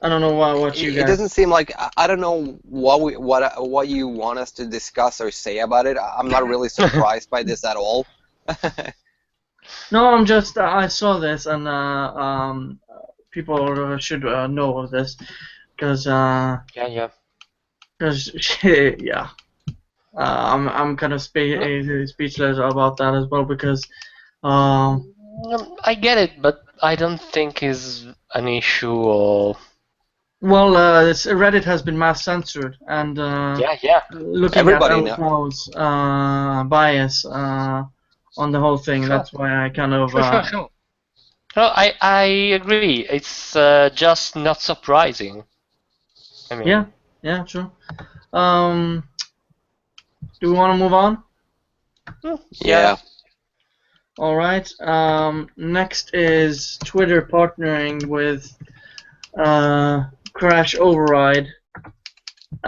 I don't know what you guys. It doesn't seem like I don't know what you want us to discuss or say about it. I'm not really surprised by this at all. No, I'm just I saw this and people should know of this because yeah. I'm kind of speechless about that as well because I get it, but I don't think it's an issue or. Well, Reddit has been mass censored, and looking everybody at Powell's bias on the whole thing, that's why I kind of. No, I agree. It's just not surprising. I mean. Yeah, sure. Do we want to move on? Yeah. All right. Next is Twitter partnering with Crash Override,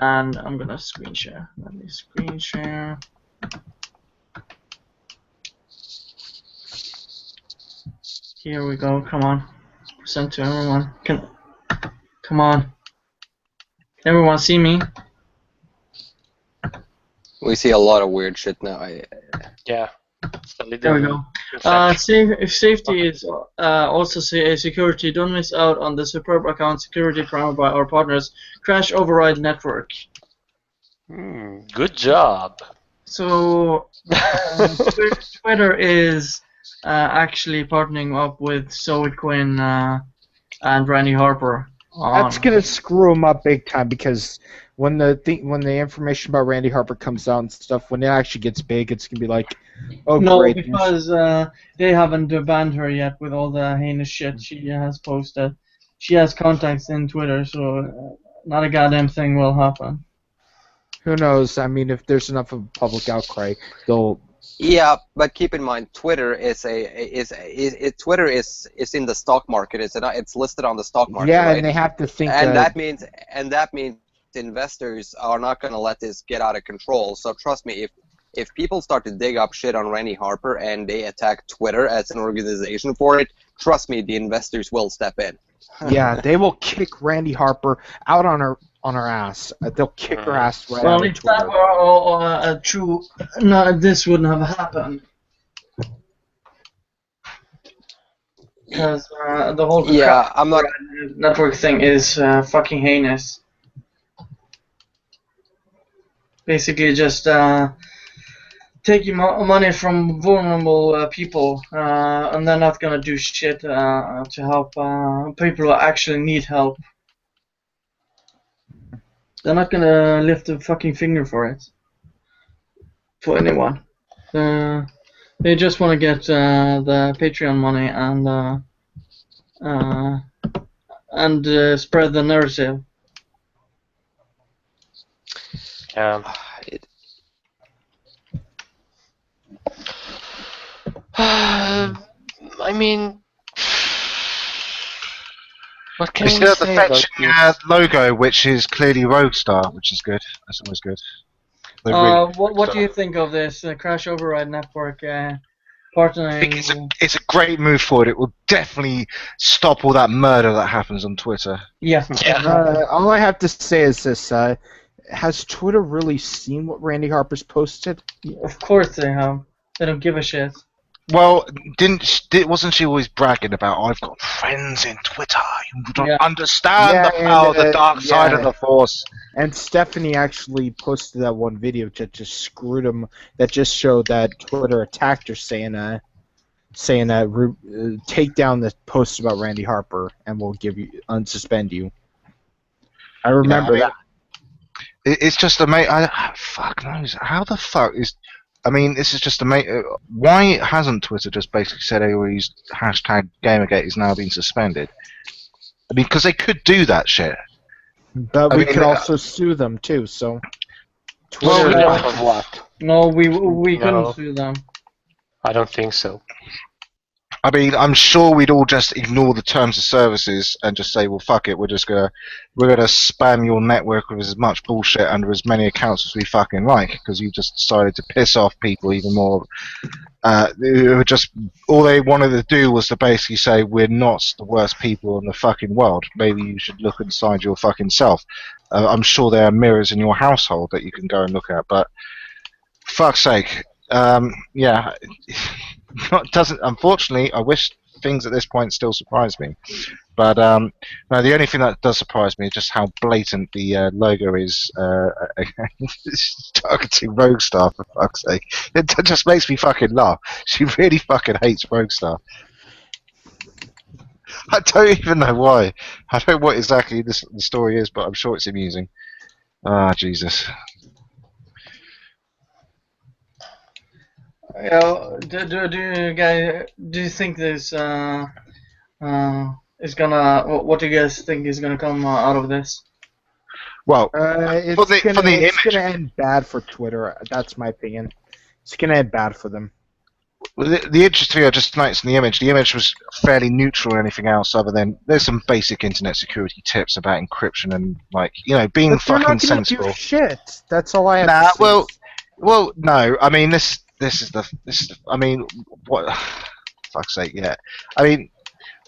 and I'm gonna screen share. Let me screen share. Here we go. Come on. Send to everyone. Come on. Everyone see me? We see a lot of weird shit now. Yeah. There we go. If safety is also a security, don't miss out on the superb account security provided by our partners, Crash Override Network. Good job. So, Twitter is actually partnering up with Zoe Quinn and Randy Harper. That's gonna screw them up big time because when the information about Randy Harper comes out and stuff, when it actually gets big, it's gonna be like, oh great. No, because they haven't banned her yet with all the heinous shit she has posted. She has contacts in Twitter, so not a goddamn thing will happen. Who knows? I mean, if there's enough of a public outcry, they'll. Yeah, but keep in mind, Twitter is Twitter is in the stock market. It's listed on the stock market. Yeah, right? and they have to think. And that means investors are not going to let this get out of control. So trust me, if people start to dig up shit on Randy Harper and they attack Twitter as an organization for it, trust me, the investors will step in. Yeah, they will kick Randy Harper out on her ass. They'll kick her ass right out of Twitter. Well, if that were all true, none of this wouldn't have happened. Because the whole network thing is fucking heinous. Basically, just taking money from vulnerable people, and they're not gonna do shit to help people who actually need help. They're not gonna lift a fucking finger for it. For anyone. They just want to get the Patreon money and spread the narrative. I mean, what can we still have the fetching logo, which is clearly Roadstar, which is good. That's always good. What do you think of this Crash Override Network partnering? I think it's a great move forward. It will definitely stop all that murder that happens on Twitter. Yeah. All I have to say is this: has Twitter really seen what Randy Harper's posted? Of course they have. They don't give a shit. Well, wasn't she always bragging about I've got friends in Twitter who don't understand the power, the dark side of the Force? And Stephanie actually posted that one video that just screwed him. That just showed that Twitter attacked her, saying that take down the post about Randy Harper and we'll unsuspend you. I remember that. It's just amazing. Fuck knows how the fuck is. I mean, this is just amazing. Why hasn't Twitter just basically said, "Oh, he's hashtag GamerGate is now being suspended"? I mean, because they could do that shit. But we could also sue them too. So. Twitter. Of what? No, we couldn't sue them. I don't think so. I mean, I'm sure we'd all just ignore the terms of services and just say, well, fuck it, we're gonna spam your network with as much bullshit under as many accounts as we fucking like, because you just decided to piss off people even more. All they wanted to do was to basically say, we're not the worst people in the fucking world. Maybe you should look inside your fucking self. I'm sure there are mirrors in your household that you can go and look at, but fuck's sake. Yeah, unfortunately, I wish things at this point still surprise me. But no, the only thing that does surprise me is just how blatant the logo is targeting Roguestar, for fuck's sake. It just makes me fucking laugh. She really fucking hates Roguestar. I don't even know why. I don't know what exactly the story is, but I'm sure it's amusing. Ah, Jesus. Do you think this is gonna? What do you guys think is gonna come out of this? Well, it's gonna end bad for Twitter. That's my opinion. It's gonna end bad for them. Well, the interesting thing I just noticed in the image. The image was fairly neutral or anything else other than there's some basic internet security tips about encryption and being fucking sensible. Do shit. That's all I have to say. Well, no. I mean this is the I mean, what? Fuck's sake, yeah. I mean,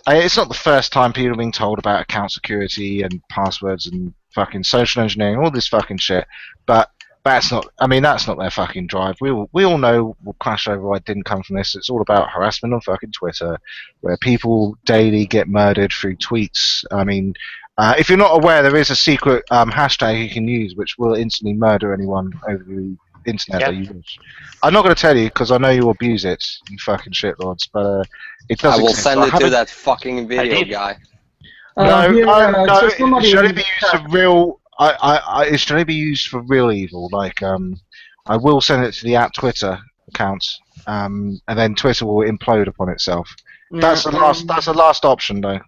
it's not the first time people have been told about account security and passwords and fucking social engineering, all this fucking shit. But that's not. I mean, that's not their fucking drive. We all know Clash Override didn't come from this. It's all about harassment on fucking Twitter, where people daily get murdered through tweets. I mean, if you're not aware, there is a secret hashtag you can use which will instantly murder anyone over the internet that you use. I'm not going to tell you because I know you abuse it, you fucking shitlords. But it does. I will send it to that fucking video guy. No, it should only be used for real. It should only be used for real evil. Like, I will send it to the @Twitter account, and then Twitter will implode upon itself. That's the last. That's the last option, though.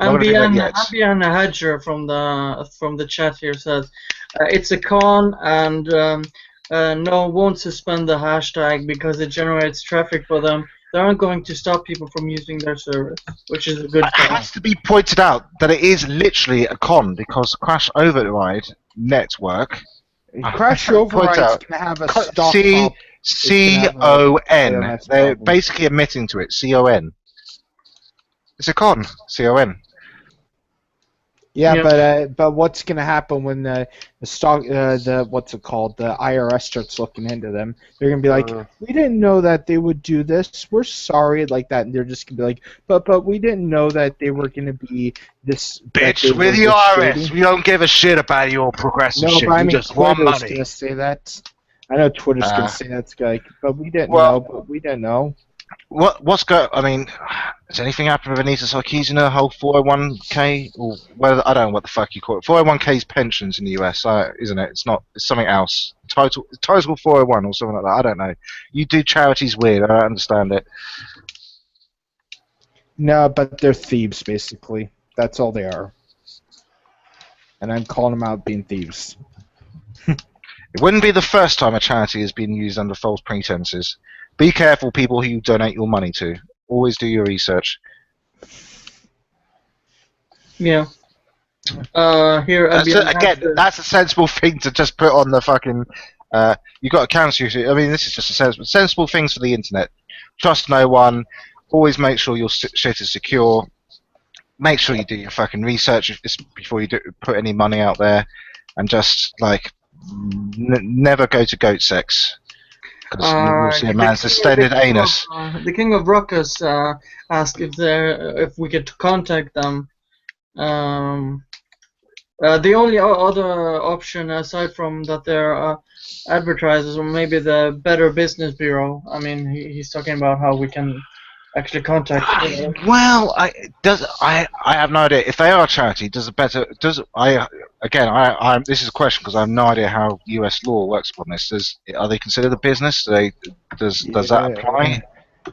Ambian Hedger from the chat here says it's a con and no, won't suspend the hashtag because it generates traffic for them. They aren't going to stop people from using their service, which is a good thing. It has to be pointed out that it is literally a con because Crash Override Network. Crash Override is going to have a stock C-O-N. They're basically admitting to it. C-O-N. It's a con. C-O-N. Yeah, but what's going to happen when the what's it called? The IRS starts looking into them. They're going to be like, we didn't know that they would do this. We're sorry, like that. And they're just going to be like, but we didn't know that they were going to be this. Bitch, we're the IRS. We don't give a shit about your progressive shit. But I mean, we just want Twitter's money. Going to say that. I know Twitter's going to say that's like, but we didn't know. But we didn't know. I mean, has anything happened with Anita Sarkeesian, her whole 401k? Or I don't know what the fuck you call it. 401k's pensions in the US, isn't it? It's not. It's something else. Title 401 or something like that. I don't know. You do charities weird. I don't understand it. No, but they're thieves, basically. That's all they are. And I'm calling them out being thieves. It wouldn't be the first time a charity has been used under false pretenses. Be careful, people who you donate your money to. Always do your research. Yeah. That's a sensible thing to just put on the fucking. You got accounts. I mean, this is just a sensible things for the internet. Trust no one. Always make sure your shit is secure. Make sure you do your fucking research before you put any money out there, and just like never go to goat sex. Because you will see a man's extended anus. The King of Ruckus asked if we could contact them. The only other option aside from that they're advertisers, or maybe the Better Business Bureau. I mean, he's talking about how we can actually contact. Well, I have no idea if they are a charity. This is a question because I have no idea how U.S. law works on this. Are they considered a business? Does that apply?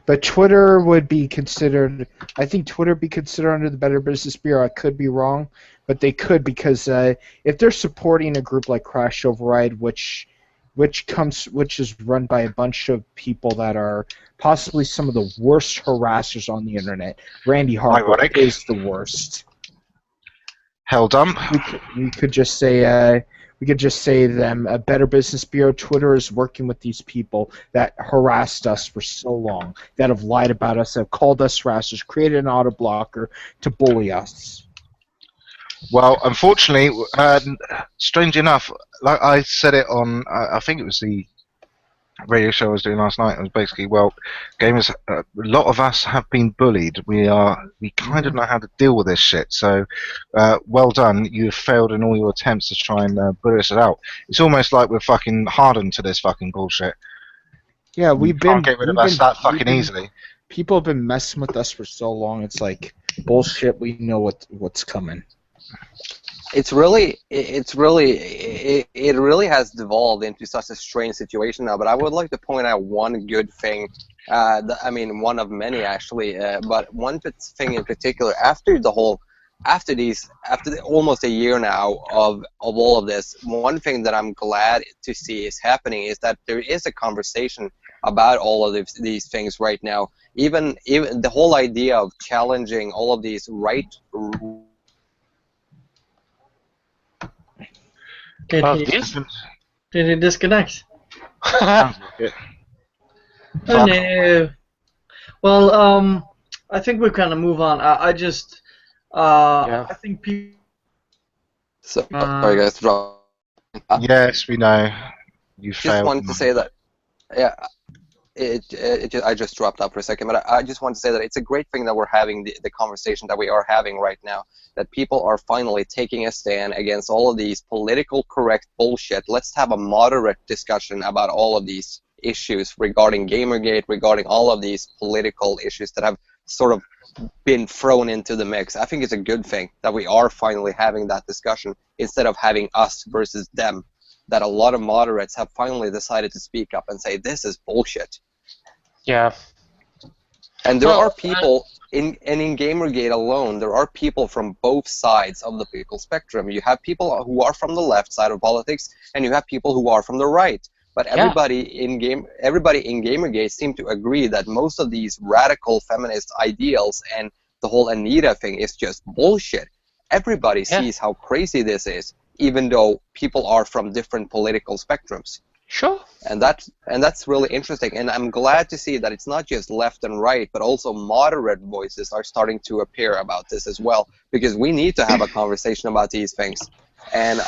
But Twitter would be considered. I think Twitter would be considered under the Better Business Bureau. I could be wrong, but they could because if they're supporting a group like Crash Override, which is run by a bunch of people that are possibly some of the worst harassers on the internet. Randy Harper is the worst. Hell dump. We could just say them. A Better Business Bureau. Twitter is working with these people that harassed us for so long, that have lied about us, that have called us harassers, created an auto blocker to bully us. Well, unfortunately, strange enough, like I said it on, I think it was the radio show I was doing last night. It was basically, well, gamers, a lot of us have been bullied. We kind of know how to deal with this shit. So, well done. You have failed in all your attempts to try and bully us out. It's almost like we're fucking hardened to this fucking bullshit. Yeah, we can't get rid of us that fucking easily. People have been messing with us for so long. It's like bullshit. We know what's coming. It really has devolved into such a strange situation now. But I would like to point out one good thing. One of many actually. But one thing in particular, after almost a year now of all of this, one thing that I'm glad to see is happening is that there is a conversation about all of these things right now. Even the whole idea of challenging all of these Did he disconnect? Oh no. Well, I think we kind of move on. I think people. Sorry, guys. Yes, we know. You failed. Just wanted to say that. Yeah. I just dropped out for a second, but I just want to say that it's a great thing that we're having the conversation that we are having right now, that people are finally taking a stand against all of these political correct bullshit. Let's have a moderate discussion about all of these issues regarding GamerGate, regarding all of these political issues that have sort of been thrown into the mix. I think it's a good thing that we are finally having that discussion instead of having us versus them, that a lot of moderates have finally decided to speak up and say, this is bullshit. Yeah. And there are people, in GamerGate alone, there are people from both sides of the political spectrum. You have people who are from the left side of politics, and you have people who are from the right. But everybody in GamerGate seem to agree that most of these radical feminist ideals and the whole Anita thing is just bullshit. Everybody sees how crazy this is, even though people are from different political spectrums. Sure. And that's really interesting, and I'm glad to see that it's not just left and right, but also moderate voices are starting to appear about this as well, because we need to have a conversation about these things. And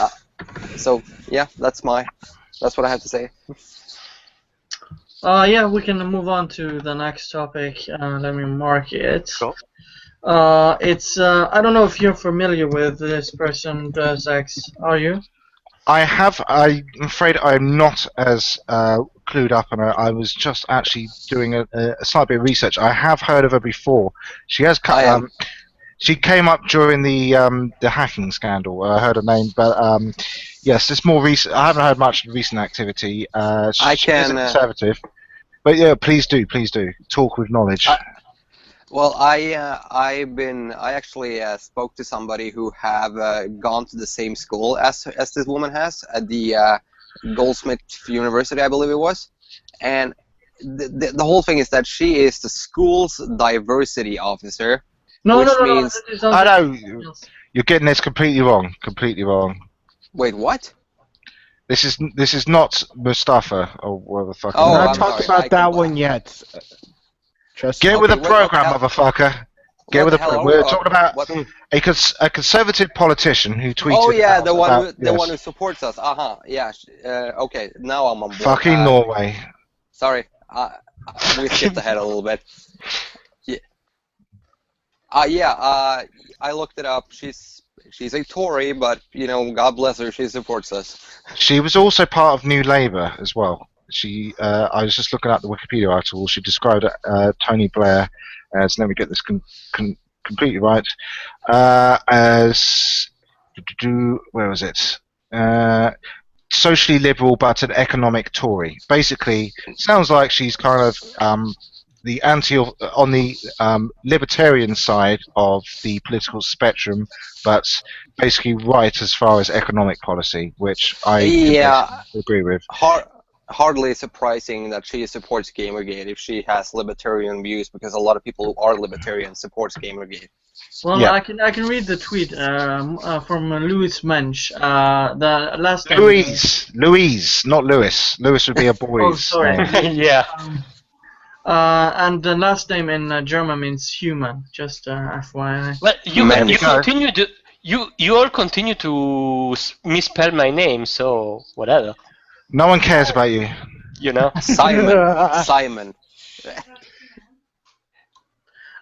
so yeah, that's what I have to say. Yeah, we can move on to the next topic. Let me mark it. Cool. It's I don't know if you're familiar with this person, Zax. Are you? I'm afraid I'm not as clued up on her. I was just actually doing a slight bit of research. I have heard of her before. She has she came up during the hacking scandal. I heard her name, but yes, it's more recent. I haven't heard much recent activity. She is a conservative, but yeah, please do talk with knowledge. Well, I actually spoke to somebody who have gone to the same school as this woman has at the Goldsmith University, I believe it was, and the whole thing is that she is the school's diversity officer. No. I know you're getting this completely wrong. Completely wrong. Wait, what? This is not Mustafa or whatever the fuck. We're not talking about that one yet. Get with the program, motherfucker. Get with the program. We're talking about a conservative politician who tweeted. Oh yeah, the one who supports us. Yeah. Okay, now I'm on board. Fucking Norway. Sorry, we skipped ahead a little bit. Yeah. I looked it up. She's a Tory, but you know, God bless her, she supports us. She was also part of New Labour as well. She, I was just looking at the Wikipedia article. She described Tony Blair as, let me get this completely right, as, where was it? Socially liberal but an economic Tory. Basically, sounds like she's kind of the on the libertarian side of the political spectrum, but basically right as far as economic policy, which I agree with. Hardly surprising that she supports GamerGate if she has libertarian views, because a lot of people who are libertarian supports GamerGate. Well, yeah. I can read the tweet from Louis Mensch. The last name, Louise, not Lewis. Lewis would be a boy. Oh, sorry. Yeah. And the last name in German means human. Just FYI. Well, you all continue to misspell my name, so whatever. No one cares about you. You know, Simon.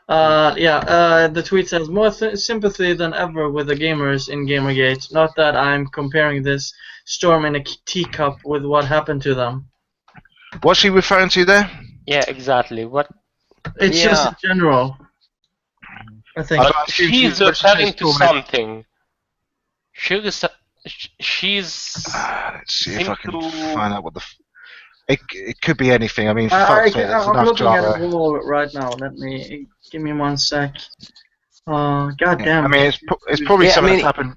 The tweet says, more sympathy than ever with the gamers in Gamergate. Not that I'm comparing this storm in a teacup with what happened to them. What's she referring to there? Yeah, exactly. What? It's just in general. I think. She's referring to something. She's. Let's see if I can find out what the. It could be anything. I mean, I'm looking at it all right now. Give me 1 sec. God damn. I mean, it's probably something that's happened.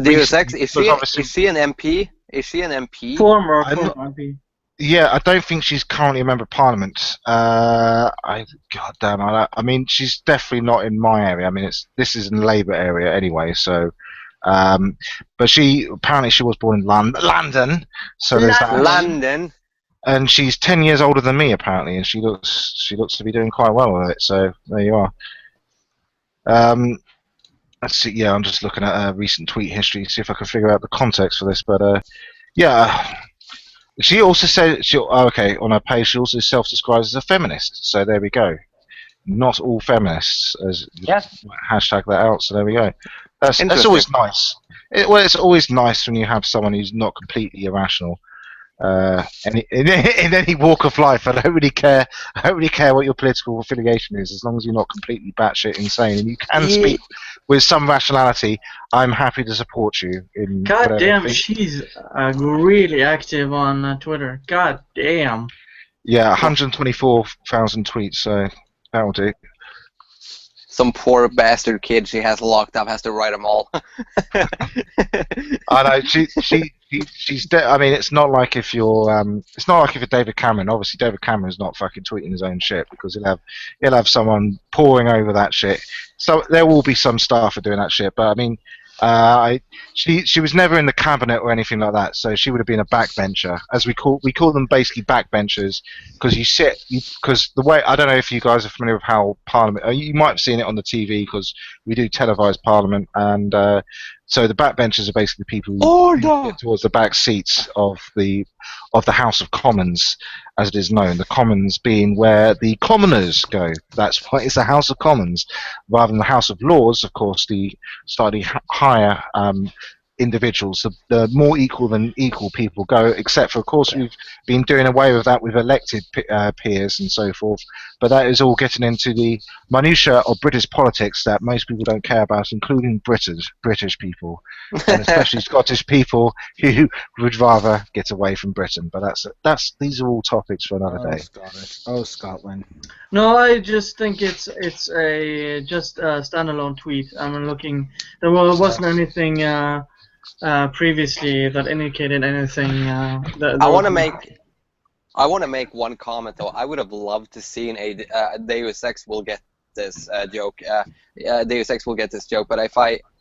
Deus Ex, is she an MP? Is she an MP? Former MP. Yeah, I don't think she's currently a member of Parliament. God damn, I mean, she's definitely not in my area. I mean, this is in the Labour area anyway. So, but she was born in London. So there's that. London. And she's 10 years older than me apparently, and she looks to be doing quite well with it. So there you are. Let's see. Yeah, I'm just looking at recent tweet history to see if I can figure out the context for this. But yeah. She also said, on her page, she also self-describes as a feminist. So there we go. Not all feminists, hashtag that out. So there we go. That's always nice. It's always nice when you have someone who's not completely irrational. In any walk of life, I don't really care. I don't really care what your political affiliation is, as long as you're not completely batshit insane and you can speak with some rationality. I'm happy to support you in. God damn, she's really active on Twitter. God damn. Yeah, 124,000 tweets. So that'll do. Some poor bastard kid she has locked up has to write them all. I know I mean, it's not like if you're David Cameron. Obviously, David Cameron's not fucking tweeting his own shit because he'll have someone poring over that shit. So there will be some staff for doing that shit. But I mean, she was never in the cabinet or anything like that. So she would have been a backbencher, as we call them, basically backbenchers, because because the way, I don't know if you guys are familiar with how Parliament. You might have seen it on the TV because we do televised Parliament, and so the backbenchers are basically people who get towards the back seats of the House of Commons, as it is known. The Commons being where the commoners go. That's why it's the House of Commons, rather than the House of Lords. Of course, the slightly higher individuals, the more equal than equal people go, except for, of course, we've been doing away with that with elected peers and so forth, but that is all getting into the minutiae of British politics that most people don't care about, including British people, and especially Scottish people who would rather get away from Britain. But these are all topics for another day. Scotland. No, I just think it's a standalone tweet. I'm looking. There wasn't anything previously that indicated anything. I want to make one comment though. I would have loved to see Deus Ex will get this joke. Deus Ex will get this joke, but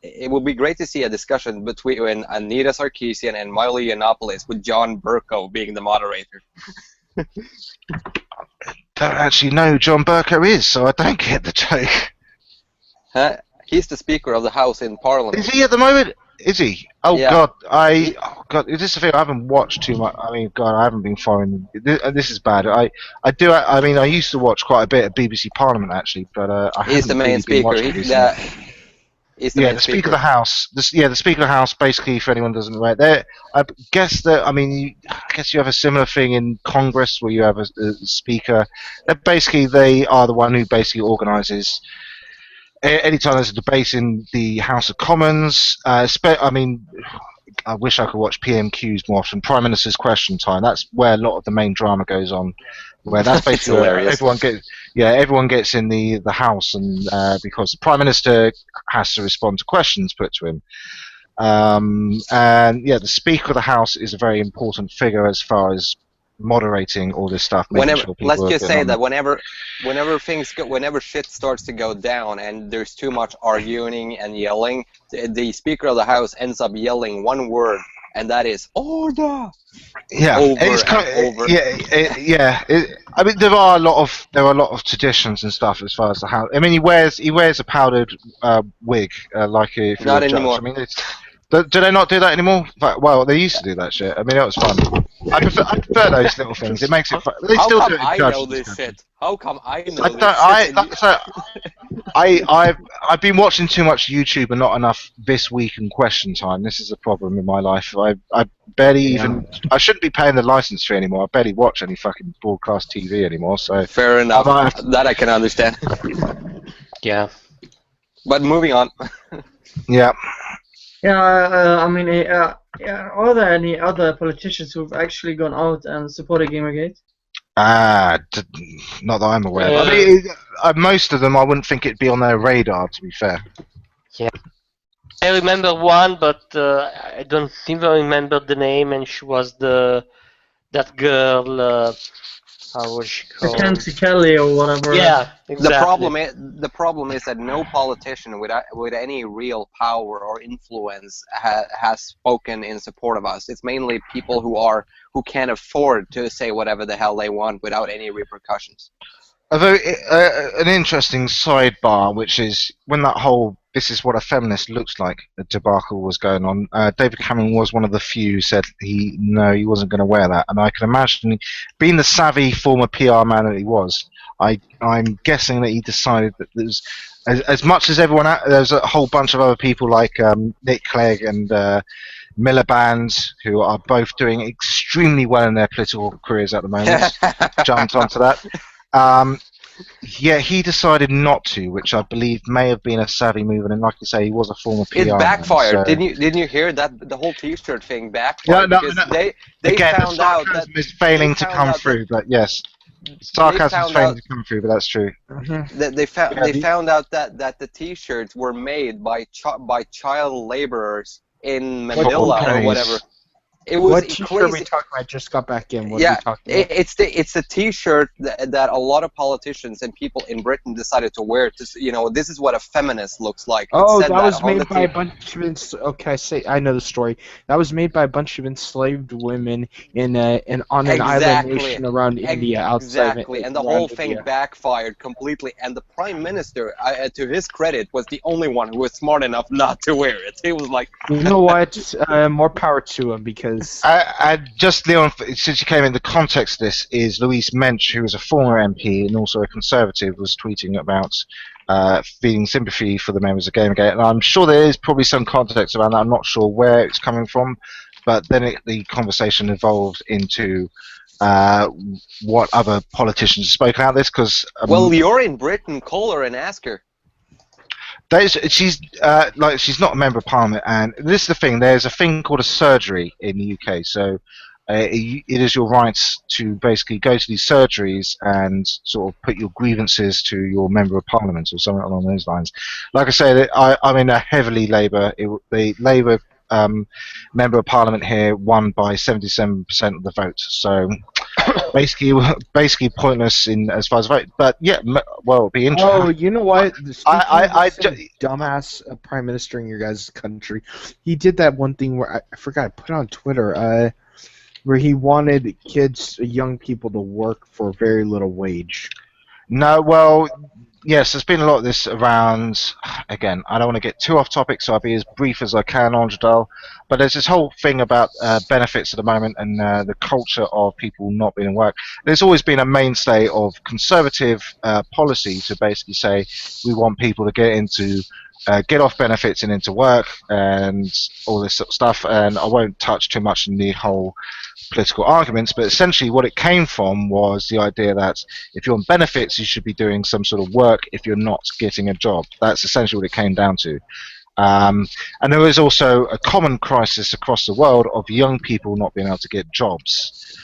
it would be great to see a discussion between Anita Sarkeesian and Milo Yiannopoulos, with John Burko being the moderator. Don't actually know who John Burko is, so I don't get the joke. He's the Speaker of the House in Parliament. Is he at the moment? Is he? Oh Yeah. God, this is the thing. I haven't watched too much. I mean, God, I haven't been following. This is bad. I do. I mean, I used to watch quite a bit of BBC Parliament actually, but I He's the haven't main really been speaker. watching it recently. He's the Yeah, main the Speaker of the House. The Speaker of the House. Basically, for anyone who doesn't know, I guess that. I mean, I guess you have a similar thing in Congress where you have a Speaker. They are the one who basically organises. Anytime there's a debate in the House of Commons, I mean, I wish I could watch PMQs more often. Prime Minister's Question Time. That's where a lot of the main drama goes on. Where that's basically where everyone gets in the House, and because the Prime Minister has to respond to questions put to him. And yeah, the Speaker of the House is a very important figure as far as moderating all this stuff. Let's just say that whenever shit starts to go down and there's too much arguing and yelling, the Speaker of the House ends up yelling one word, and that is order. Yeah, over. Yeah. I mean, there are a lot of traditions and stuff as far as the House. I mean, he wears a powdered wig, like if you're not a judge. anymore. I mean, do they not do that anymore? Well, they used to do that shit. I mean, it was fun. I prefer those little things. It makes it fun. They still do it in I judges know this shit? How come I know this shit? I've been watching too much YouTube and not enough This Week and Question Time. This is a problem in my life. I barely even. I shouldn't be paying the license fee anymore. I barely watch any fucking broadcast TV anymore. So fair enough. That I can understand. Yeah. But moving on. Yeah. Yeah, I mean, are there any other politicians who've actually gone out and supported GamerGate? Not that I'm aware of. I mean, most of them, I wouldn't think it'd be on their radar, to be fair. Yeah. I remember one, but I don't even remember the name, and she was that girl. How was she called? Mackenzie Kelly or whatever. Yeah, exactly. The problem is that no politician with any real power or influence has spoken in support of us. It's mainly people who can't afford to say whatever the hell they want without any repercussions. Although an interesting sidebar, which is when that whole "this is what a feminist looks like" debacle was going on, David Cameron was one of the few who said he wasn't going to wear that, and I can imagine, being the savvy former PR man that he was, I'm guessing that he decided that there's as much as everyone. There's a whole bunch of other people like Nick Clegg and Miliband, who are both doing extremely well in their political careers at the moment. Jumped onto that. Yeah, he decided not to, which I believe may have been a savvy move, and like you say, he was a former PR. It backfired. Man, so. Didn't you hear that the whole T-shirt thing backfired? No. They Again, found the out that is failing to come through, but yes, sarcasm is failing to come through, but that's true. They found out that the T-shirts were made by child laborers in Manila or whatever. It was what T-shirt are we talking about? I just got back in. What are we talking about? It's the T-shirt that a lot of politicians and people in Britain decided to wear. This is what a feminist looks like. Oh, that was made by a bunch of I know the story. That was made by a bunch of enslaved women on an island nation around India, outside. Exactly, and the whole thing backfired completely. And the Prime Minister, to his credit, was the only one who was smart enough not to wear it. He was like, you know what? More power to him, because. Just Leon, since you came in, the context of this is Louise Mensch, who was a former MP and also a Conservative, was tweeting about feeling sympathy for the members of GamerGate, and I'm sure there is probably some context around that. I'm not sure where it's coming from, but then the conversation evolved into what other politicians spoke about this, because well, you're in Britain, call her and ask her. She's not a member of Parliament, and this is the thing. There's a thing called a surgery in the UK, so it is your right to basically go to these surgeries and sort of put your grievances to your member of Parliament or something along those lines. Like I say, I'm in a heavily Labour. The Labour member of Parliament here won by 77% of the vote, so basically pointless in as far as vote. But yeah, well, it'll be interesting. Oh, you know what? Dumbass Prime Minister in your guys' country, he did that one thing where I forgot. I put it on Twitter, where he wanted young people to work for very little wage. No, well, yes, there's been a lot of this around. Again, I don't want to get too off topic, so I'll be as brief as I can, TheAndredal. But there's this whole thing about benefits at the moment and the culture of people not being in work. There's always been a mainstay of conservative policy to basically say we want people to get off benefits and into work and all this sort of stuff. And I won't touch too much on the whole political arguments, but essentially what it came from was the idea that if you're on benefits, you should be doing some sort of work if you're not getting a job. That's essentially what it came down to. And there is also a common crisis across the world of young people not being able to get jobs,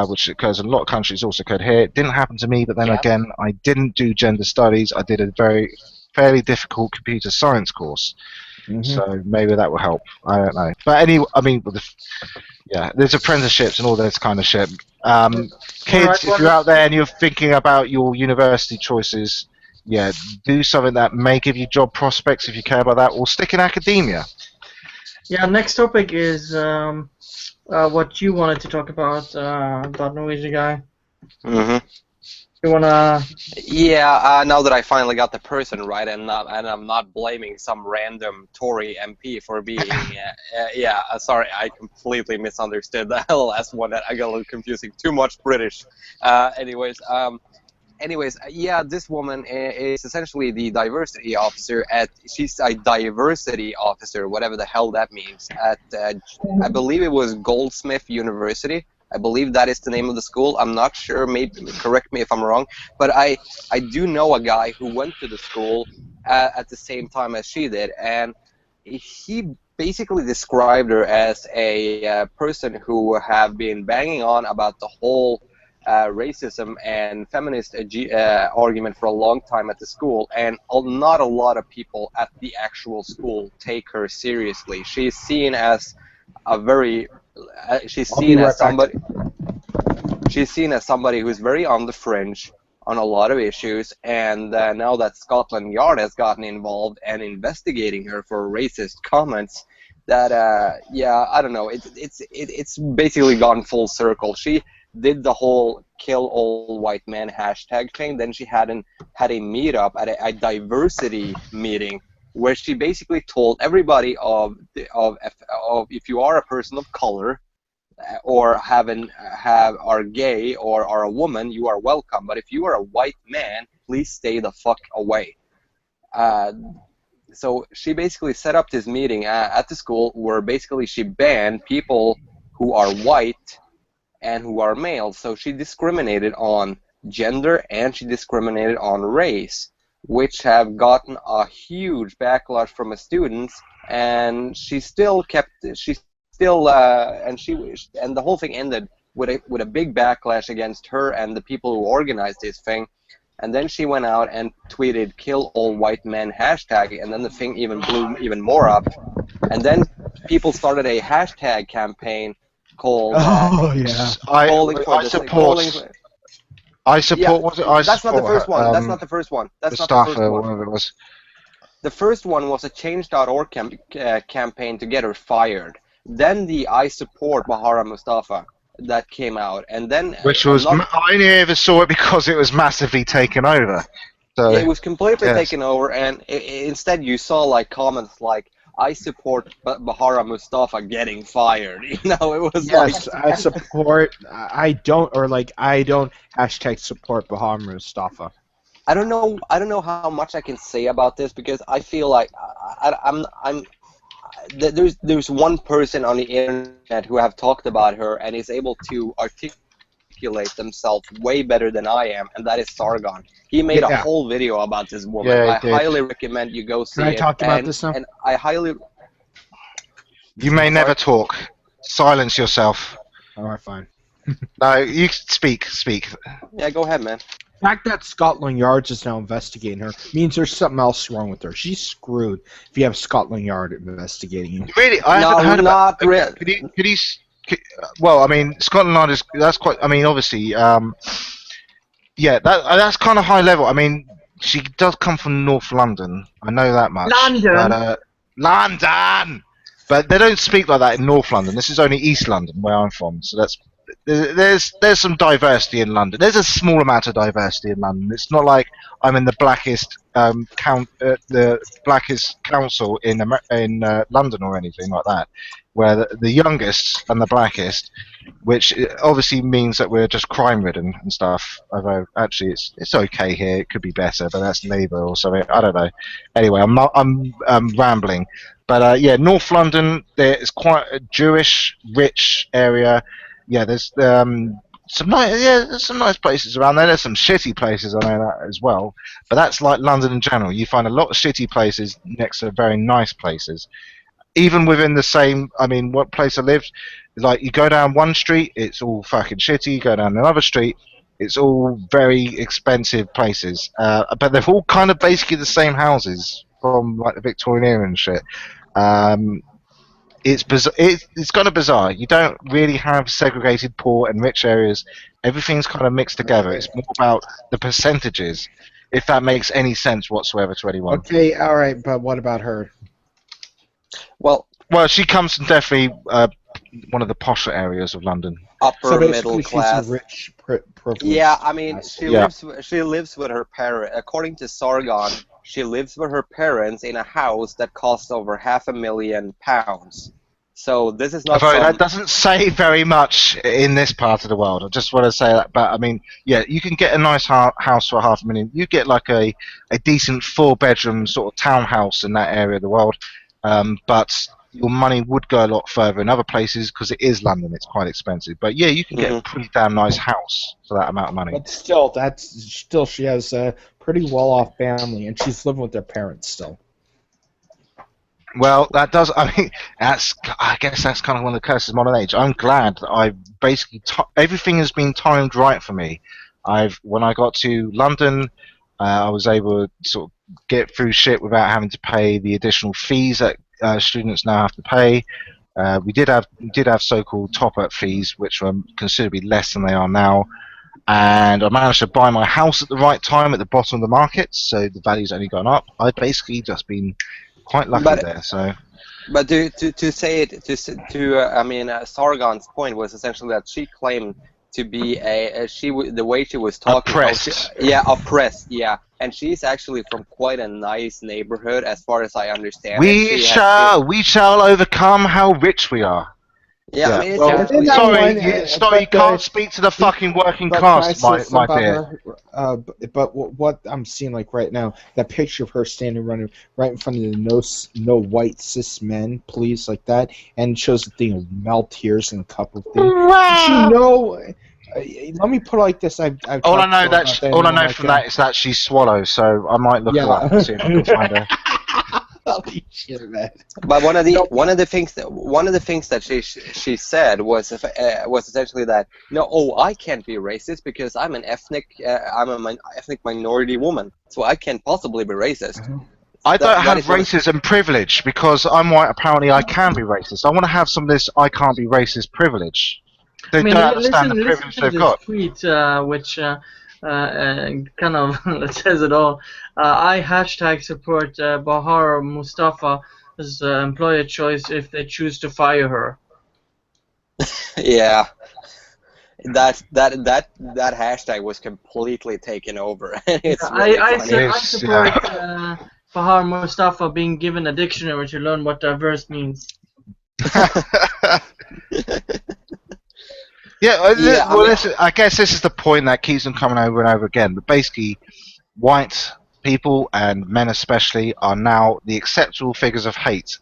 which occurs in a lot of countries, also occurred here. It didn't happen to me, but then again, I didn't do gender studies. I did a fairly difficult computer science course. So maybe that will help. I don't know. But anyway, I mean, yeah, there's apprenticeships and all this kind of shit. Kids, if you're out there and you're thinking about your university choices, yeah, do something that may give you job prospects if you care about that, or stick in academia. Yeah, next topic is what you wanted to talk about Norwegian guy. You wanna? Yeah, now that I finally got the person right, and I'm not blaming some random Tory MP for being. Sorry, I completely misunderstood the last one. That I got a little confusing. Too much British. Anyways, yeah, this woman is essentially the diversity officer at. She's a diversity officer, whatever the hell that means. At I believe it was Goldsmith University. I believe that is the name of the school. I'm not sure. Maybe correct me if I'm wrong. But I do know a guy who went to the school at the same time as she did, and he basically described her as a person who have been banging on about the whole racism and feminist argument for a long time at the school, and not a lot of people at the actual school take her seriously. She's seen as a very she's seen as somebody who's very on the fringe on a lot of issues, and now that Scotland Yard has gotten involved and investigating her for racist comments, that yeah, I don't know, it's basically gone full circle. She did the whole KillAllWhiteMen hashtag thing, then she had a meetup at a diversity meeting where she basically told everybody of if you are a person of color or are gay or are a woman, you are welcome. But if you are a white man, please stay the fuck away. So she basically set up this meeting at the school where basically she banned people who are white and who are male. So she discriminated on gender and she discriminated on race, which have gotten a huge backlash from the students, and and the whole thing ended with a big backlash against her and the people who organized this thing. And then she went out and tweeted KillAllWhiteMen hashtag, and then the thing even blew even more up. And then people started a hashtag campaign called I support. That's not the first one. That's not the first one. That's not the first one. Whatever it was. The first one was a Change.org campaign to get her fired. Then the I support Bahara Mustafa that came out, and then which was I never saw it because it was massively taken over. So yeah, it was completely taken over, and instead you saw like comments like, I support Bahara Mustafa getting fired. You know, it was I support. I don't hashtag support Bahara Mustafa. I don't know how much I can say about this because I feel like there's one person on the internet who have talked about her and is able to articulate themselves way better than I am, and that is Sargon. He made a whole video about this woman. I highly recommend you go see it. Can I talk about this now? And I highly. You may never talk. Silence yourself. All right, fine. No, you speak. Yeah, go ahead, man. The fact that Scotland Yard is now investigating her means there's something else wrong with her. She's screwed if you have Scotland Yard investigating her. Really? I haven't heard about it. Could you well, I mean, Scotland Yard that's quite. I mean, obviously, yeah, that's kind of high level. I mean, she does come from North London. I know that much. London. But they don't speak like that in North London. This is only East London, where I'm from. So that's there's some diversity in London. There's a small amount of diversity in London. It's not like I'm in the blackest the blackest council in London or anything like that, where the youngest and the blackest, which obviously means that we're just crime ridden and stuff. Although actually it's okay here. It could be better, but that's Labour or something. I don't know. Anyway, I'm rambling. But yeah, North London, there's quite a Jewish, rich area. Yeah, there's some nice places around there. There's some shitty places, I know that as well. But that's like London in general. You find a lot of shitty places next to very nice places. Even within the same, I mean, what place I lived, like you go down one street, it's all fucking shitty. You go down another street, it's all very expensive places. But they're all kind of basically the same houses from like the Victorian era and shit. It's bizarre. It's kind of bizarre. You don't really have segregated poor and rich areas. Everything's kind of mixed together. It's more about the percentages, if that makes any sense whatsoever to anyone. Okay, all right, but what about her? Well, she comes from definitely one of the posher areas of London. Upper middle class. She's a rich, privileged. Yeah, I mean, she lives with her parents. According to Sargon, she lives with her parents in a house that costs over £500,000. So this is not. That doesn't say very much in this part of the world. I just want to say that. But I mean, yeah, you can get a nice house for £500,000. You get like a decent 4-bedroom sort of townhouse in that area of the world. But your money would go a lot further in other places because it is London. It's quite expensive. But yeah, you can get a pretty damn nice house for that amount of money. But still, she has a pretty well-off family, and she's living with their parents still. Well, that does. I mean, I guess that's kind of one of the curses of modern age. I'm glad that I basically everything has been timed right for me. When I got to London, I was able to sort of get through shit without having to pay the additional fees that students now have to pay. We did have so-called top-up fees, which were considerably less than they are now. And I managed to buy my house at the right time at the bottom of the market, so the value's only gone up. I've basically just been quite lucky there. So, but to say it Sargon's point was essentially that she claimed to be the way she was talking. Oppressed. Oppressed. Yeah, and she's actually from quite a nice neighborhood, as far as I understand. We shall overcome how rich we are. Yeah, I mean, sorry, you can't speak to the fucking working class, my dear. But what I'm seeing like right now, that picture of her standing running right in front of the no white cis men, please, like that, and it shows the thing of melt tears in a cup of thing. Let me put it like this. All I know from that is that she swallows, so I might look her up and see if I can find her. Holy shit, man. But one of the things that she said was essentially that I can't be racist because I'm an ethnic minority woman, so I can't possibly be racist. I don't have racism privilege because I'm white. Apparently, I can be racist. I want to have some of this I can't be racist privilege. They don't understand the privilege they've got. Tweet, which kind of says it all. I hashtag support Bahar Mustafa as employer choice if they choose to fire her. Yeah, that hashtag was completely taken over. I support Bahar Mustafa being given a dictionary to learn what diverse means. I guess this is the point that keeps them coming over and over again. But basically, white people and men especially are now the acceptable figures of hate.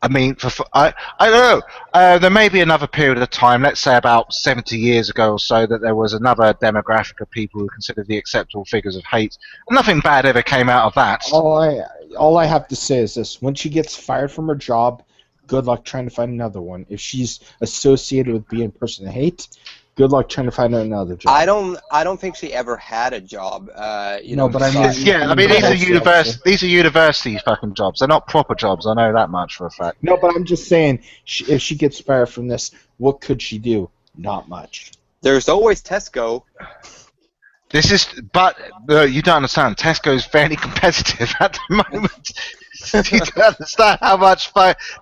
I mean, I don't know. There may be another period of time, let's say about 70 years ago or so, that there was another demographic of people who considered the acceptable figures of hate. Nothing bad ever came out of that. All I have to say is this: when she gets fired from her job, good luck trying to find another one. If she's associated with being a person of hate, good luck trying to find another job. I don't think she ever had a job. But I mean, these are university fucking jobs. They're not proper jobs. I know that much for a fact. No, but I'm just saying, if she gets fired from this, what could she do? Not much. There's always Tesco. But you don't understand. Tesco is fairly competitive at the moment. You don't understand how much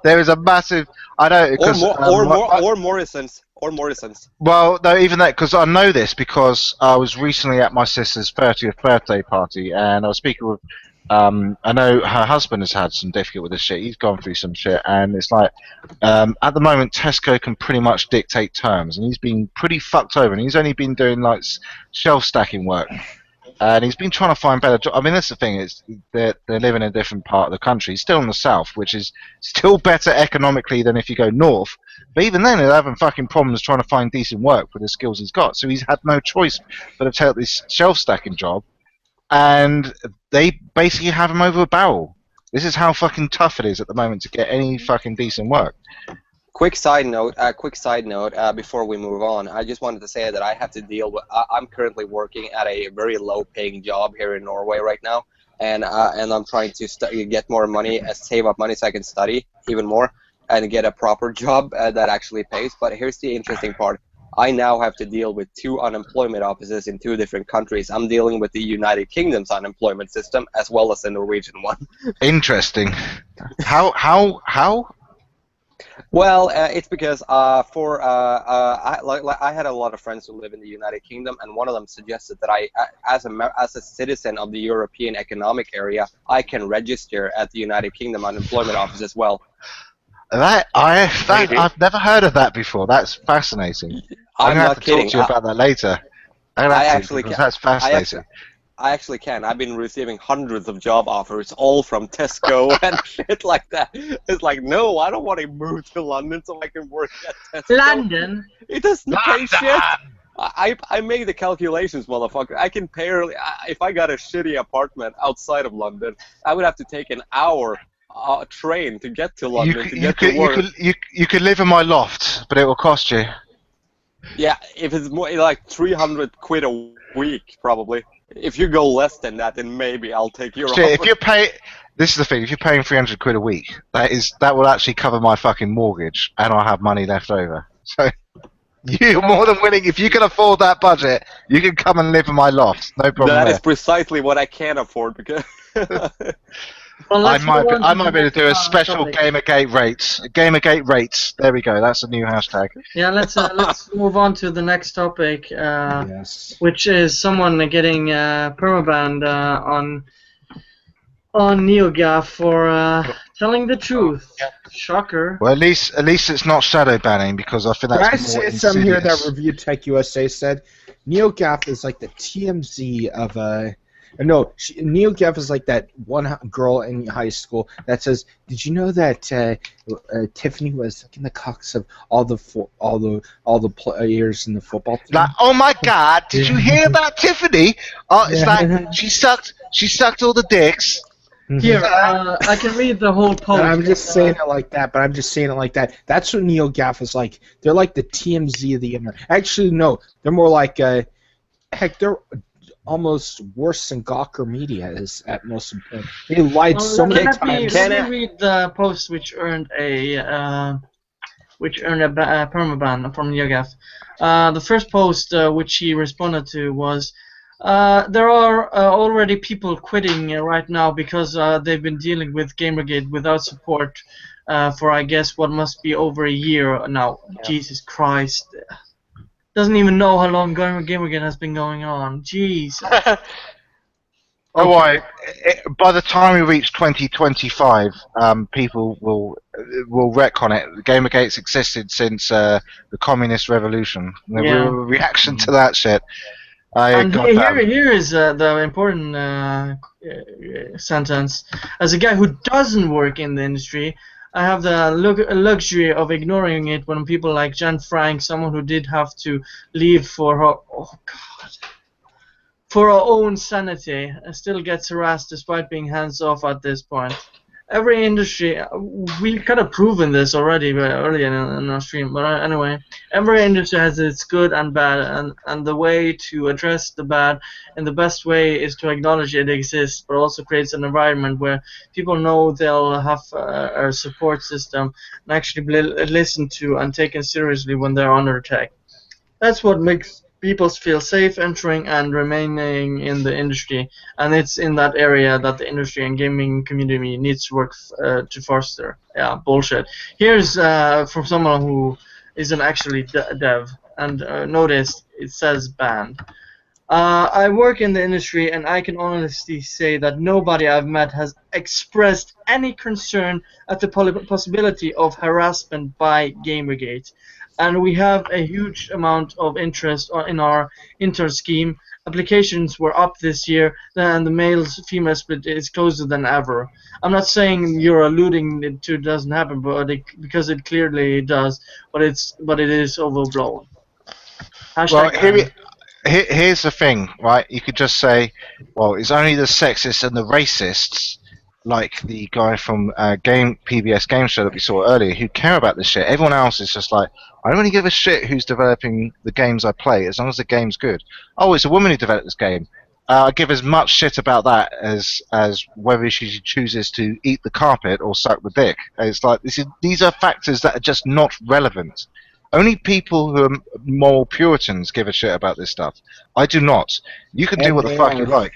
there is a massive. I know. Or Morrison's. or Morrison's. Well, no, even that, because I know this because I was recently at my sister's 30th birthday party, and I was speaking with. I know her husband has had some difficulty with this shit. He's gone through some shit, and it's like, at the moment, Tesco can pretty much dictate terms, and he's been pretty fucked over, and he's only been doing like shelf stacking work, and he's been trying to find better jobs. I mean, that's the thing, is they're living in a different part of the country. He's still in the south, which is still better economically than if you go north. But even then, they're having fucking problems trying to find decent work for the skills he's got. So he's had no choice but to take this shelf stacking job, and they basically have him over a barrel. This is how fucking tough it is at the moment to get any fucking decent work. Quick side note. Before we move on, I just wanted to say that I have to deal with. I'm currently working at a very low-paying job here in Norway right now, and I'm trying to get more money, save up money so I can study even more and get a proper job that actually pays. But here's the interesting part. I now have to deal with 2 unemployment offices in 2 different countries. I'm dealing with the United Kingdom's unemployment system as well as the Norwegian one. Interesting. How? Well, it's because I had a lot of friends who live in the United Kingdom, and one of them suggested that I, as a citizen of the European Economic Area, I can register at the United Kingdom unemployment office as well. I've never heard of that before. That's fascinating. I'm going to have to talk to you about that later. I actually can. That's fascinating. I actually can. I've been receiving hundreds of job offers, all from Tesco and shit like that. It's like, no, I don't want to move to London so I can work at Tesco. London? It doesn't pay shit. I made the calculations, motherfucker. I can pay if I got a shitty apartment outside of London, I would have to take an hour train to get to London to work. You could live in my loft, but it will cost you. Yeah, if it's more like 300 quid a week, probably. If you go less than that, then maybe I'll take your offer. If you pay, this is the thing. If you're paying 300 quid a week, that will actually cover my fucking mortgage, and I'll have money left over. So you're more than willing. If you can afford that budget, you can come and live in my loft. No problem. That is precisely what I can afford because. Well, I might be able to do a special GamerGate rates. GamerGate rates. There we go. That's a new hashtag. Yeah, let's move on to the next topic, which is someone getting permabanned on NeoGaf for telling the truth. Shocker. Well, at least it's not shadow banning, because I think that's more insidious. Some here that Review Tech USA said NeoGaf is like the TMZ of No, NeoGaf is like that one girl in high school that says, "Did you know that Tiffany was in the cocks of all the players in the football team?" Like, oh my God! Did you hear about Tiffany? Oh, it's like she sucked all the dicks. Here, I can read the whole post. I'm just saying it like that, That's what NeoGaf is like. They're like the TMZ of the internet. Actually, no, they're more like, heck, they're almost worse than Gawker Media is at most point. They lied so many times. Let me read the post which earned a permaban from NeoGaf. The first post which he responded to was, there are already people quitting right now because they've been dealing with GamerGate without support for, I guess, what must be over a year now. Yeah. Jesus Christ. Doesn't even know how long GamerGate has been going on. Jeez. By the time we reach 2025, people will retcon it. GamerGate's existed since the Communist Revolution. The reaction to that shit. Here is the important sentence. As a guy who doesn't work in the industry, I have the luxury of ignoring it when people like Jen Frank, someone who did have to leave for her own sanity, still gets harassed despite being hands off at this point. Every industry, we kind of proven this already earlier in our stream, but anyway, every industry has its good and bad, and the way to address the bad in the best way is to acknowledge it exists, but also creates an environment where people know they'll have a support system and actually be listened to and taken seriously when they're under attack. That's what makes people feel safe entering and remaining in the industry, and it's in that area that the industry and gaming community needs to work to foster. Yeah, bullshit. Here's from someone who isn't actually dev. And notice it says banned. I work in the industry, and I can honestly say that nobody I've met has expressed any concern at the possibility of harassment by GamerGate. And we have a huge amount of interest in our intern scheme. Applications were up this year, and the male-female split is closer than ever. I'm not saying you're alluding it to doesn't happen, but because it clearly does, but it is overblown. Well, here's the thing, right? You could just say, well, it's only the sexists and the racists, like the guy from PBS Game Show that we saw earlier, who care about this shit. Everyone else is just like, I don't really give a shit who's developing the games I play, as long as the game's good. Oh, it's a woman who developed this game. I give as much shit about that as whether she chooses to eat the carpet or suck the dick. It's like these are factors that are just not relevant. Only people who are moral Puritans give a shit about this stuff. I do not. You can do what the fuck you like.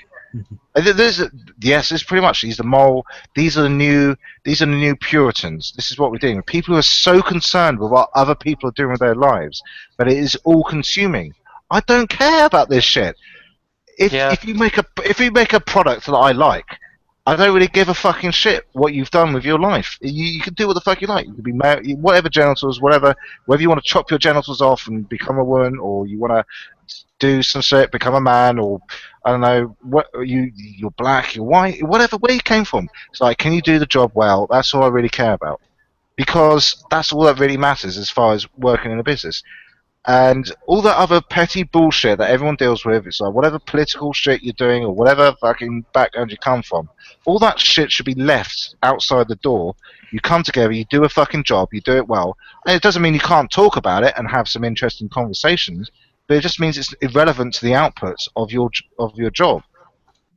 Yes, it's pretty much. These are the new Puritans. This is what we're doing. People who are so concerned with what other people are doing with their lives, but it is all consuming. I don't care about this shit. If you make a product that I like, I don't really give a fucking shit what you've done with your life. You can do what the fuck you like. You can be married, whatever genitals, whether you want to chop your genitals off and become a woman, or you want to do some shit, become a man, or I don't know, you're black, you're white, whatever, where you came from. It's like, can you do the job well? That's all I really care about, because that's all that really matters as far as working in a business. And all that other petty bullshit that everyone deals with, it's like whatever political shit you're doing or whatever fucking background you come from, all that shit should be left outside the door. You come together, you do a fucking job, you do it well. And it doesn't mean you can't talk about it and have some interesting conversations, but it just means it's irrelevant to the outputs of your job.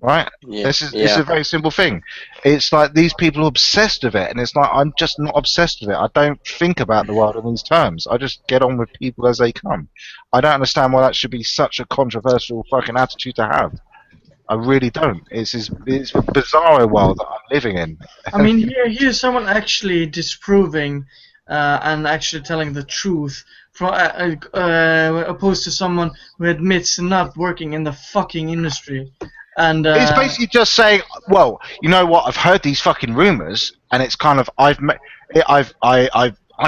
Right? Yeah, This is a very simple thing. It's like these people are obsessed with it, and it's like, I'm just not obsessed with it. I don't think about the world in these terms. I just get on with people as they come. I don't understand why that should be such a controversial fucking attitude to have. I really don't. It's a bizarre world that I'm living in. I mean, here's someone actually disproving and actually telling the truth, opposed to someone who admits not working in the fucking industry. And it's basically just saying, well, you know what? I've heard these fucking rumors, and it's kind of I'm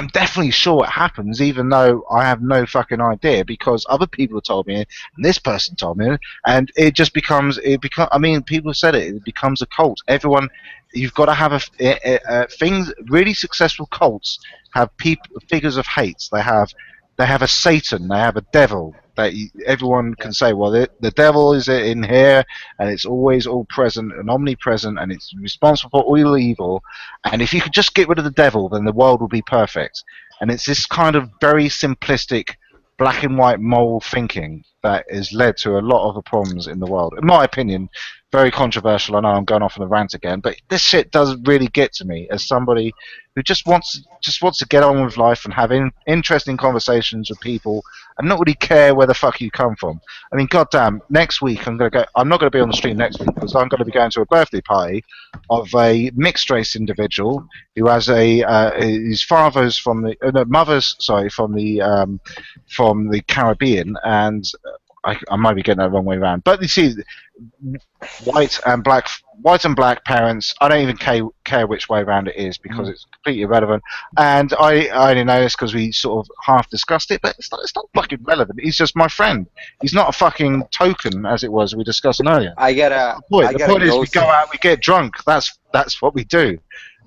definitely sure it happens, even though I have no fucking idea, because other people have told me, and this person told me, and it just becomes I mean, people have said it becomes a cult. Everyone, you've got to have things. Really successful cults have figures of hate. They have a Satan. They have a devil. That everyone can say, well, the devil is in here, and it's always all present and omnipresent, and it's responsible for all evil. And if you could just get rid of the devil, then the world will be perfect. And it's this kind of very simplistic, black and white moral thinking that has led to a lot of the problems in the world. In my opinion, very controversial. I know I'm going off on a rant again, but this shit does really get to me as somebody who just wants to get on with life and have interesting conversations with people and not really care where the fuck you come from. I mean, goddamn, next week I'm not going to be on the stream next week because I'm going to be going to a birthday party of a mixed race individual who has his father's from the from the Caribbean, and I might be getting that the wrong way around. But you see, white and black parents, I don't even care which way around it is because it's completely irrelevant. And I only know this because we sort of half discussed it, but it's not fucking relevant. He's just my friend. He's not a fucking token, as it was we discussed earlier. The point is we go out, we get drunk. That's what we do.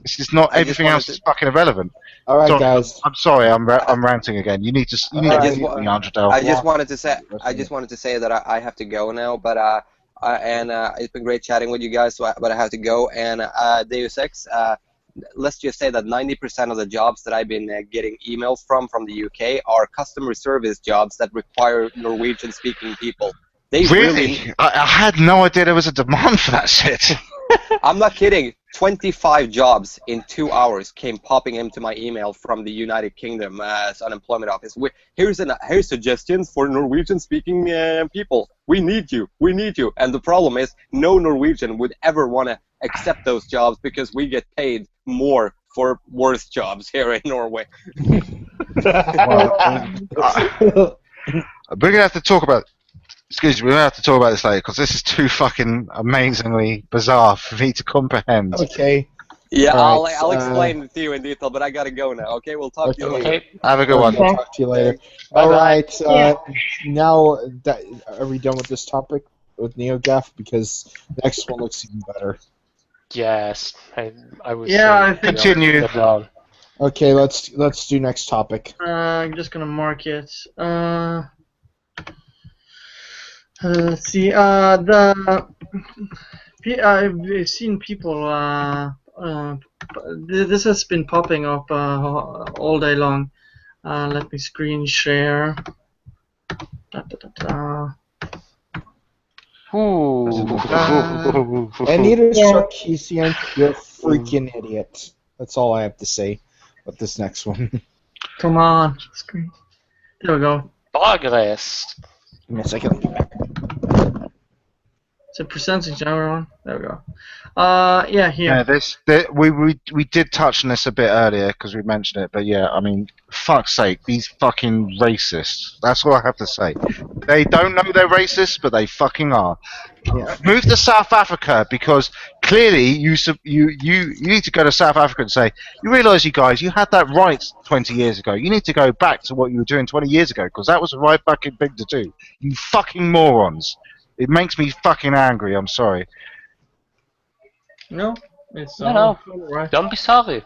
It's just not everything else is fucking irrelevant. All right, guys. I'm sorry, I'm ranting again. You need to mute me, TheAndredal. I just wanted to say that I have to go now, but it's been great chatting with you guys. But I have to go. And Deus Ex, let's just say that 90% of the jobs that I've been getting emails from the UK are customer service jobs that require Norwegian-speaking people. Really? I had no idea there was a demand for that shit. I'm not kidding. 25 jobs in 2 hours came popping into my email from the United Kingdom as unemployment office. Here's suggestions for Norwegian-speaking people. We need you. And the problem is, no Norwegian would ever want to accept those jobs because we get paid more for worse jobs here in Norway. We're gonna have to talk about. Excuse me, we're gonna have to talk about this later because this is too fucking amazingly bizarre for me to comprehend. Okay. Yeah, All right, I'll explain it to you in detail, but I gotta go now. Okay, we'll talk to you later. Okay, have a good one. We'll talk to you later. Bye-bye. All right. Yeah. Now, are we done with this topic with NeoGaf? Because the next one looks even better. Yes, I would. Yeah, say I think continue. Okay, let's do next topic. I'm just gonna mark it. Let's see. I've seen people. This has been popping up all day long. Let me screen share. Anita Sarkeesian, you're a freaking idiot. That's all I have to say with this next one. Come on, screen. There we go. Progress. Give me a second. It's a percentage, everyone. There we go. Yeah, here. Yeah, we did touch on this a bit earlier because we mentioned it, but yeah, I mean, fuck's sake, these fucking racists. That's all I have to say. They don't know they're racist, but they fucking are. Yeah. Move to South Africa because clearly you need to go to South Africa and say, you realise, you guys, you had that right 20 years ago. You need to go back to what you were doing 20 years ago because that was the right fucking thing to do. You fucking morons. It makes me fucking angry. I'm sorry. No, it's No. right. Don't be sorry.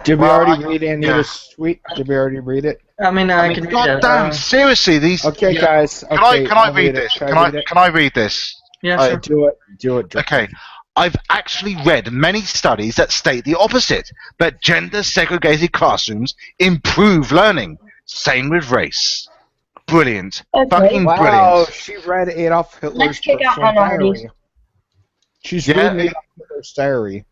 Did we already read Anita's tweet? Did we already read it? I mean, I can read it. Goddamn, seriously, these. Okay, guys. Can Okay, I I'll read this? Can I read this? Yeah, sure. Do it. Okay. I've actually read many studies that state the opposite, that gender-segregated classrooms improve learning. Same with race. Brilliant. Okay. Fucking Wow, brilliant. she read Adolf Hitler's Let's kick out personal minorities. diary. She's reading Adolf Hitler's diary.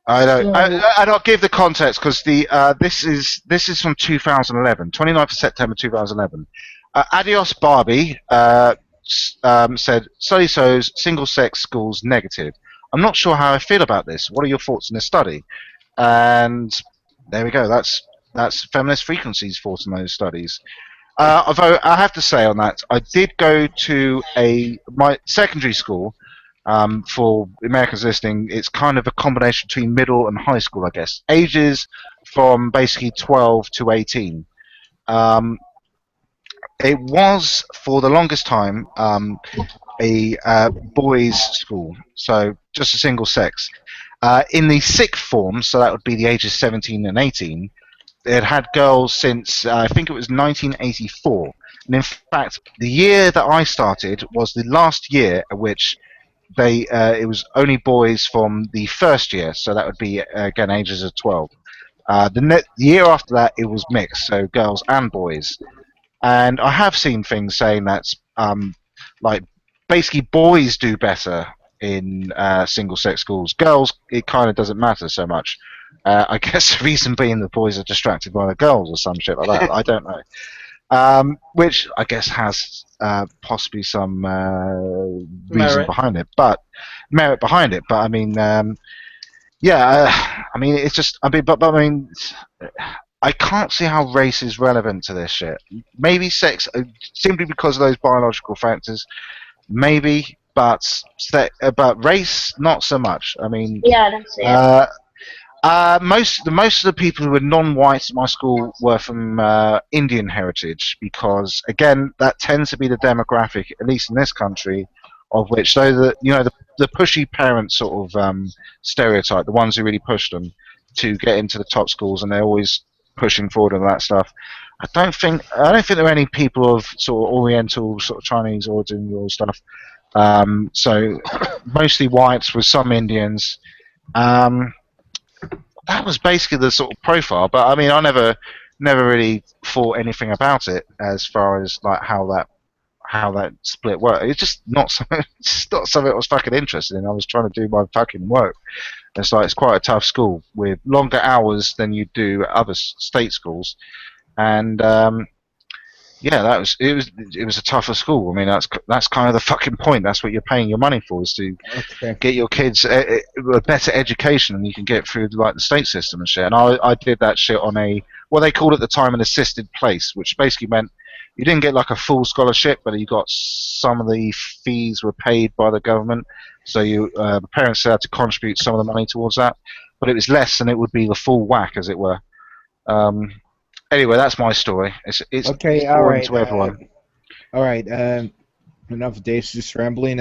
I know. And I'll give the context because this is from 2011, 29th of September 2011. Adios Barbie said, study shows single-sex schools negative. I'm not sure how I feel about this. What are your thoughts on this study? And there we go. That's Feminist Frequency's thoughts on those studies. Although I have to say on that, I did go to my secondary school. For Americans listening, it's kind of a combination between middle and high school, I guess. Ages from basically 12 to 18. It was, for the longest time, a boys' school, so just a single sex. In the sixth form, so that would be the ages 17 and 18, it had girls since, I think it was 1984. And in fact, the year that I started was the last year at which it was only boys from the first year, so that would be again ages of 12. The year after that, it was mixed, so girls and boys. And I have seen things saying that, like, basically boys do better in single-sex schools. Girls, it kind of doesn't matter so much. I guess the reason being the boys are distracted by the girls or some shit like that. I don't know. Which I guess has possibly some reason behind it, but merit behind it. But I mean, yeah, I mean, it's just, I mean, but I mean, I can't see how race is relevant to this shit. Maybe sex, simply because of those biological factors, maybe, but race, not so much. I mean, Yeah, I don't see it. Most of the people who were non-white at my school were from Indian heritage, because again, that tends to be the demographic, at least in this country, of which the pushy parent sort of stereotype, the ones who really push them to get into the top schools, and they're always pushing forward and that stuff. I don't think there are any people of sort of Oriental, sort of Chinese origin or stuff. So mostly whites with some Indians. That was basically the sort of profile, but I mean, I never really thought anything about it as far as like how that split worked. It's just not something. It's not something I was fucking interested in. I was trying to do my fucking work. It's like, it's quite a tough school with longer hours than you do at other state schools, and yeah, it was a tougher school. I mean, that's kind of the fucking point. That's what you're paying your money for, is to get your kids a better education than you can get through like the state system and shit. And I did that shit on a what they called at the time an assisted place, which basically meant you didn't get like a full scholarship, but you got some of the fees were paid by the government. So you parents had to contribute some of the money towards that, but it was less than it would be the full whack, as it were. Anyway, that's my story. It's okay. All right. to everyone. All right. Enough of Dave's just rambling.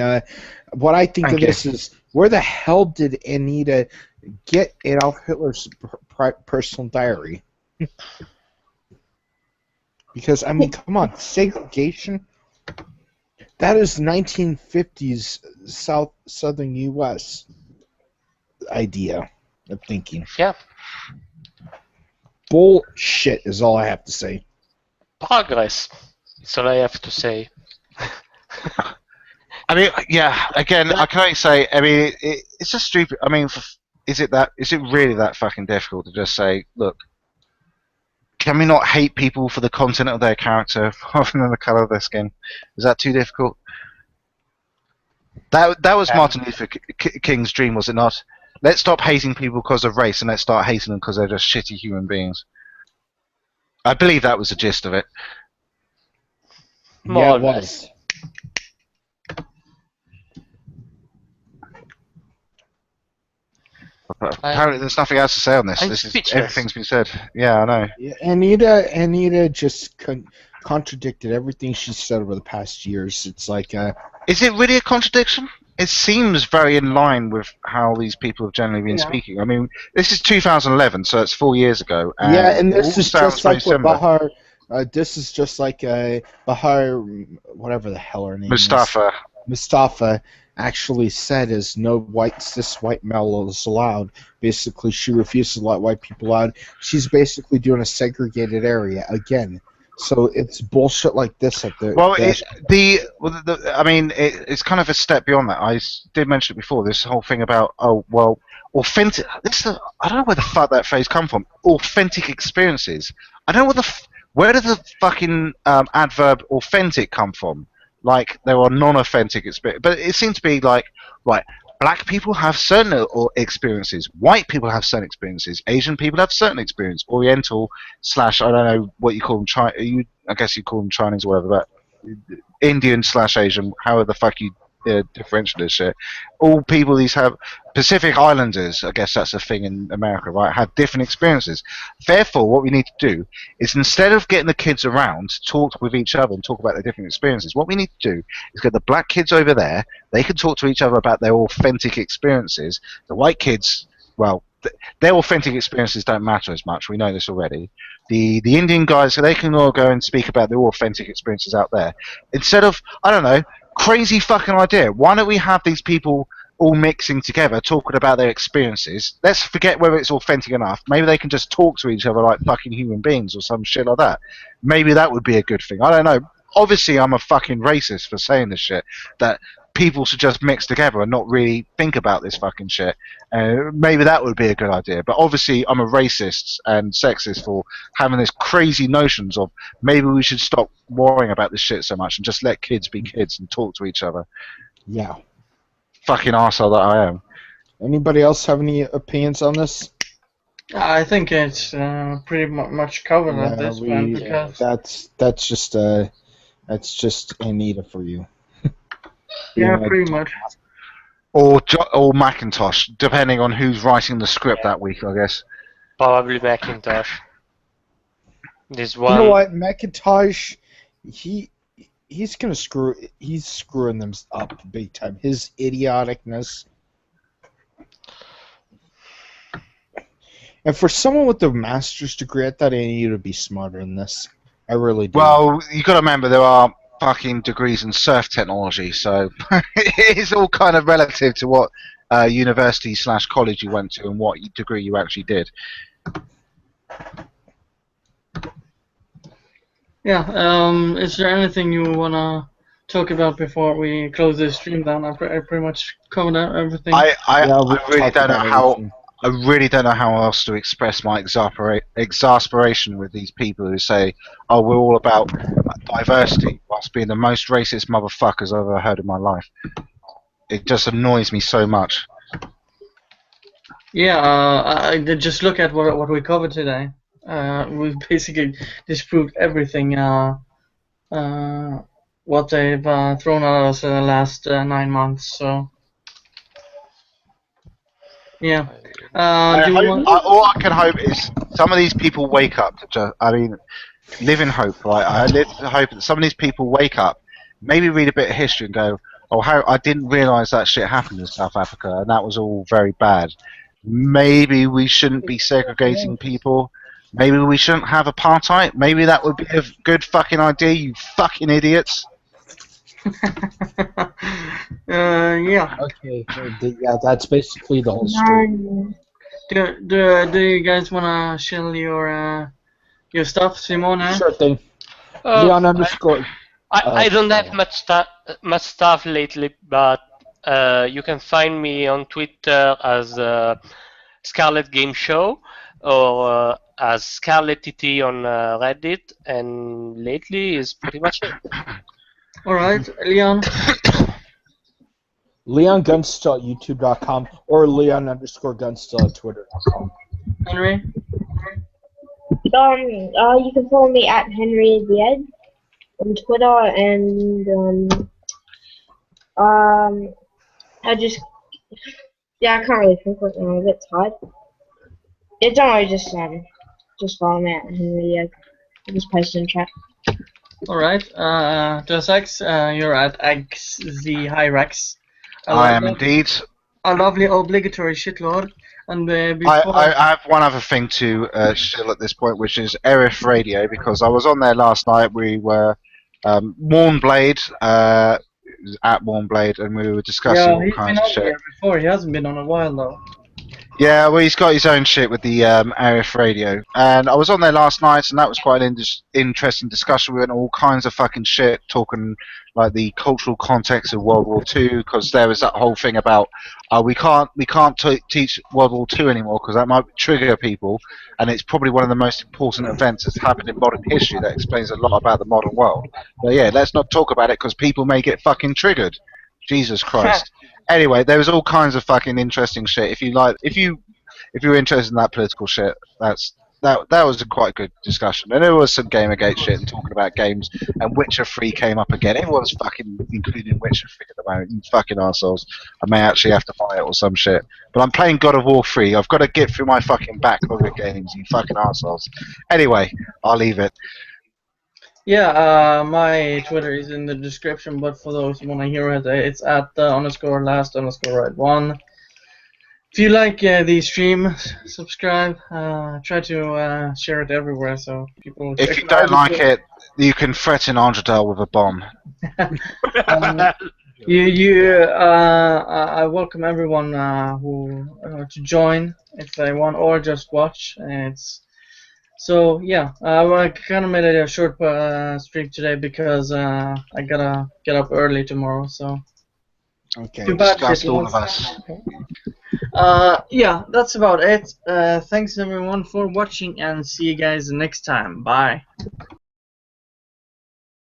What I think of this is, where the hell did Anita get Adolf Hitler's personal diary? Because, I mean, come on, segregation? That is 1950s southern U.S. idea of thinking. Yeah. Bullshit is all I have to say. Progress. That's all I have to say. I mean, yeah. Again, I can only say. I mean, it's just stupid. I mean, is it really that fucking difficult to just say, look? Can we not hate people for the content of their character rather than the colour of their skin? Is that too difficult? That was Martin Luther King's dream, was it not? Let's stop hating people because of race, and let's start hating them because they're just shitty human beings. I believe that was the gist of it. More or less. Apparently, there's nothing else to say on this. Everything's been said. Yeah, I know. Yeah, Anita just contradicted everything she said over the past years. It's like, is it really a contradiction? It seems very in line with how these people have generally been speaking. I mean, this is 2011, so it's 4 years ago. And this is just like what Bahar. This is just like Bahar, whatever the hell her name is. Mustafa actually said is no cis white male is allowed. Basically, she refuses to let white people out. She's basically doing a segregated area again. So it's bullshit like this at the. Well, I mean, it's kind of a step beyond that. I did mention it before. This whole thing about authentic. I don't know where the fuck that phrase come from. Authentic experiences. I don't know where did the fucking adverb authentic come from? Like there are non-authentic experiences, but it seems to be like, right, black people have certain experiences, white people have certain experiences, Asian people have certain experiences, Oriental / I don't know what you call them, I guess you call them Chinese or whatever, but Indian / Asian, however the fuck you differentiate this shit. All people these have Pacific Islanders, I guess that's a thing in America, right? Have different experiences. Therefore, what we need to do is instead of getting the kids around to talk with each other and talk about their different experiences, what we need to do is get the black kids over there. They can talk to each other about their authentic experiences. The white kids, well, their authentic experiences don't matter as much. We know this already. The Indian guys, so they can all go and speak about their authentic experiences out there. Instead of, I don't know, crazy fucking idea. Why don't we have these people all mixing together, talking about their experiences? Let's forget whether it's authentic enough. Maybe they can just talk to each other like fucking human beings or some shit like that. Maybe that would be a good thing. I don't know. Obviously, I'm a fucking racist for saying this shit. That people should just mix together and not really think about this fucking shit. Maybe that would be a good idea. But obviously, I'm a racist and sexist for having this crazy notions of maybe we should stop worrying about this shit so much and just let kids be kids and talk to each other. Yeah. Fucking arsehole that I am. Anybody else have any opinions on this? I think it's pretty much covered at this point because that's just Anita for you. Yeah, pretty much. Or Macintosh, depending on who's writing the script that week, I guess. Probably Macintosh. This one. You know what, Macintosh? He's gonna he's screwing them up big time. His idioticness. And for someone with a master's degree, I thought Anita would be smarter than this. I really do. Well, you got to remember there are fucking degrees in surf technology, so it's all kind of relative to what university / college you went to and what degree you actually did. Yeah, is there anything you want to talk about before we close this stream down? I pretty much covered everything. I really don't know how else to express my exasperation with these people who say, oh, we're all about diversity, whilst being the most racist motherfuckers I've ever heard in my life. It just annoys me so much. Yeah, I did just look at what we covered today. we've basically disproved everything. What they've thrown at us in the last 9 months. So yeah. All I can hope is some of these people wake up to live in hope, right? I live in hope that some of these people wake up, maybe read a bit of history and go, oh, how I didn't realise that shit happened in South Africa and that was all very bad. Maybe we shouldn't be segregating people. Maybe we shouldn't have apartheid. Maybe that would be a good fucking idea, you fucking idiots. Yeah. Okay. Yeah, that's basically the whole story. Do you guys wanna share your stuff, Simone? Sure thing. Leon underscore. I don't have much stuff lately, but you can find me on Twitter as Scarlet Game Show or as Scarlet TT on Reddit, and lately is pretty much it. All right, Leon. Leon Gunstill at YouTube.com or Leon underscore Gunstill at Twitter.com. Henry. You can follow me at Henry the Ed on Twitter, and I can't really think right now. I'm a bit tired. Yeah, don't worry, just follow me at Henry the Ed. I just posted in chat. Alright, Just X, you're at XZHyrex. I am indeed. A lovely obligatory shitlord. And before I have one other thing to shill at this point, which is Erif Radio, because I was on there last night. We were Mournblade, at Mournblade, and we were discussing all kinds of shit. Yeah, he's been on here before. He hasn't been on a while though. Yeah, well, he's got his own shit with the Arif Radio, and I was on there last night, and that was quite an interesting discussion. We went all kinds of fucking shit, talking like the cultural context of World War II, because there was that whole thing about we can't teach World War II anymore because that might trigger people, and it's probably one of the most important events that's happened in modern history that explains a lot about the modern world. But yeah, let's not talk about it because people may get fucking triggered. Jesus Christ. Anyway, there was all kinds of fucking interesting shit. If you're interested in that political shit, that was a quite good discussion. And there was some GamerGate shit and talking about games, and Witcher 3 came up again. Everyone's fucking including Witcher 3 at the moment. You fucking arseholes. I may actually have to buy it or some shit. But I'm playing God of War 3. I've got to get through my fucking backlog of games, you fucking arseholes. Anyway, I'll leave it. Yeah, my Twitter is in the description, but for those who want to hear it, it's at _last_right1. If you like the stream, subscribe. Try to share it everywhere so people. If you don't like it, you can threaten TheAndredal with a bomb. I welcome everyone who to join if they want or just watch. So yeah, I kind of made it a short stream today because I gotta get up early tomorrow. So okay, too bad disgust all of us. Okay. Yeah, that's about it. Thanks everyone for watching, and see you guys next time. Bye.